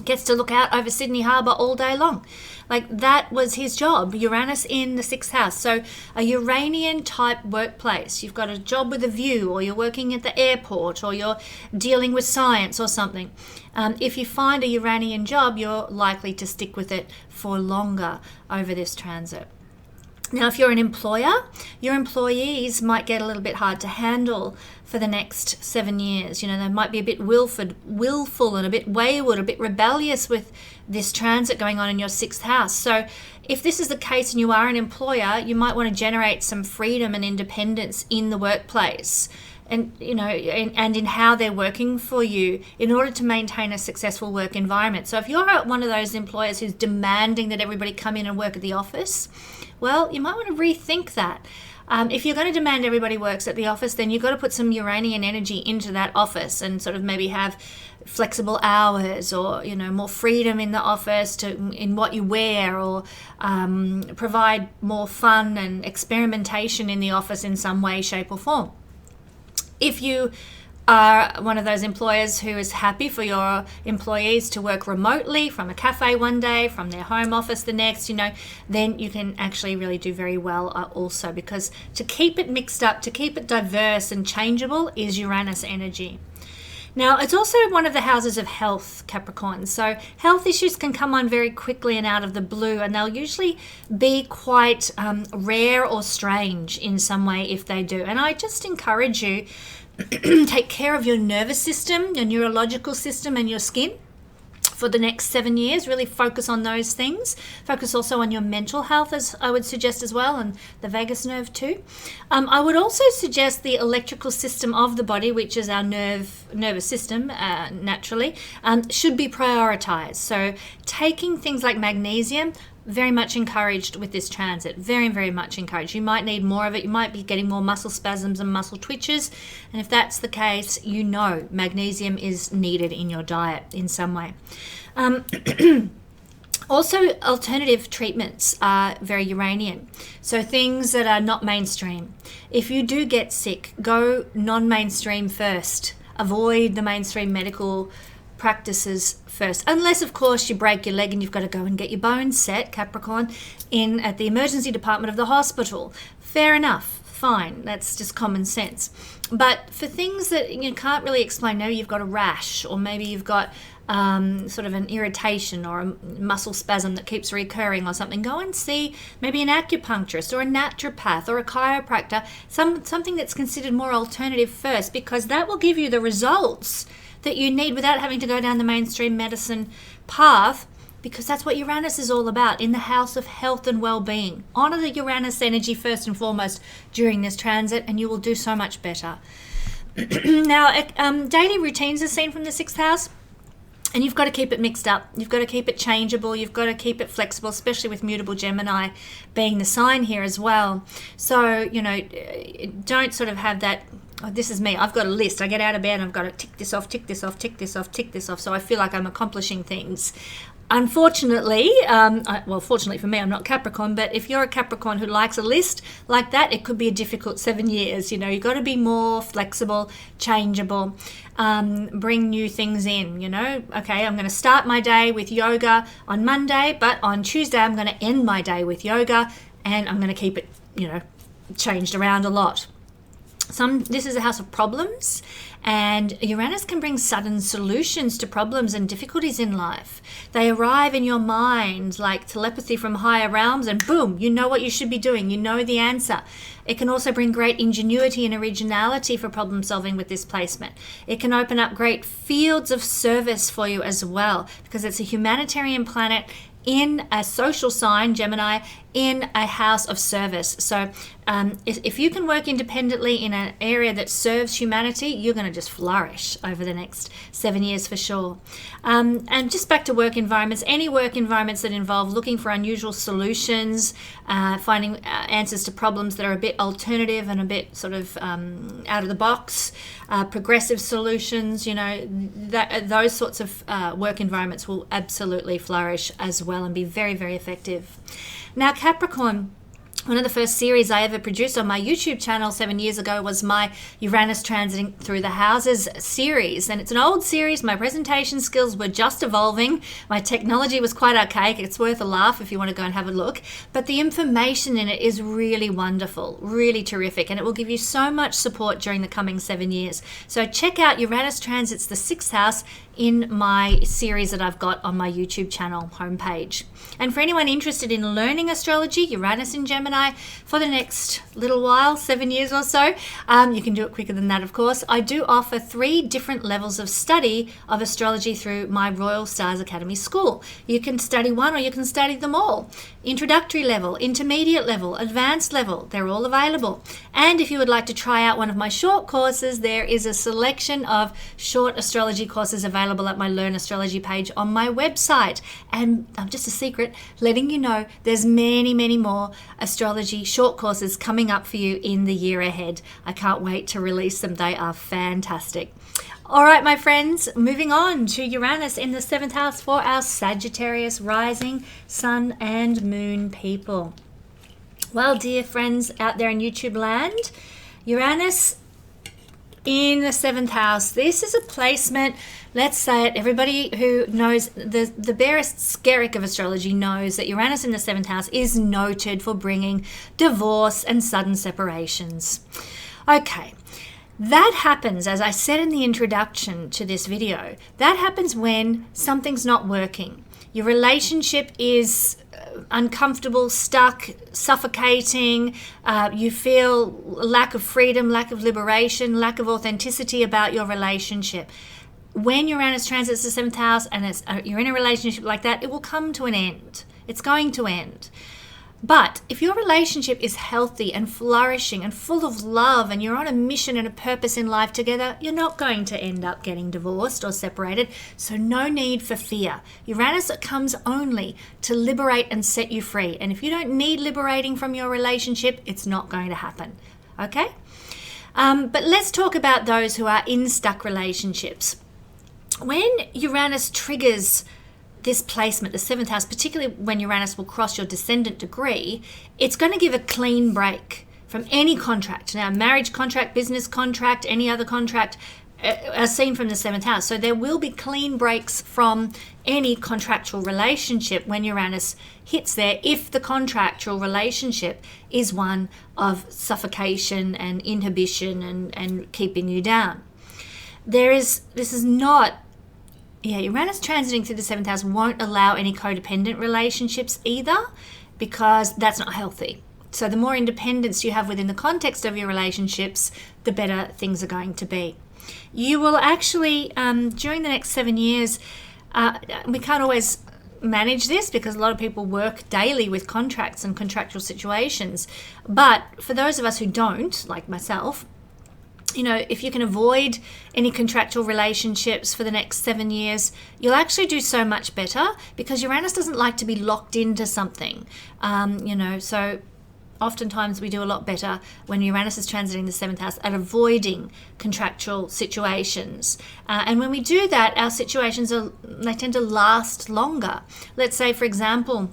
gets to look out over Sydney Harbour all day long. Like, that was his job, Uranus in the 6th house. So a Uranian type workplace, you've got a job with a view, or you're working at the airport, or you're dealing with science or something. If you find a Uranian job, you're likely to stick with it for longer over this transit. Now, if you're an employer, your employees might get a little bit hard to handle for the next 7 years. They might be a bit willful and a bit wayward, a bit rebellious with this transit going on in your 6th house. So if this is the case and you are an employer, you might want to generate some freedom and independence in the workplace, and and in how they're working for you, in order to maintain a successful work environment. So if you're one of those employers who's demanding that everybody come in and work at the office, well, you might want to rethink that. If you're going to demand everybody works at the office, then you've got to put some Uranian energy into that office, and sort of maybe have flexible hours, or more freedom in the office in what you wear, or provide more fun and experimentation in the office in some way, shape or form. If you are one of those employers who is happy for your employees to work remotely from a cafe one day, from their home office the next, then you can actually really do very well also, because to keep it mixed up, to keep it diverse and changeable is Uranus energy. Now, it's also one of the houses of health, Capricorn. So health issues can come on very quickly and out of the blue, and they'll usually be quite rare or strange in some way if they do. And I just encourage you, take care of your nervous system, your neurological system, and your skin for the next 7 years. Really focus on those things. Focus also on your mental health, as I would suggest as well, and the vagus nerve too. I would also suggest the electrical system of the body, which is our nervous system naturally, should be prioritized. So taking things like magnesium, very much encouraged with this transit. Very, very much encouraged. You might need more of it. You might be getting more muscle spasms and muscle twitches. And if that's the case, magnesium is needed in your diet in some way. Also, alternative treatments are very Uranian. So things that are not mainstream. If you do get sick, go non-mainstream first. Avoid the mainstream medical practices first, unless of course you break your leg and you've got to go and get your bones set, Capricorn, in at the emergency department of the hospital. Fair enough, fine, that's just common sense. But for things that you can't really explain, maybe you've got a rash, or maybe you've got sort of an irritation or a muscle spasm that keeps recurring or something, go and see maybe an acupuncturist or a naturopath or a chiropractor, something that's considered more alternative first, because that will give you the results that you need without having to go down the mainstream medicine path, because that's what Uranus is all about in the house of health and well-being. Honor the Uranus energy first and foremost during this transit, and you will do so much better. Now, daily routines are seen from the 6th house, and you've got to keep it mixed up. You've got to keep it changeable. You've got to keep it flexible, especially with mutable Gemini being the sign here as well. So, don't sort of have that, oh, this is me, I've got a list. I get out of bed and I've got to tick this off, tick this off, tick this off, tick this off. So I feel like I'm accomplishing things. Unfortunately, fortunately for me, I'm not Capricorn, but if you're a Capricorn who likes a list like that, it could be a difficult 7 years. You've got to be more flexible, changeable, bring new things in, Okay, I'm going to start my day with yoga on Monday, but on Tuesday I'm going to end my day with yoga, and I'm going to keep it, changed around a lot. This is a house of problems, and Uranus can bring sudden solutions to problems and difficulties in life. They arrive in your mind like telepathy from higher realms, and boom, you know what you should be doing. You know the answer. It can also bring great ingenuity and originality for problem solving with this placement. It can open up great fields of service for you as well, because it's a humanitarian planet in a social sign, Gemini, in a house of service. So if you can work independently in an area that serves humanity, you're going to just flourish over the next 7 years for sure. And just back to work environments, any work environments that involve looking for unusual solutions, finding answers to problems that are a bit alternative and a bit sort of out of the box, progressive solutions, those sorts of work environments will absolutely flourish as well and be very, very effective. Now, Capricorn, one of the first series I ever produced on my YouTube channel 7 years ago was my Uranus Transiting Through the Houses series. And it's an old series. My presentation skills were just evolving. My technology was quite archaic. It's worth a laugh if you want to go and have a look. But the information in it is really wonderful, really terrific. And it will give you so much support during the coming 7 years. So check out Uranus Transits the 6th house in my series that I've got on my YouTube channel homepage. And for anyone interested in learning astrology, Uranus in Gemini, for the next little while, 7 years or so, you can do it quicker than that, of course. I do offer 3 different levels of study of astrology through my Royal Stars Academy School. You can study one or you can study them all. Introductory level, intermediate level, advanced level, they're all available. And if you would like to try out one of my short courses, there is a selection of short astrology courses available at my Learn Astrology page on my website. And just a secret, letting you know there's many, many more astrology short courses coming up for you in the year ahead. I can't wait to release them. They are fantastic. All right, my friends, moving on to Uranus in the 7th house for our Sagittarius rising, sun and moon people. Well, dear friends out there in YouTube land, Uranus in the 7th house. This is a placement, let's say it, everybody who knows the barest skerrick of astrology knows that Uranus in the 7th house is noted for bringing divorce and sudden separations. Okay, that happens, as I said in the introduction to this video, that happens when something's not working. Your relationship is uncomfortable, stuck, suffocating, you feel lack of freedom, lack of liberation, lack of authenticity about your relationship. When Uranus transits the 7th house and you're in a relationship like that, it will come to an end. It's going to end. But if your relationship is healthy and flourishing and full of love and you're on a mission and a purpose in life together, you're not going to end up getting divorced or separated. So no need for fear. Uranus comes only to liberate and set you free. And if you don't need liberating from your relationship, it's not going to happen. Okay? But let's talk about those who are in stuck relationships. When Uranus triggers this placement, the 7th house, particularly when Uranus will cross your descendant degree, it's going to give a clean break from any contract. Now, marriage contract, business contract, any other contract are seen from the 7th house. So there will be clean breaks from any contractual relationship when Uranus hits there, if the contractual relationship is one of suffocation and inhibition and keeping you down. This is not... Uranus transiting through the 7th house won't allow any codependent relationships either, because that's not healthy. So the more independence you have within the context of your relationships, the better things are going to be. You will actually, during the next 7 years, we can't always manage this because a lot of people work daily with contracts and contractual situations. But for those of us who don't, like myself, if you can avoid any contractual relationships for the next 7 years, you'll actually do so much better, because Uranus doesn't like to be locked into something. So oftentimes we do a lot better when Uranus is transiting the 7th house at avoiding contractual situations. And when we do that, our situations they tend to last longer. Let's say, for example,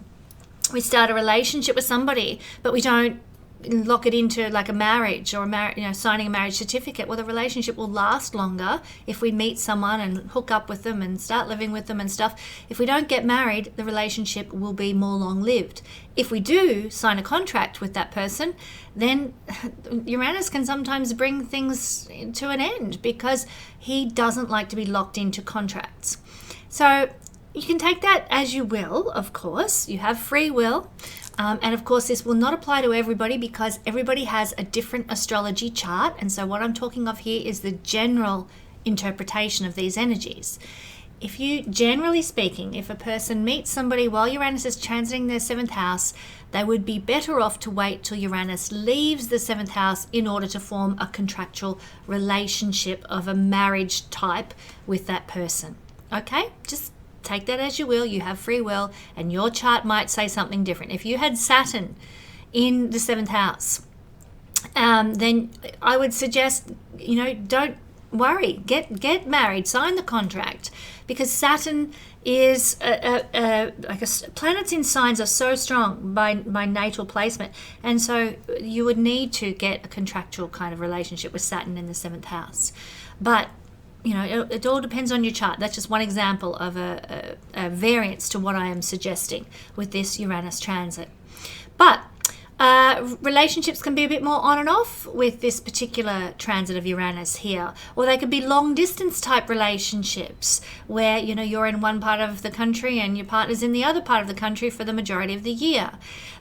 we start a relationship with somebody, but we don't lock it into like a marriage or signing a marriage certificate. Well, the relationship will last longer if we meet someone and hook up with them and start living with them and stuff. If we don't get married, the relationship will be more long-lived. If we do sign a contract with that person, then Uranus can sometimes bring things to an end because he doesn't like to be locked into contracts. So you can take that as you will, of course. You have free will. And of course, this will not apply to everybody because everybody has a different astrology chart. And so what I'm talking of here is the general interpretation of these energies. Generally speaking, if a person meets somebody while Uranus is transiting their 7th house, they would be better off to wait till Uranus leaves the 7th house in order to form a contractual relationship of a marriage type with that person. Okay? Just take that as you will. You have free will, and your chart might say something different. If you had Saturn in the 7th house, then I would suggest, don't worry. Get married, sign the contract, because Saturn is planets in signs are so strong by natal placement, and so you would need to get a contractual kind of relationship with Saturn in the 7th house. But it all depends on your chart. That's just one example of a variance to what I am suggesting with this Uranus transit. But relationships can be a bit more on and off with this particular transit of Uranus here. Or they could be long distance type relationships where, you're in one part of the country and your partner's in the other part of the country for the majority of the year.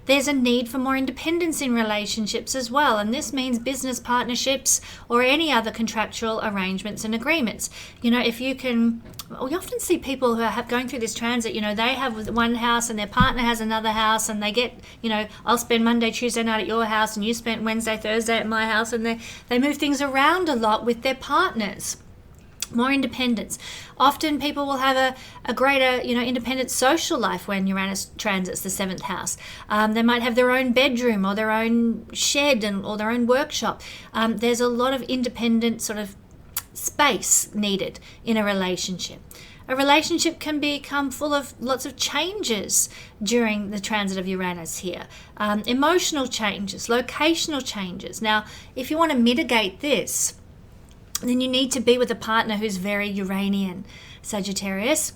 There's a need for more independence in relationships as well, and this means business partnerships or any other contractual arrangements and agreements. If you can, we often see people who are going through this transit, they have one house and their partner has another house, and they get, I'll spend Monday, Tuesday night at your house and you spent Wednesday, Thursday at my house, and they move things around a lot with their partners. More independence. Often people will have a greater, independent social life when Uranus transits the 7th house. They might have their own bedroom or their own shed or their own workshop. There's a lot of independent sort of space needed in a relationship. A relationship can become full of lots of changes during the transit of Uranus here. Emotional changes, locational changes. Now, if you want to mitigate this, then you need to be with a partner who's very Uranian, Sagittarius.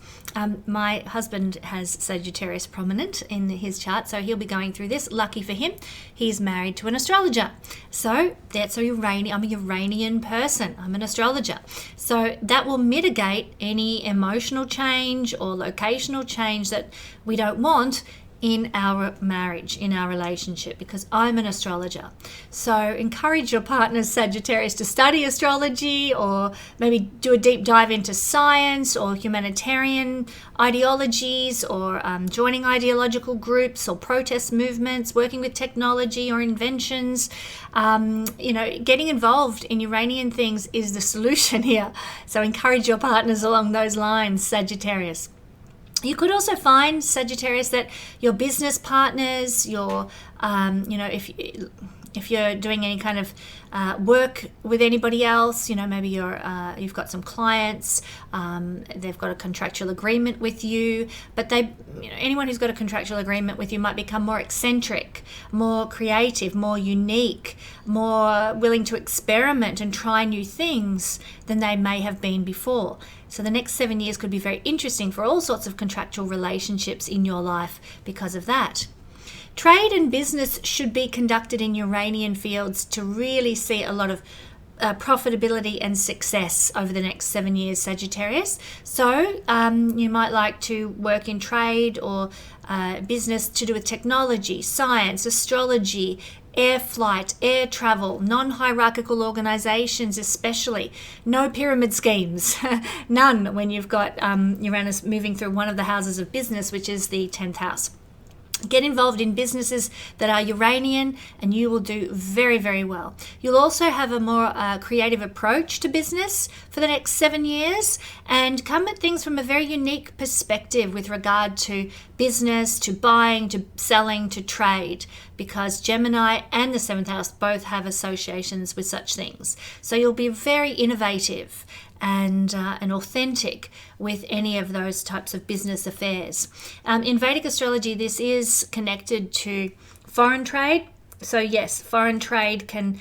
My husband has Sagittarius prominent in his chart, so he'll be going through this. Lucky for him, he's married to an astrologer. So that's I'm a Uranian person. I'm an astrologer. So that will mitigate any emotional change or locational change that we don't want in our marriage, in our relationship, because I'm an astrologer. So encourage your partner's Sagittarius to study astrology, or maybe do a deep dive into science or humanitarian ideologies, or joining ideological groups or protest movements, working with technology or inventions. Getting involved in Uranian things is the solution here. So encourage your partners along those lines, Sagittarius. You could also find, Sagittarius, that your business partners, if you're doing any kind of work with anybody else, maybe you've got some clients, they've got a contractual agreement with you, but anyone who's got a contractual agreement with you might become more eccentric, more creative, more unique, more willing to experiment and try new things than they may have been before. So the next 7 years could be very interesting for all sorts of contractual relationships in your life because of that. Trade and business should be conducted in Uranian fields to really see a lot of profitability and success over the next 7 years, Sagittarius. So you might like to work in trade or business to do with technology, science, astrology, air flight, air travel, non-hierarchical organizations especially. No pyramid schemes, none when you've got Uranus moving through one of the houses of business, which is the 10th house. Get involved in businesses that are Uranian and you will do very, very well. You'll also have a more creative approach to business for the next 7 years and come at things from a very unique perspective with regard to business, to buying, to selling, to trade, because Gemini and the 7th house both have associations with such things. So you'll be very innovative and authentic with any of those types of business affairs. In Vedic astrology, this is connected to foreign trade. So yes, foreign trade can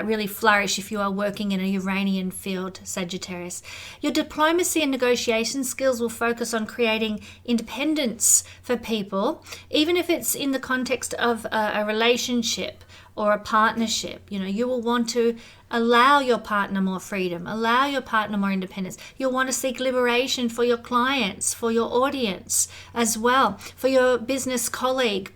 really flourish if you are working in a Uranian field, Sagittarius. Your diplomacy and negotiation skills will focus on creating independence for people, even if it's in the context of a relationship or a partnership. You will want to allow your partner more freedom, allow your partner more independence. You'll want to seek liberation for your clients, for your audience as well, for your business colleague.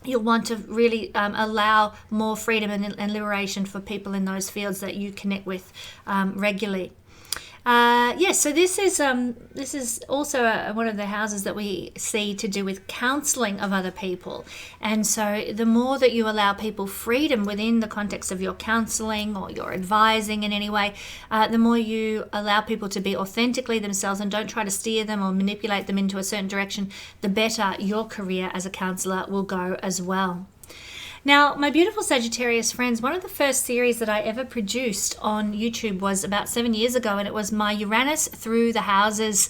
You'll want to really allow more freedom and liberation for people in those fields that you connect with regularly. So this is also one of the houses that we see to do with counseling of other people. And so the more that you allow people freedom within the context of your counseling or your advising in any way, the more you allow people to be authentically themselves and don't try to steer them or manipulate them into a certain direction, the better your career as a counselor will go as well. Now, my beautiful Sagittarius friends, one of the first series that I ever produced on YouTube was about 7 years ago, and it was my Uranus Through the Houses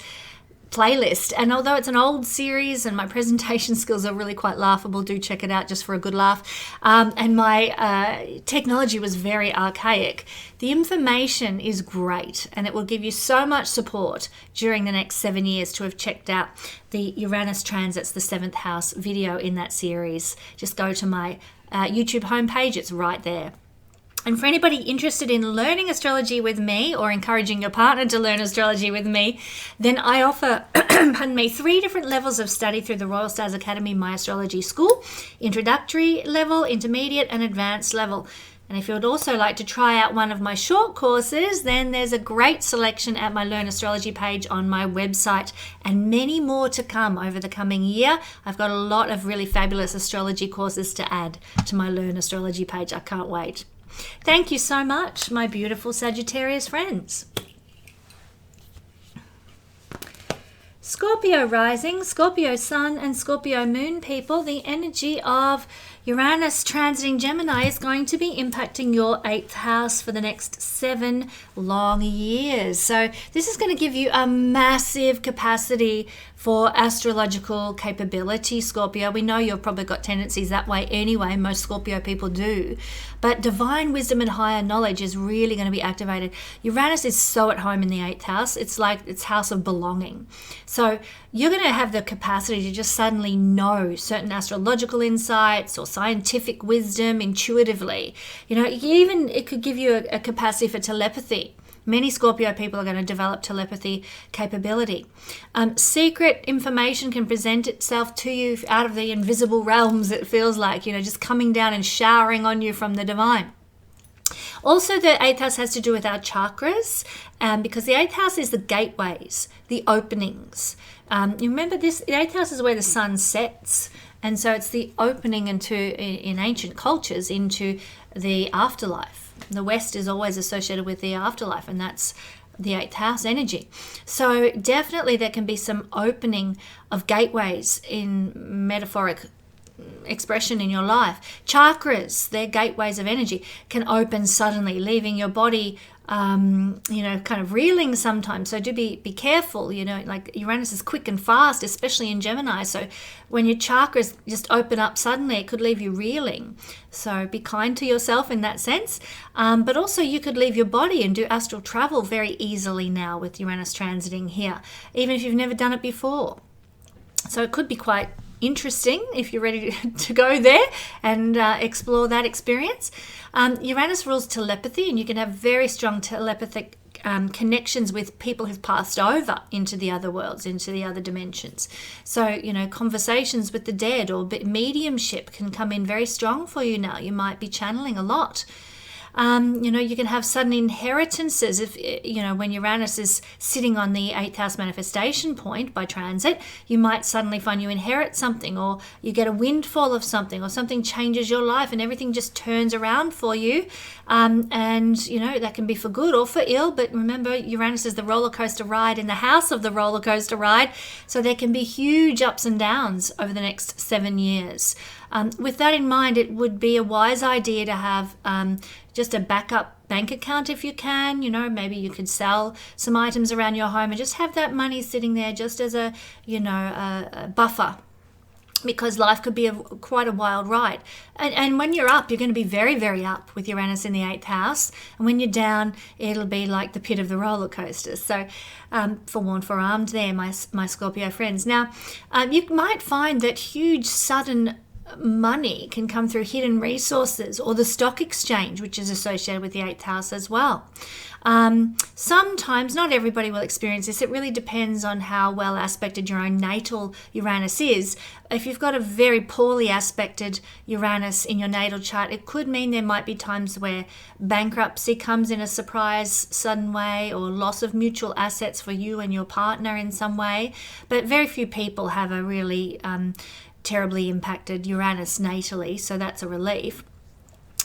playlist. And although it's an old series and my presentation skills are really quite laughable, do check it out just for a good laugh. And my technology was very archaic. The information is great, and it will give you so much support during the next 7 years to have checked out the Uranus transits, the 7th house video in that series. Just go to my YouTube homepage, it's right there. And for anybody interested in learning astrology with me or encouraging your partner to learn astrology with me, then I offer 3 different levels of study through the Royal Stars Academy, my astrology school: introductory level, intermediate and advanced level. And if you would also like to try out one of my short courses, then there's a great selection at my Learn Astrology page on my website, and many more to come over the coming year. I've got a lot of really fabulous astrology courses to add to my Learn Astrology page. I can't wait. Thank you so much, my beautiful Sagittarius friends. Scorpio rising, Scorpio sun and Scorpio moon people, the energy of Uranus transiting Gemini is going to be impacting your 8th house for the next 7 long years. So this is going to give you a massive capacity for astrological capability, Scorpio. We know you've probably got tendencies that way anyway. Most Scorpio people do. But divine wisdom and higher knowledge is really going to be activated. Uranus is so at home in the 8th house. It's like its house of belonging. So you're going to have the capacity to just suddenly know certain astrological insights or scientific wisdom intuitively. You know, even it could give you a capacity for telepathy. Many Scorpio people are going to develop telepathy capability. Secret information can present itself to you out of the invisible realms, it feels like, you know, just coming down and showering on you from the divine. Also, the 8th house has to do with our chakras, because the 8th house is the gateways, the openings. You remember this, the 8th house is where the sun sets, and so it's the opening in ancient cultures into the afterlife. The West is always associated with the afterlife, and that's the 8th house energy. So definitely there can be some opening of gateways in metaphoric expression in your life. Chakras, they're gateways of energy, can open suddenly, leaving your body kind of reeling sometimes. So do be careful, you know, like Uranus is quick and fast, especially in Gemini. So when your chakras just open up suddenly, it could leave you reeling. So be kind to yourself in that sense. But also you could leave your body and do astral travel very easily now with Uranus transiting here, even if you've never done it before. So it could be quite interesting if you're ready to go there and explore that experience. Uranus rules telepathy, and you can have very strong telepathic connections with people who've passed over into the other worlds, into the other dimensions. So, you know, conversations with the dead or mediumship can come in very strong for you now. You might be channeling a lot. You can have sudden inheritances if, when Uranus is sitting on the 8th house manifestation point by transit, you might suddenly find you inherit something, or you get a windfall of something, or something changes your life and everything just turns around for you. That can be for good or for ill. But remember, Uranus is the roller coaster ride in the house of the roller coaster ride. So there can be huge ups and downs over the next 7 years. With that in mind, it would be a wise idea to have just a backup bank account if you can. You know, maybe you could sell some items around your home and just have that money sitting there just as a buffer, because life could be quite a wild ride. And when you're up, you're going to be very, very up with Uranus in the 8th house. And when you're down, it'll be like the pit of the roller coaster. So forewarned, forearmed there, my Scorpio friends. Now, you might find that huge sudden money can come through hidden resources or the stock exchange, which is associated with the 8th house as well. Sometimes, not everybody will experience this. It really depends on how well aspected your own natal Uranus is. If you've got a very poorly aspected Uranus in your natal chart, it could mean there might be times where bankruptcy comes in a surprise, sudden way, or loss of mutual assets for you and your partner in some way. But very few people have a really terribly impacted Uranus natally, so that's a relief.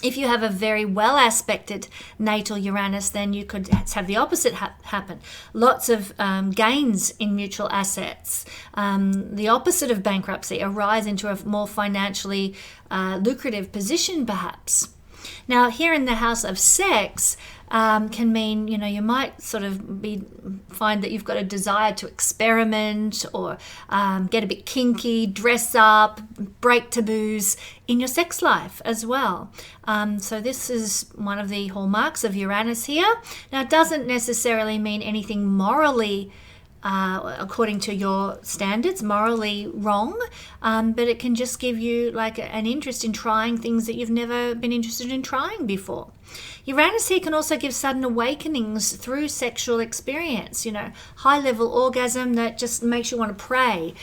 If you have a very well aspected natal Uranus, then you could have the opposite happen. Lots of gains in mutual assets, the opposite of bankruptcy, a rise into a more financially lucrative position perhaps. Now, here in the house of sex can mean, you might sort of find that you've got a desire to experiment or get a bit kinky, dress up, break taboos in your sex life as well. So this is one of the hallmarks of Uranus here. Now, it doesn't necessarily mean anything morally according to your standards, morally wrong, but it can just give you like an interest in trying things that you've never been interested in trying before. Uranus here can also give sudden awakenings through sexual experience, high-level orgasm that just makes you want to pray,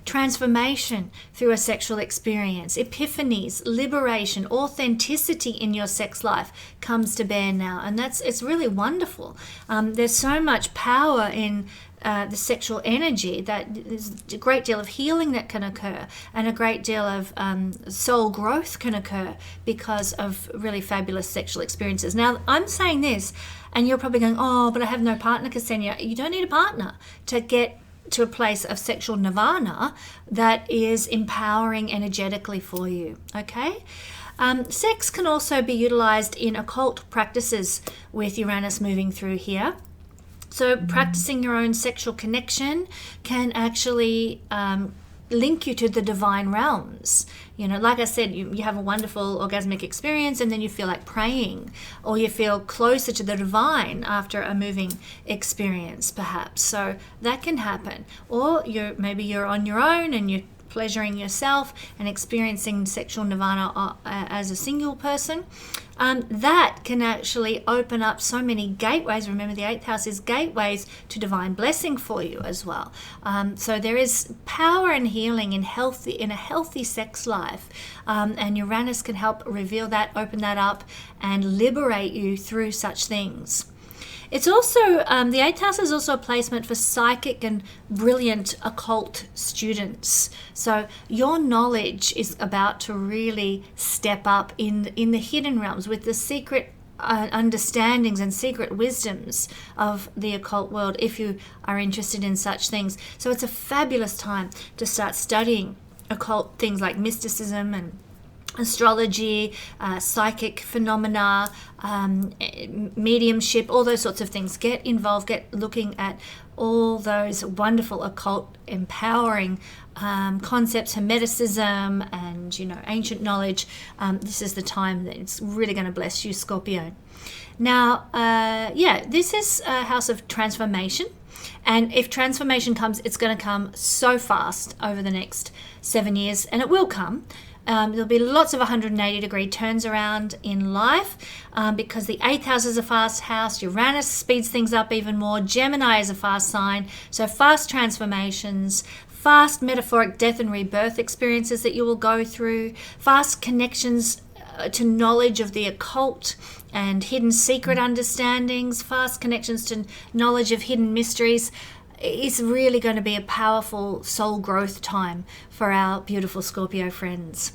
transformation through a sexual experience, epiphanies, liberation, authenticity in your sex life comes to bear now, and it's really wonderful. There's so much power in the sexual energy that there's a great deal of healing that can occur, and a great deal of soul growth can occur because of really fabulous sexual experiences. Now, I'm saying this, and you're probably going, oh, but I have no partner, Kesenya. You don't need a partner to get to a place of sexual nirvana that is empowering energetically for you, okay? Sex can also be utilized in occult practices with Uranus moving through here. So practicing your own sexual connection can actually link you to the divine realms. You know, like I said, you have a wonderful orgasmic experience and then you feel like praying, or you feel closer to the divine after a moving experience, perhaps. So that can happen. Or maybe you're on your own and you're pleasuring yourself and experiencing sexual nirvana as a single person. That can actually open up so many gateways. Remember, the 8th house is gateways to divine blessing for you as well. So there is power and healing in a healthy sex life, and Uranus can help reveal that, open that up, and liberate you through such things. It's also, the 8th house is also a placement for psychic and brilliant occult students. So your knowledge is about to really step up in the hidden realms with the secret understandings and secret wisdoms of the occult world, if you are interested in such things. So it's a fabulous time to start studying occult things like mysticism and astrology, psychic phenomena, mediumship, all those sorts of things. Get involved, get looking at all those wonderful occult empowering concepts, hermeticism, and ancient knowledge. This is the time that it's really going to bless you, Scorpio. Now, this is a house of transformation. And if transformation comes, it's going to come so fast over the next 7 years, and it will come. There'll be lots of 180-degree turns around in life because the 8th house is a fast house. Uranus speeds things up even more. Gemini is a fast sign. So fast transformations, fast metaphoric death and rebirth experiences that you will go through, fast connections to knowledge of the occult and hidden secret understandings, fast connections to knowledge of hidden mysteries. It's really going to be a powerful soul growth time for our beautiful Scorpio friends.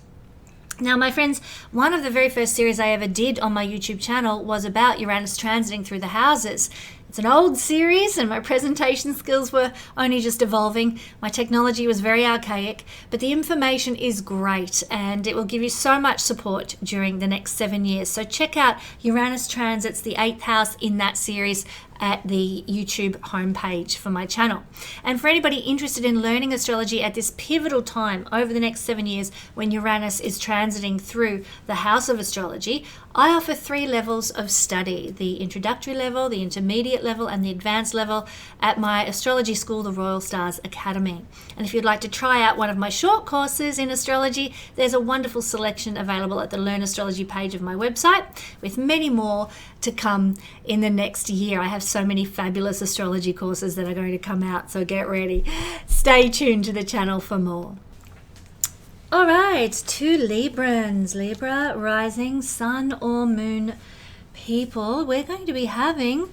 Now, my friends, one of the very first series I ever did on my YouTube channel was about Uranus transiting through the houses. It's an old series and my presentation skills were only just evolving. My technology was very archaic, but the information is great and it will give you so much support during the next 7 years. So check out Uranus transits the 8th house in that series at the YouTube homepage for my channel. And for anybody interested in learning astrology at this pivotal time over the next 7 years when Uranus is transiting through the house of astrology, I offer 3 levels of study: the introductory level, the intermediate level, and the advanced level at my astrology school, the Royal Stars Academy. And if you'd like to try out one of my short courses in astrology, there's a wonderful selection available at the Learn Astrology page of my website, with many more to come in the next year. I have so many fabulous astrology courses that are going to come out, so get ready. Stay tuned to the channel for more. All right, to Librans, Libra, rising, sun or moon people, we're going to be having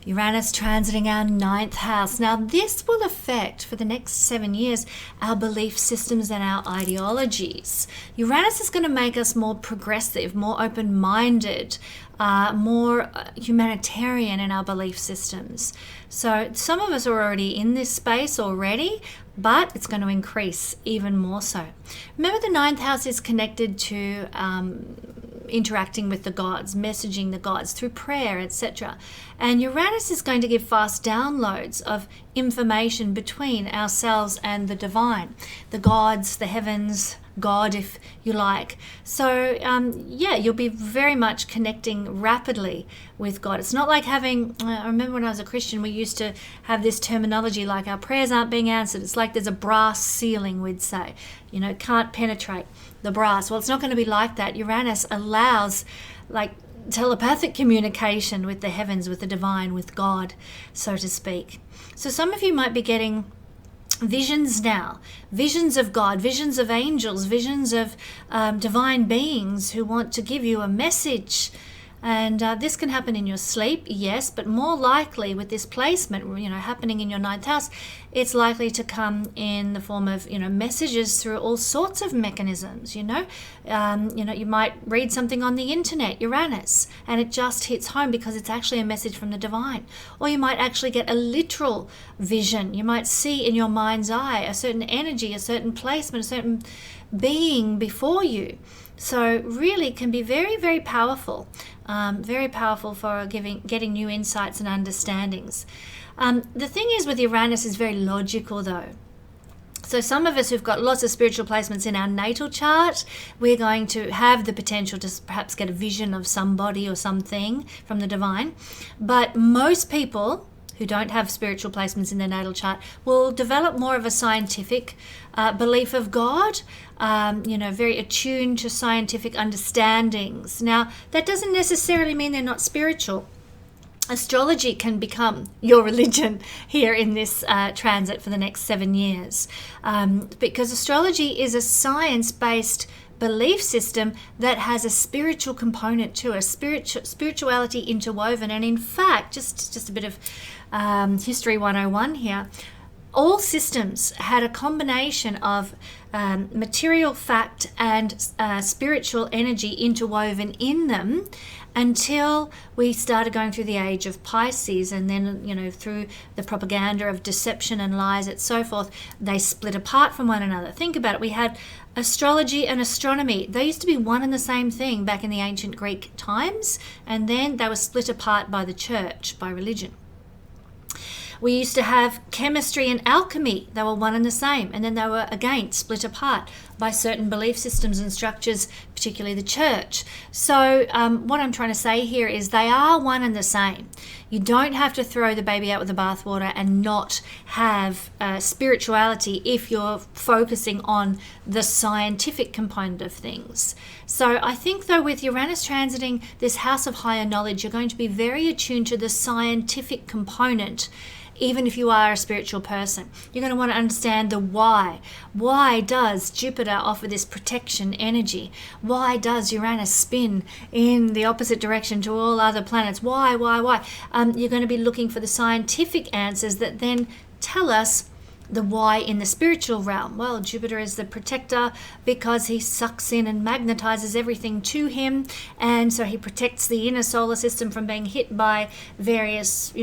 Uranus transiting our 9th house. Now, this will affect, for the next 7 years, our belief systems and our ideologies. Uranus is going to make us more progressive, more open-minded, more humanitarian in our belief systems. So some of us are already in this space already, but it's going to increase even more so. Remember, the 9th house is connected to interacting with the gods, messaging the gods through prayer, etc. And Uranus is going to give fast downloads of information between ourselves and the divine, the gods, the heavens, God, if you like. So you'll be very much connecting rapidly with God. It's not like having, I remember when I was a Christian, we used to have this terminology like our prayers aren't being answered. It's like there's a brass ceiling, we'd say, can't penetrate the brass. Well, it's not going to be like that. Uranus allows like telepathic communication with the heavens, with the divine, with God, so to speak. So some of you might be getting visions now, visions of God, visions of angels, visions of divine beings who want to give you a message. And this can happen in your sleep, yes, but more likely with this placement, happening in your 9th house, it's likely to come in the form of, messages through all sorts of mechanisms, you might read something on the internet, Uranus, and it just hits home because it's actually a message from the divine. Or you might actually get a literal vision. You might see in your mind's eye a certain energy, a certain placement, a certain being before you. So really can be very, very powerful for getting new insights and understandings. The thing is with Uranus is very logical though. So some of us who've got lots of spiritual placements in our natal chart, we're going to have the potential to perhaps get a vision of somebody or something from the divine. But most people who don't have spiritual placements in their natal chart will develop more of a scientific belief of God, very attuned to scientific understandings. Now, that doesn't necessarily mean they're not spiritual. Astrology can become your religion here in this transit for the next 7 years, because astrology is a science-based belief system that has a spiritual component to it, spirituality interwoven. And in fact, just a bit of history 101 here, all systems had a combination of material fact and spiritual energy interwoven in them until we started going through the age of Pisces, and then, through the propaganda of deception and lies and so forth, they split apart from one another. Think about it. We had astrology and astronomy. They used to be one and the same thing back in the ancient Greek times, and then they were split apart by the church, by religion. We used to have chemistry and alchemy. They were one and the same. And then they were, again, split apart by certain belief systems and structures, particularly the church. So what I'm trying to say here is they are one and the same. You don't have to throw the baby out with the bathwater and not have spirituality if you're focusing on the scientific component of things. So I think, though, with Uranus transiting this house of higher knowledge, you're going to be very attuned to the scientific component. Even if you are a spiritual person, you're going to want to understand the why. Why does Jupiter offer this protection energy? Why does Uranus spin in the opposite direction to all other planets? Why? You're going to be looking for the scientific answers that then tell us the why in the spiritual realm. Well, Jupiter is the protector because he sucks in and magnetizes everything to him, and so he protects the inner solar system from being hit by various,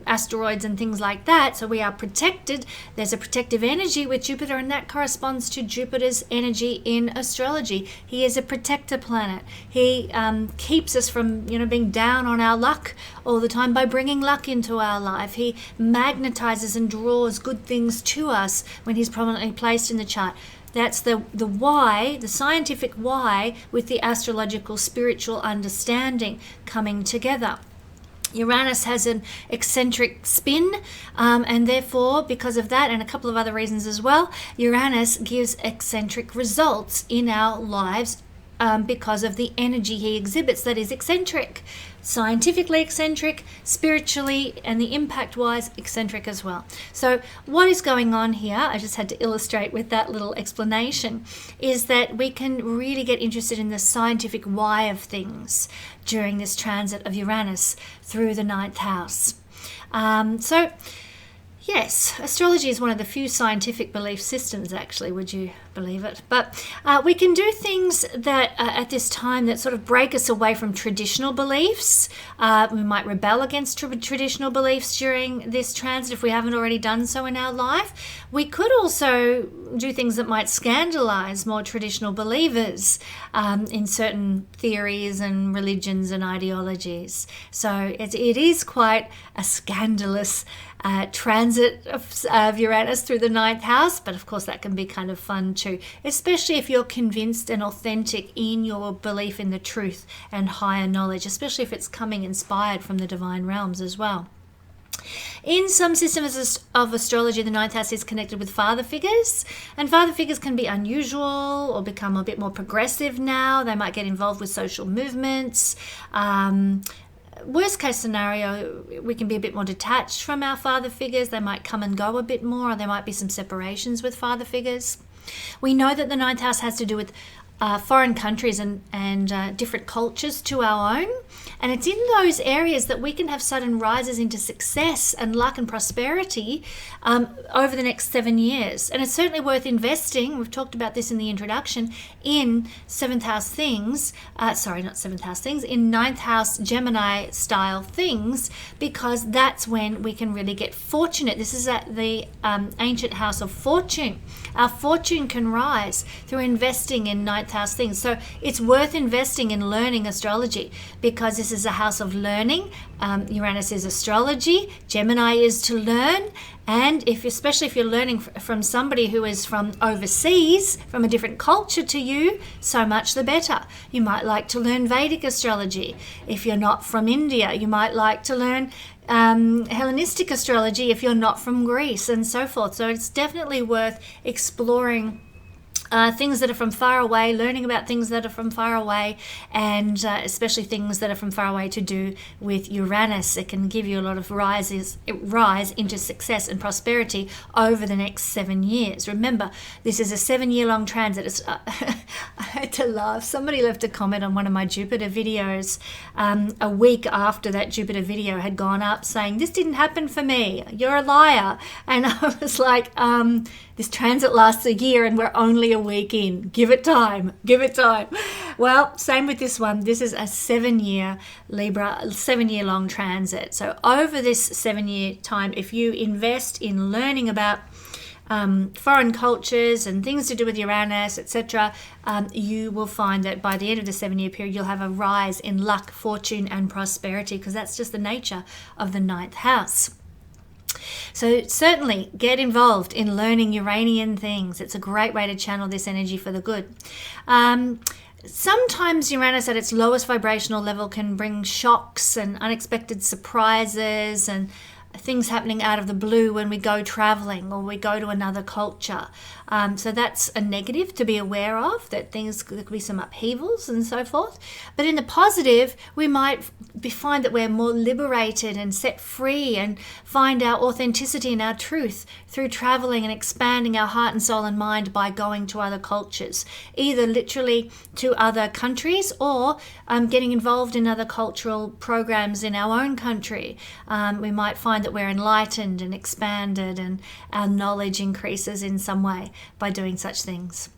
asteroids and things like that. So we are protected. There's a protective energy with Jupiter, and that corresponds to Jupiter's energy in astrology. He is a protector planet. He keeps us from, being down on our luck all the time by bringing luck into our life. He magnetizes and draws good things to us when he's prominently placed in the chart. That's the why, the scientific why, with the astrological spiritual understanding coming together. Uranus has an eccentric spin, and therefore, because of that and a couple of other reasons as well, Uranus gives eccentric results in our lives because of the energy he exhibits that is eccentric. Scientifically eccentric, spiritually, and the impact-wise eccentric as well. So what is going on here, I just had to illustrate with that little explanation, is that we can really get interested in the scientific why of things during this transit of Uranus through the 9th house. Yes, astrology is one of the few scientific belief systems, actually, would you believe it? But we can do things that at this time that sort of break us away from traditional beliefs. We might rebel against traditional beliefs during this transit if we haven't already done so in our life. We could also do things that might scandalize more traditional believers in certain theories and religions and ideologies. So it is quite a scandalous transit of Uranus through the 9th house, but of course that can be kind of fun too, especially if you're convinced and authentic in your belief in the truth and higher knowledge, especially if it's coming inspired from the divine realms as well. In some systems of astrology, the 9th house is connected with father figures, and father figures can be unusual or become a bit more progressive now. They might get involved with social movements. Worst case scenario, we can be a bit more detached from our father figures. They might come and go a bit more, or there might be some separations with father figures. We know that the 9th house has to do with foreign countries and different cultures to our own. And it's in those areas that we can have sudden rises into success and luck and prosperity over the next 7 years. And it's certainly worth investing. We've talked about this in the introduction, in seventh house things. In ninth house Gemini style things, because that's when we can really get fortunate. This is at the ancient house of fortune. Our fortune can rise through investing in ninth house things. So it's worth investing in learning astrology, because this is a house of learning. Uranus is astrology. Gemini is to learn. And especially if you're learning from somebody who is from overseas, from a different culture to you, so much the better. You might like to learn Vedic astrology. If you're not from India, you might like to learn Hellenistic astrology if you're not from Greece, and so forth. So it's definitely worth exploring things that are from far away, learning about things that are from far away, and especially things that are from far away to do with Uranus. It can give you a lot of rise into success and prosperity over the next 7 years. Remember, this is a 7-year-long transit. It's, I had to laugh. Somebody left a comment on one of my Jupiter videos a week after that Jupiter video had gone up, saying, "This didn't happen for me. You're a liar." And I was like, this transit lasts a year and we're only a week in. Give it time. Give it time. Well, same with this one. This is a 7-year Libra, 7-year long transit. So over this 7-year time, if you invest in learning about foreign cultures and things to do with Uranus, etc., you will find that by the end of the 7-year period, you'll have a rise in luck, fortune, and prosperity, because that's just the nature of the ninth house. So certainly get involved in learning Uranian things. It's a great way to channel this energy for the good. Sometimes Uranus at its lowest vibrational level can bring shocks and unexpected surprises and things happening out of the blue when we go traveling or we go to another culture. So that's a negative to be aware of, that there could be some upheavals and so forth. But in the positive, we might find that we're more liberated and set free and find our authenticity and our truth through traveling and expanding our heart and soul and mind by going to other cultures, either literally to other countries or getting involved in other cultural programs in our own country. We might find that we're enlightened and expanded and our knowledge increases in some way by doing such things.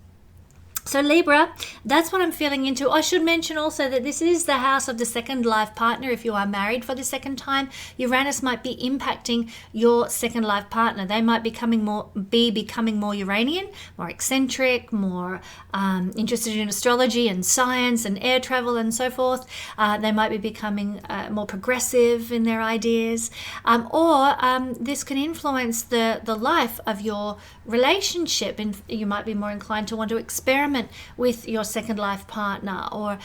So Libra, that's what I'm feeling into. I should mention also that this is the house of the second life partner. If you are married for the second time, Uranus might be impacting your second life partner. They might be becoming more Uranian, more eccentric, more interested in astrology and science and air travel and so forth. They might be becoming more progressive in their ideas, or this can influence the life of your relationship, and you might be more inclined to want to experiment with your second life partner, or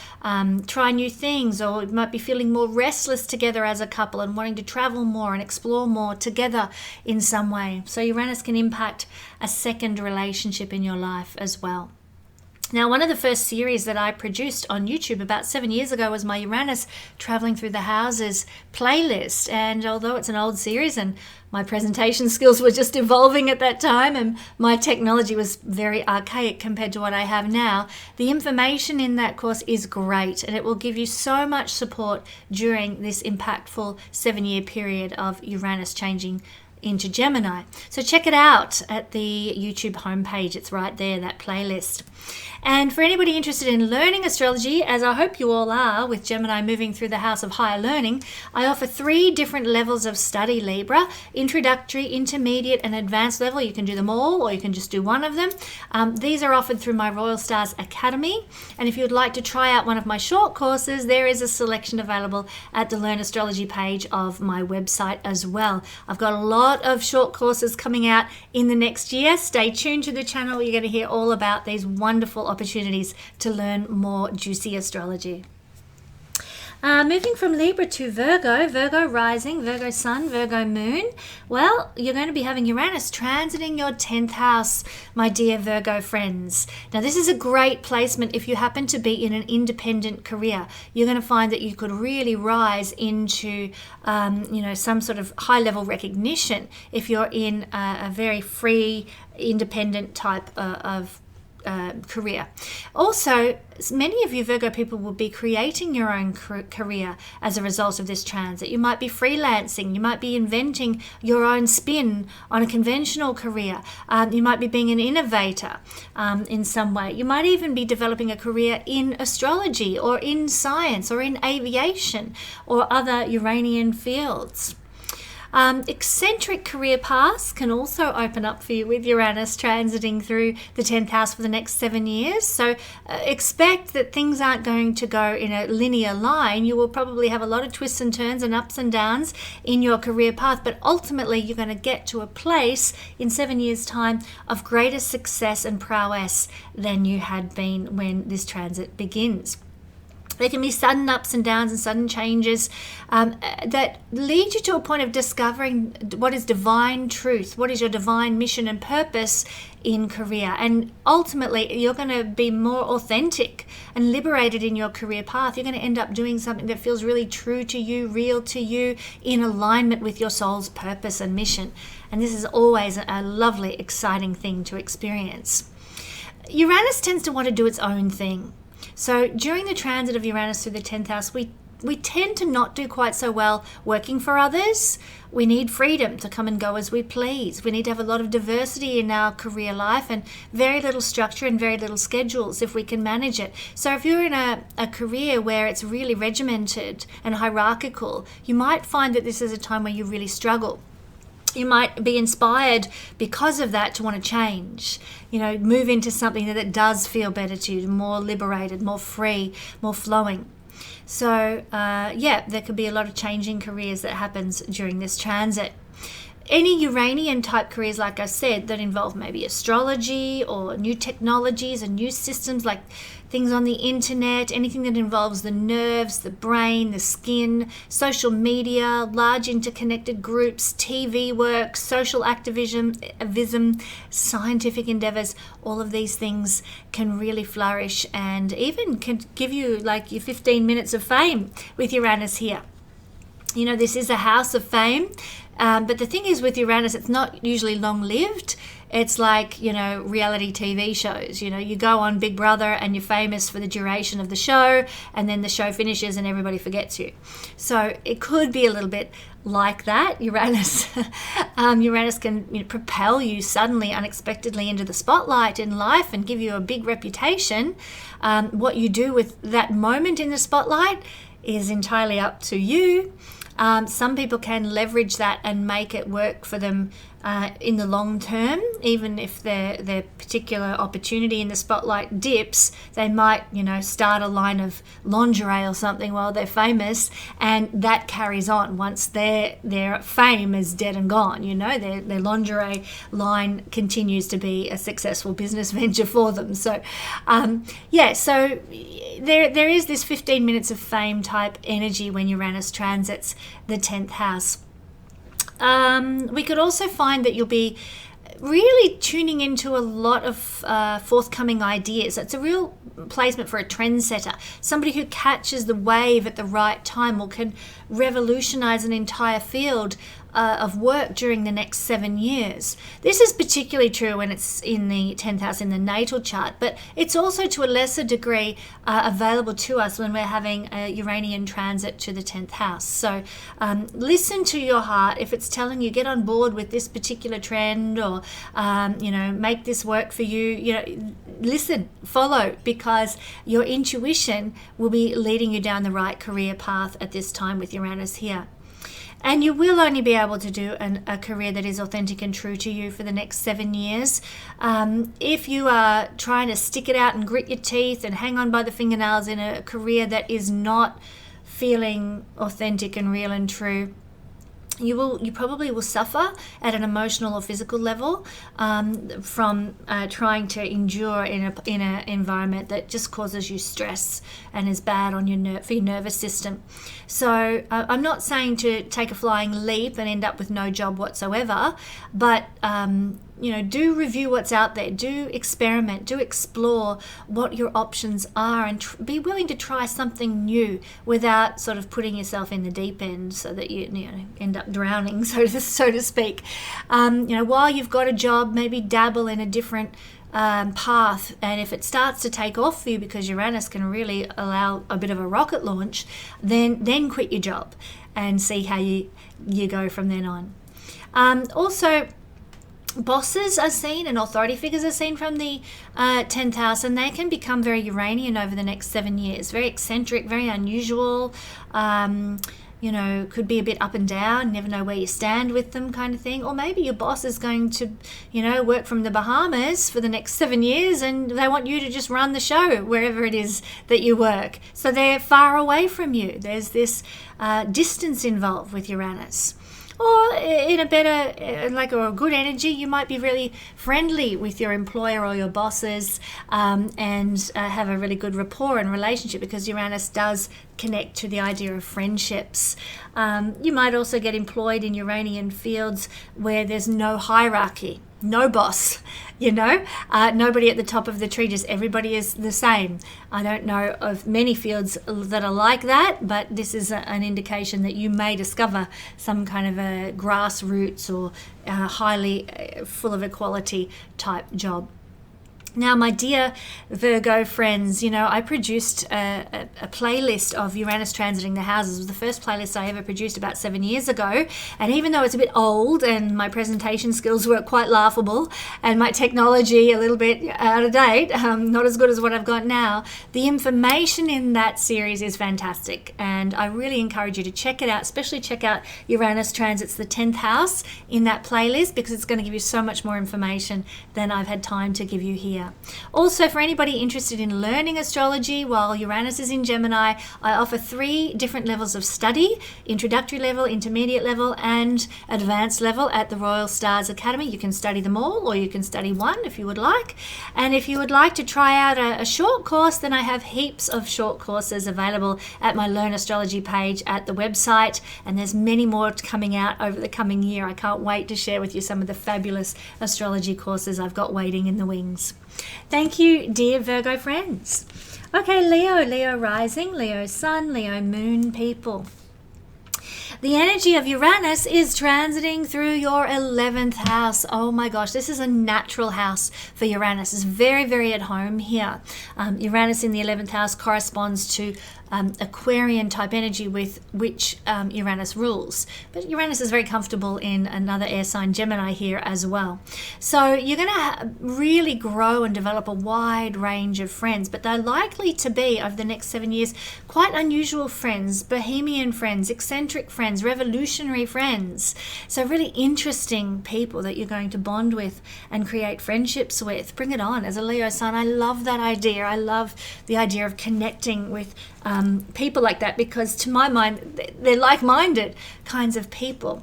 try new things, or you might be feeling more restless together as a couple and wanting to travel more and explore more together in some way. So Uranus can impact a second relationship in your life as well. Now, one of the first series that I produced on YouTube about 7 years ago was my Uranus Traveling Through the Houses playlist. And although it's an old series and my presentation skills were just evolving at that time and my technology was very archaic compared to what I have now, the information in that course is great, and it will give you so much support during this impactful 7-year period of Uranus changing into Gemini. So check it out at the YouTube homepage. It's right there, that playlist. And for anybody interested in learning astrology, as I hope you all are, with Gemini moving through the house of higher learning, I offer 3 different levels of study, Libra: introductory, intermediate, and advanced level. You can do them all, or you can just do one of them. These are offered through my Royal Stars Academy. And if you would like to try out one of my short courses, there is a selection available at the Learn Astrology page of my website as well. I've got a lot of short courses coming out in the next year. Stay tuned to the channel. You're going to hear all about these wonderful opportunities to learn more juicy astrology. Moving from Libra to Virgo, Virgo rising, Virgo sun, Virgo moon. Well, you're going to be having Uranus transiting your 10th house, my dear Virgo friends. Now, this is a great placement if you happen to be in an independent career. You're going to find that you could really rise into, some sort of high-level recognition if you're in a very free, independent type of career. Also, many of you Virgo people will be creating your own career as a result of this transit. You might be freelancing. You might be inventing your own spin on a conventional career. You might be being an innovator in some way. You might even be developing a career in astrology or in science or in aviation or other Uranian fields. Eccentric career paths can also open up for you with Uranus transiting through the 10th house for the next 7 years. So expect that things aren't going to go in a linear line. You will probably have a lot of twists and turns and ups and downs in your career path, but ultimately you're going to get to a place in 7 years' time of greater success and prowess than you had been when this transit begins. There can be sudden ups and downs and sudden changes that lead you to a point of discovering what is divine truth, what is your divine mission and purpose in career. And ultimately, you're going to be more authentic and liberated in your career path. You're going to end up doing something that feels really true to you, real to you, in alignment with your soul's purpose and mission. And this is always a lovely, exciting thing to experience. Uranus tends to want to do its own thing. So during the transit of Uranus through the 10th house, we tend to not do quite so well working for others. We need freedom to come and go as we please. We need to have a lot of diversity in our career life and very little structure and very little schedules if we can manage it. So if you're in a career where it's really regimented and hierarchical, you might find that this is a time where you really struggle. You might be inspired because of that to want to change, move into something that does feel better to you, more liberated, more free, more flowing. So, there could be a lot of changing careers that happens during this transit. Any Uranian type careers, like I said, that involve maybe astrology or new technologies and new systems like things on the internet, anything that involves the nerves, the brain, the skin, social media, large interconnected groups, TV work, social activism, scientific endeavors, all of these things can really flourish and even can give you like your 15 minutes of fame with Uranus here. This is a house of fame. But the thing is with Uranus, it's not usually long-lived. It's like, reality TV shows. You go on Big Brother and you're famous for the duration of the show, and then the show finishes and everybody forgets you. So it could be a little bit like that. Uranus can propel you suddenly, unexpectedly into the spotlight in life and give you a big reputation. What you do with that moment in the spotlight is entirely up to you. Some people can leverage that and make it work for them in the long term. Even if their particular opportunity in the spotlight dips, they might, start a line of lingerie or something while they're famous, and that carries on once their fame is dead and gone. Their lingerie line continues to be a successful business venture for them. So, so there is this 15 minutes of fame type energy when Uranus transits the 10th house. We could also find that you'll be really tuning into a lot of forthcoming ideas. It's a real placement for a trendsetter, somebody who catches the wave at the right time or can revolutionize an entire field of work during the next 7 years. This is particularly true when it's in the 10th house in the natal chart, but it's also to a lesser degree available to us when we're having a Uranian transit to the 10th house. So listen to your heart. If it's telling you get on board with this particular trend or make this work for you, listen, follow, because your intuition will be leading you down the right career path at this time with Uranus here. And you will only be able to do a career that is authentic and true to you for the next 7 years. If you are trying to stick it out and grit your teeth and hang on by the fingernails in a career that is not feeling authentic and real and true, you probably will suffer at an emotional or physical level from trying to endure in an environment that just causes you stress and is bad on for your nervous system. So I'm not saying to take a flying leap and end up with no job whatsoever, but do review what's out there, do experiment, do explore what your options are, and be willing to try something new without sort of putting yourself in the deep end so that you end up drowning, so to speak. While you've got a job, maybe dabble in a different path, and if it starts to take off for you, because Uranus can really allow a bit of a rocket launch, then quit your job and see how you go from then on. Also, bosses are seen and authority figures are seen from the 10th house, and they can become very Uranian over the next 7 years. Very eccentric, very unusual, could be a bit up and down, never know where you stand with them kind of thing. Or maybe your boss is going to, work from the Bahamas for the next 7 years, and they want you to just run the show wherever it is that you work. So they're far away from you. There's this distance involved with Uranus. Or in a better, or a good energy, you might be really friendly with your employer or your bosses, and have a really good rapport and relationship, because Uranus does connect to the idea of friendships. You might also get employed in Uranian fields where there's no hierarchy, no boss, nobody at the top of the tree, just everybody is the same. I don't know of many fields that are like that, but this is an indication that you may discover some kind of a grassroots or highly full of equality type job. Now, my dear Virgo friends, I produced a playlist of Uranus transiting the houses. It was the first playlist I ever produced about 7 years ago. And even though it's a bit old and my presentation skills were quite laughable and my technology a little bit out of date, not as good as what I've got now, the information in that series is fantastic. And I really encourage you to check it out, especially check out Uranus transits the 10th house in that playlist, because it's going to give you so much more information than I've had time to give you here. Also, for anybody interested in learning astrology while Uranus is in Gemini, I offer 3 different levels of study: introductory level, intermediate level, and advanced level at the Royal Stars Academy. You can study them all, or you can study one if you would like. And if you would like to try out a short course, then I have heaps of short courses available at my Learn Astrology page at the website, and there's many more coming out over the coming year. I can't wait to share with you some of the fabulous astrology courses I've got waiting in the wings. Thank you, dear Virgo friends. Okay, Leo rising, Leo sun, Leo moon people. The energy of Uranus is transiting through your 11th house. Oh my gosh, this is a natural house for Uranus. It's very, very at home here. Uranus in the 11th house corresponds to Aquarian type energy with which Uranus rules. But Uranus is very comfortable in another air sign, Gemini, here as well. So you're going to really grow and develop a wide range of friends, but they're likely to be, over the next 7 years, quite unusual friends, bohemian friends, eccentric friends, revolutionary friends. So really interesting people that you're going to bond with and create friendships with. Bring it on. As a Leo sun, I love that idea. I love the idea of connecting with people like that, because to my mind, they're like-minded kinds of people.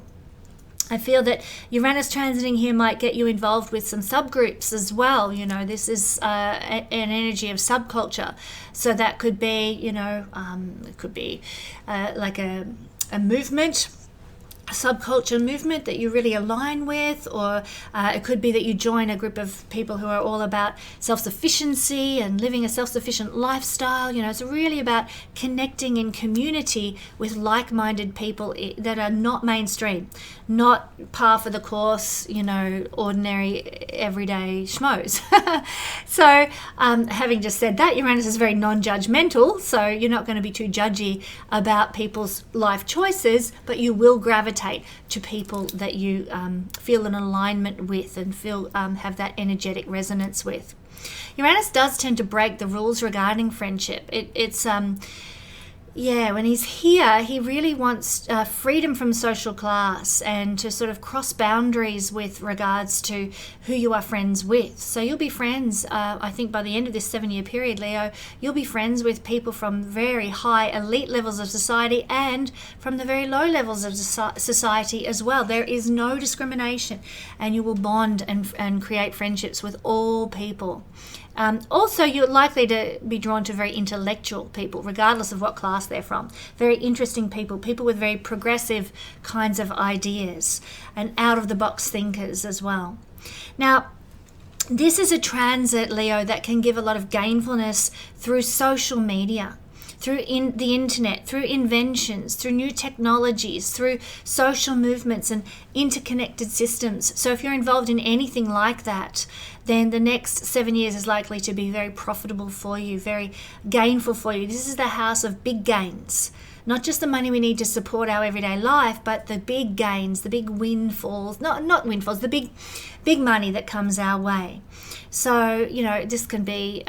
I feel that Uranus transiting here might get you involved with some subgroups as well. This is an energy of subculture. So that could be, it could be like a movement, a subculture movement that you really align with, or it could be that you join a group of people who are all about self-sufficiency and living a self-sufficient lifestyle. It's really about connecting in community with like-minded people that are not mainstream, not par for the course, ordinary everyday schmoes. So having just said that, Uranus is very non-judgmental, so you're not going to be too judgy about people's life choices, but you will gravitate to people that you feel an alignment with and feel have that energetic resonance with. Uranus does tend to break the rules regarding friendship. When he's here, he really wants freedom from social class and to sort of cross boundaries with regards to who you are friends with. So you'll be friends, I think by the end of this 7-year period, Leo, you'll be friends with people from very high elite levels of society and from the very low levels of society as well. There is no discrimination, and you will bond and create friendships with all people. Also, you're likely to be drawn to very intellectual people, regardless of what class they're from. Very interesting people with very progressive kinds of ideas and out-of-the-box thinkers as well. Now, this is a transit, Leo, that can give a lot of gainfulness through social media. through the internet, through inventions, through new technologies, through social movements and interconnected systems. So if you're involved in anything like that, then the next 7 years is likely to be very profitable for you, very gainful for you. This is the house of big gains. Not just the money we need to support our everyday life, but the big gains, the big windfalls, not windfalls, the big money that comes our way. So, this can be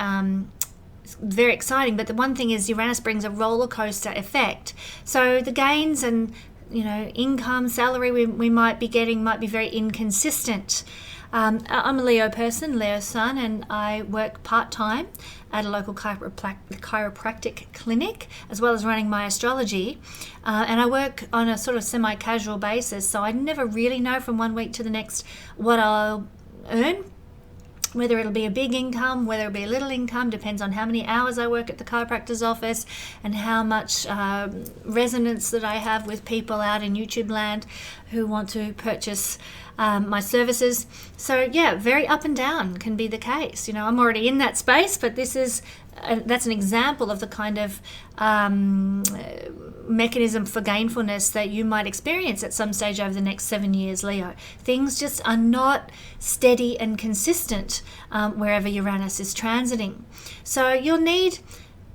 very exciting. But the one thing is Uranus brings a roller coaster effect. So the gains and, income, salary we might be getting might be very inconsistent. I'm a Leo person, Leo sun, and I work part-time at a local chiropractic clinic, as well as running my astrology. And I work on a sort of semi-casual basis, so I never really know from one week to the next what I'll earn. Whether it'll be a big income, whether it'll be a little income, depends on how many hours I work at the chiropractor's office and how much resonance that I have with people out in YouTube land who want to purchase my services. So yeah, very up and down can be the case. I'm already in that space, but that's an example of the kind of mechanism for gainfulness that you might experience at some stage over the next 7 years, Leo. Things just are not steady and consistent wherever Uranus is transiting. So you'll need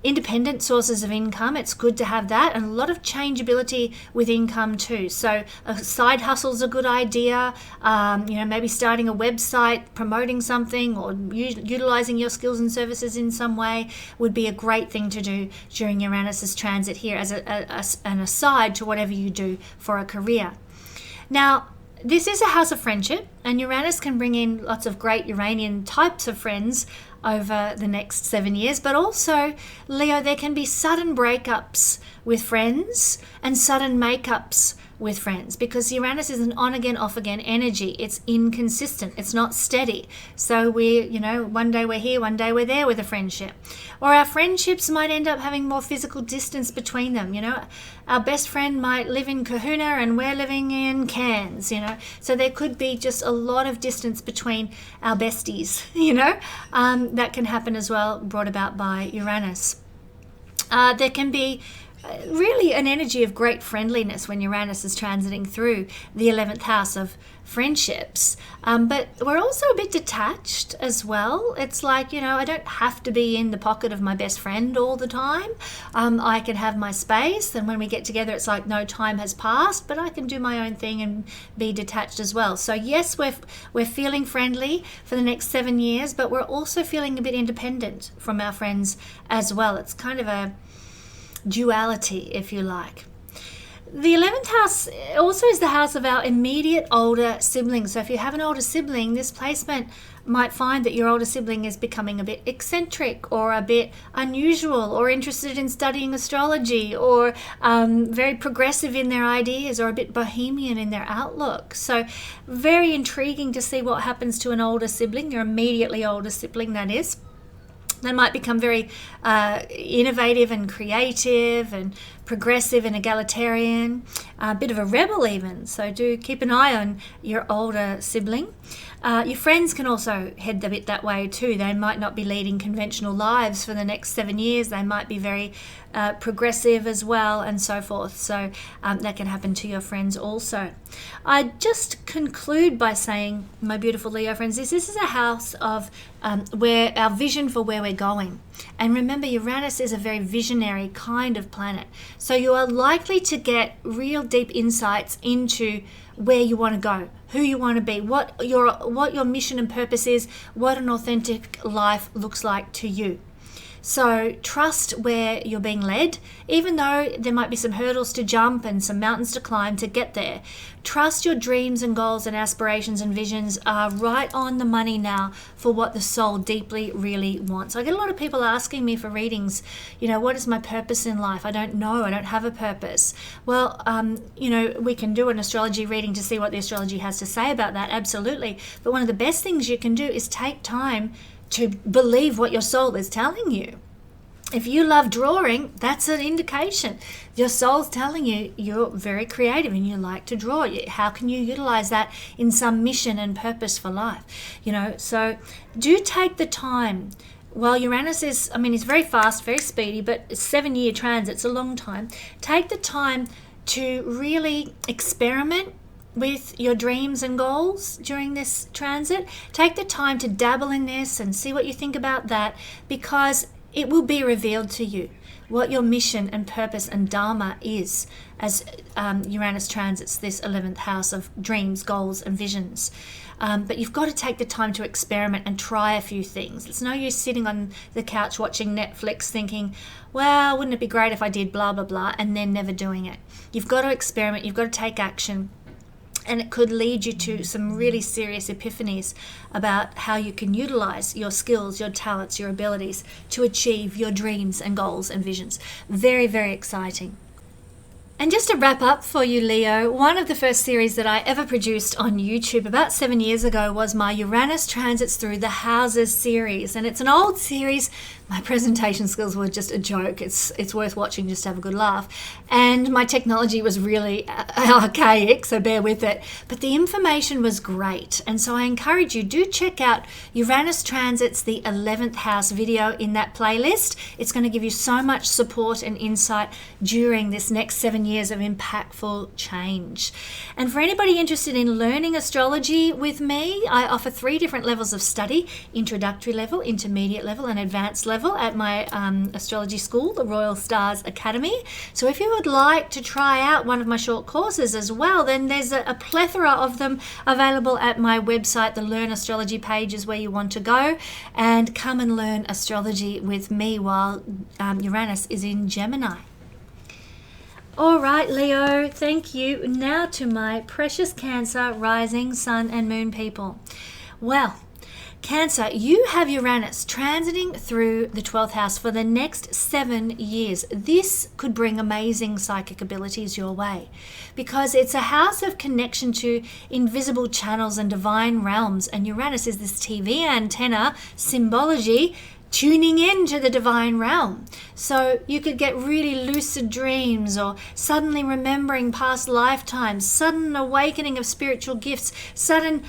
independent sources of income. It's good to have that, and a lot of changeability with income too. So a side hustle's a good idea. Maybe starting a website, promoting something, or utilizing your skills and services in some way would be a great thing to do during Uranus's transit here as an aside to whatever you do for a career. Now, this is a house of friendship, and Uranus can bring in lots of great Uranian types of friends over the next 7 years. But also, Leo, there can be sudden breakups with friends and sudden makeups with friends, because Uranus is an on again, off again energy. It's inconsistent. It's not steady. So one day we're here, one day we're there with a friendship. Or our friendships might end up having more physical distance between them. Our best friend might live in Kahuna and we're living in Cairns, So there could be just a lot of distance between our besties, that can happen as well, brought about by Uranus. There can be really an energy of great friendliness when Uranus is transiting through the 11th house of friendships. But we're also a bit detached as well. It's like, I don't have to be in the pocket of my best friend all the time. I can have my space, and when we get together, it's like no time has passed, but I can do my own thing and be detached as well. So yes, we're feeling friendly for the next 7 years, but we're also feeling a bit independent from our friends as well. It's kind of a duality, if you like. The 11th house also is the house of our immediate older siblings. So if you have an older sibling, this placement might find that your older sibling is becoming a bit eccentric or a bit unusual or interested in studying astrology or very progressive in their ideas or a bit bohemian in their outlook. So very intriguing to see what happens to an older sibling, your immediately older sibling that is. They might become very innovative and creative and progressive and egalitarian, a bit of a rebel even. So do keep an eye on your older sibling. Your friends can also head a bit that way too. They might not be leading conventional lives for the next 7 years. They might be very progressive as well, and so forth. So that can happen to your friends also. I just conclude by saying, my beautiful Leo friends, this is a house of where our vision for where we're going. And remember, Uranus is a very visionary kind of planet. So you are likely to get real deep insights into where you want to go, who you want to be, what your mission and purpose is, what an authentic life looks like to you. So trust where you're being led, even though there might be some hurdles to jump and some mountains to climb to get there. Trust your dreams and goals and aspirations and visions are right on the money now for what the soul deeply really wants. I get a lot of people asking me for readings, what is my purpose in life? I don't know. I don't have a purpose. Well, we can do an astrology reading to see what the astrology has to say about that, absolutely. But one of the best things you can do is take time to believe what your soul is telling you. If you love drawing, that's an indication. Your soul's telling you you're very creative and you like to draw. How can you utilize that in some mission and purpose for life? So do take the time while Uranus is, it's very fast, very speedy, but it's 7-year transit, it's a long time. Take the time to really experiment with your dreams and goals during this transit. Take the time to dabble in this and see what you think about that, because it will be revealed to you what your mission and purpose and dharma is as Uranus transits this 11th house of dreams, goals and visions. But you've got to take the time to experiment and try a few things. It's no use sitting on the couch watching Netflix thinking, well, wouldn't it be great if I did blah, blah, blah, and then never doing it. You've got to experiment, you've got to take action. And it could lead you to some really serious epiphanies about how you can utilize your skills, your talents, your abilities to achieve your dreams and goals and visions. Very, very exciting. And just to wrap up for you, Leo, one of the first series that I ever produced on YouTube about 7 years ago was my Uranus Transits Through the Houses series. And it's an old series. My presentation skills were just a joke. It's worth watching just to have a good laugh. And my technology was really archaic, so bear with it. But the information was great. And so I encourage you, do check out Uranus Transits, the 11th house video in that playlist. It's going to give you so much support and insight during this next 7 years of impactful change. And for anybody interested in learning astrology with me, I offer 3 different levels of study: introductory level, intermediate level, and advanced level at my astrology school, the Royal Stars Academy. So if you would like to try out one of my short courses as well, then there's a plethora of them available at my website. The Learn Astrology page is where you want to go, and come and learn astrology with me while Uranus is in Gemini. All right, Leo, thank you. Now to my precious Cancer, rising, sun and moon people. Well, Cancer, you have Uranus transiting through the 12th house for the next 7 years. This could bring amazing psychic abilities your way, because it's a house of connection to invisible channels and divine realms. And Uranus is this TV antenna symbology tuning in to the divine realm. So you could get really lucid dreams, or suddenly remembering past lifetimes, sudden awakening of spiritual gifts, sudden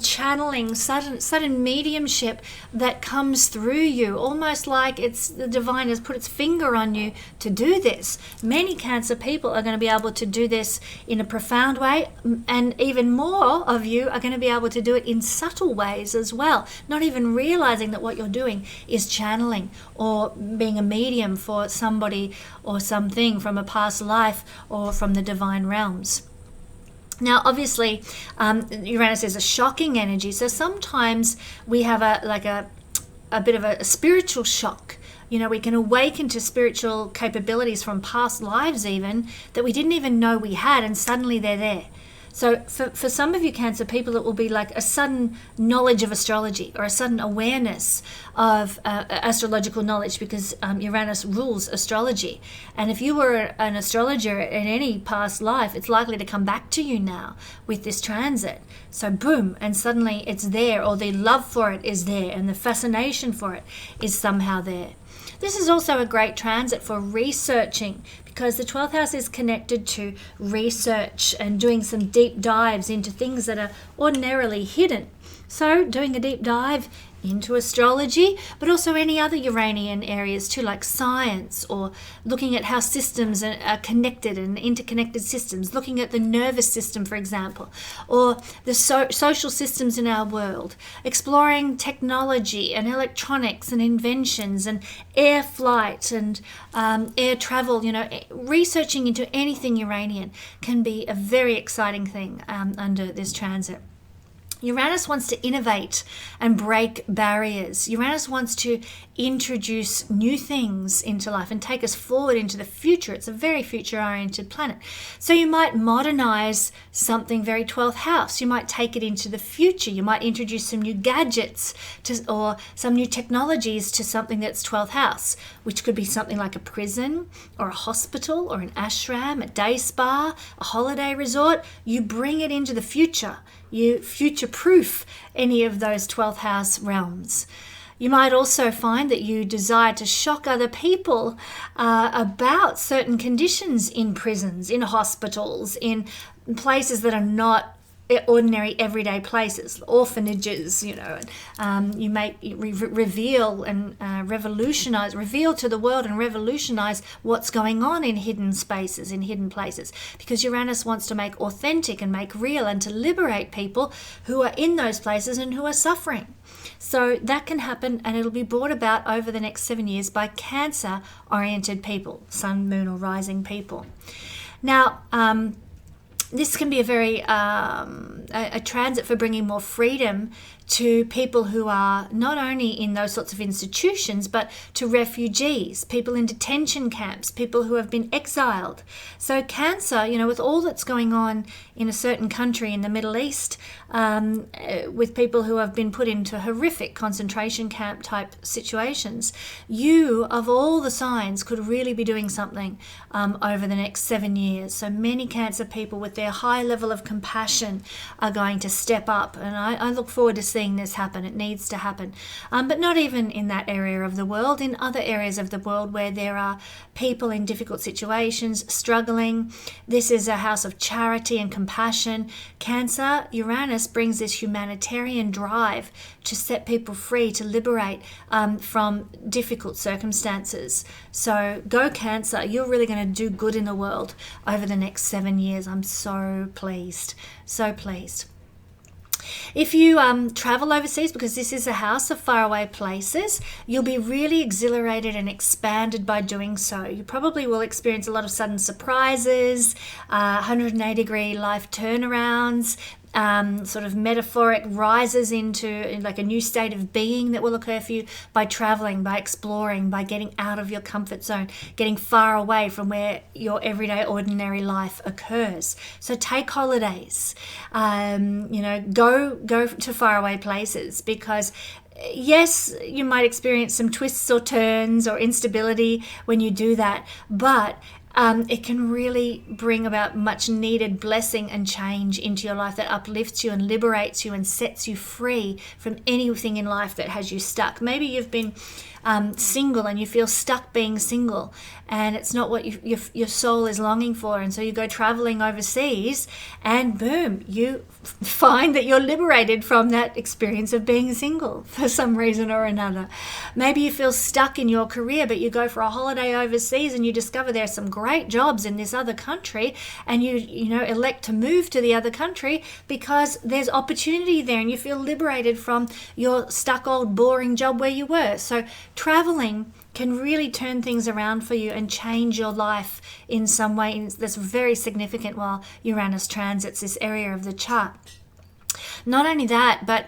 channeling, sudden mediumship that comes through you, almost like it's the divine has put its finger on you to do this. Many Cancer people are going to be able to do this in a profound way, and even more of you are going to be able to do it in subtle ways as well, not even realizing that what you're doing is channeling or being a medium for somebody or something from a past life or from the divine realms. Now, obviously, Uranus is a shocking energy, so sometimes we have a bit of a spiritual shock. You know, we can awaken to spiritual capabilities from past lives even that we didn't even know we had, and suddenly they're there. So for some of you Cancer people, it will be like a sudden knowledge of astrology, or a sudden awareness of astrological knowledge, because Uranus rules astrology. And if you were an astrologer in any past life, it's likely to come back to you now with this transit. So boom, and suddenly it's there, or the love for it is there, and the fascination for it is somehow there. This is also a great transit for researching, because the 12th house is connected to research and doing some deep dives into things that are ordinarily hidden. So doing a deep dive into astrology, but also any other Uranian areas too, like science, or looking at how systems are connected and interconnected systems, looking at the nervous system, for example, or the social systems in our world, exploring technology and electronics and inventions and air flight and air travel. You know, researching into anything Uranian can be a very exciting thing under this transit. Uranus wants to innovate and break barriers. Uranus wants to introduce new things into life and take us forward into the future. It's a very future-oriented planet. So you might modernize something very 12th house. You might take it into the future. You might introduce some new gadgets or some new technologies to something that's 12th house, which could be something like a prison or a hospital or an ashram, a day spa, a holiday resort. You bring it into the future. You future-proof any of those 12th house realms. You might also find that you desire to shock other people about certain conditions in prisons, in hospitals, in places that are not ordinary everyday places, orphanages, you know. You reveal and reveal to the world and revolutionize what's going on in hidden spaces, in hidden places, because Uranus wants to make authentic and make real and to liberate people who are in those places and who are suffering. So that can happen, and it'll be brought about over the next 7 years by Cancer oriented people, sun, moon or rising people. Now, this can be a very a transit for bringing more freedom to people who are not only in those sorts of institutions, but to refugees, people in detention camps, people who have been exiled. So Cancer, you know, with all that's going on in a certain country in the Middle East, with people who have been put into horrific concentration camp type situations, you, of all the signs, could really be doing something over the next 7 years. So many Cancer people with their high level of compassion are going to step up, and I look forward to seeing this happen. It needs to happen, but not even in that area of the world, in other areas of the world where there are people in difficult situations, struggling. This is a house of charity and compassion. Cancer, Uranus brings this humanitarian drive to set people free, to liberate from difficult circumstances. So go Cancer, you're really going to do good in the world over the next 7 years. I'm so pleased, so pleased. If you travel overseas, because this is a house of faraway places, you'll be really exhilarated and expanded by doing so. You probably will experience a lot of sudden surprises, 180-degree life turnarounds, sort of metaphoric rises into like a new state of being that will occur for you by traveling, by exploring, by getting out of your comfort zone, getting far away from where your everyday ordinary life occurs. So take holidays, you know, go to faraway places, because yes, you might experience some twists or turns or instability when you do that, but it can really bring about much needed blessing and change into your life that uplifts you and liberates you and sets you free from anything in life that has you stuck. Maybe you've been single and you feel stuck being single, and it's not what your soul is longing for, and so you go traveling overseas and boom, you find that you're liberated from that experience of being single for some reason or another. Maybe you feel stuck in your career, but you go for a holiday overseas and you discover there are some great jobs in this other country, and you know elect to move to the other country because there's opportunity there and you feel liberated from your stuck old boring job where you were. So traveling can really turn things around for you and change your life in some way that's very significant while Uranus transits this area of the chart. Not only that, but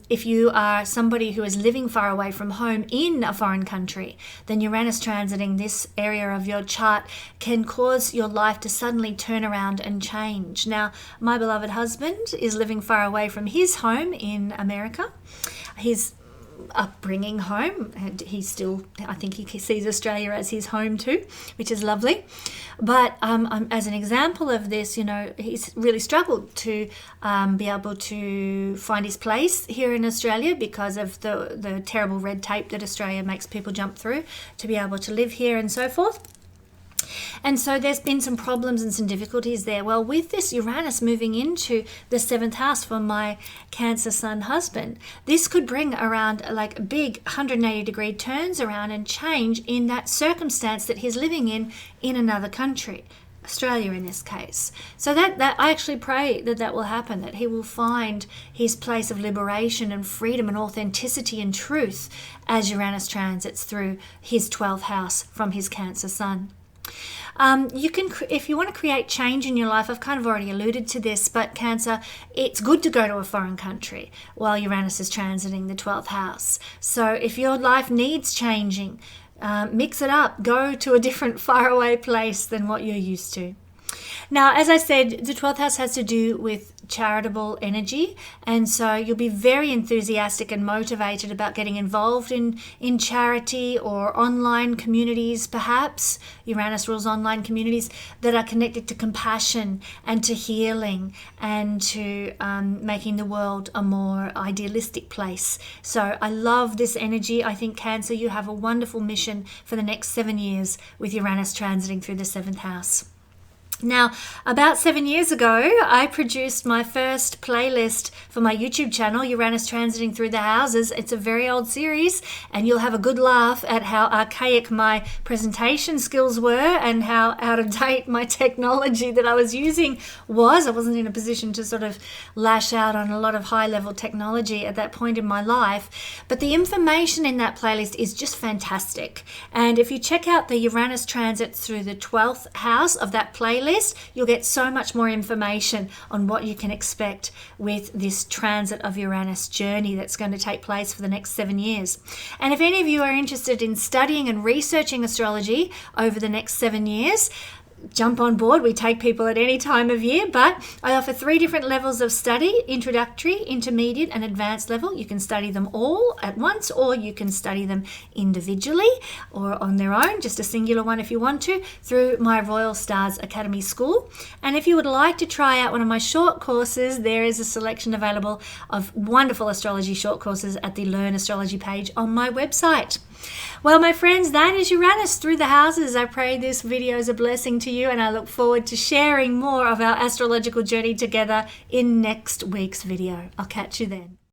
if you are somebody who is living far away from home in a foreign country, then Uranus transiting this area of your chart can cause your life to suddenly turn around and change. Now, my beloved husband is living far away from his home in America. His upbringing home, and I think he sees Australia as his home too, which is lovely. But as an example of this, you know, he's really struggled to be able to find his place here in Australia because of the terrible red tape that Australia makes people jump through to be able to live here and so forth. And so there's been some problems and some difficulties there. Well, with this Uranus moving into the 7th house for my Cancer sun husband, this could bring around like big 180-degree turns around and change in that circumstance that he's living in another country, Australia in this case. So that I actually pray that will happen, that he will find his place of liberation and freedom and authenticity and truth as Uranus transits through his 12th house from his Cancer sun. You can, if you want to create change in your life, I've kind of already alluded to this, but Cancer, it's good to go to a foreign country while Uranus is transiting the 12th house. So if your life needs changing, mix it up, go to a different faraway place than what you're used to. Now, as I said, the 12th house has to do with charitable energy, and so you'll be very enthusiastic and motivated about getting involved in charity or online communities, perhaps. Uranus rules online communities that are connected to compassion and to healing and to making the world a more idealistic place. So I love this energy. I think, Cancer, you have a wonderful mission for the next 7 years with Uranus transiting through the 7th house. Now, about 7 years ago, I produced my first playlist for my YouTube channel, Uranus Transiting Through the Houses. It's a very old series, and you'll have a good laugh at how archaic my presentation skills were and how out of date my technology that I was using was. I wasn't in a position to sort of lash out on a lot of high-level technology at that point in my life. But the information in that playlist is just fantastic. And if you check out the Uranus transit through the 12th house of that playlist, you'll get so much more information on what you can expect with this transit of Uranus journey that's going to take place for the next 7 years. And if any of you are interested in studying and researching astrology over the next 7 years, jump on board. We take people at any time of year, but I offer 3 different levels of study: introductory, intermediate, and advanced level. You can study them all at once, or you can study them individually or on their own, just a singular one if you want to, through my Royal Stars Academy School. And if you would like to try out one of my short courses, there is a selection available of wonderful astrology short courses at the Learn Astrology page on my website. Well, my friends, that is Uranus through the houses. I pray this video is a blessing to you, and I look forward to sharing more of our astrological journey together in next week's video. I'll catch you then.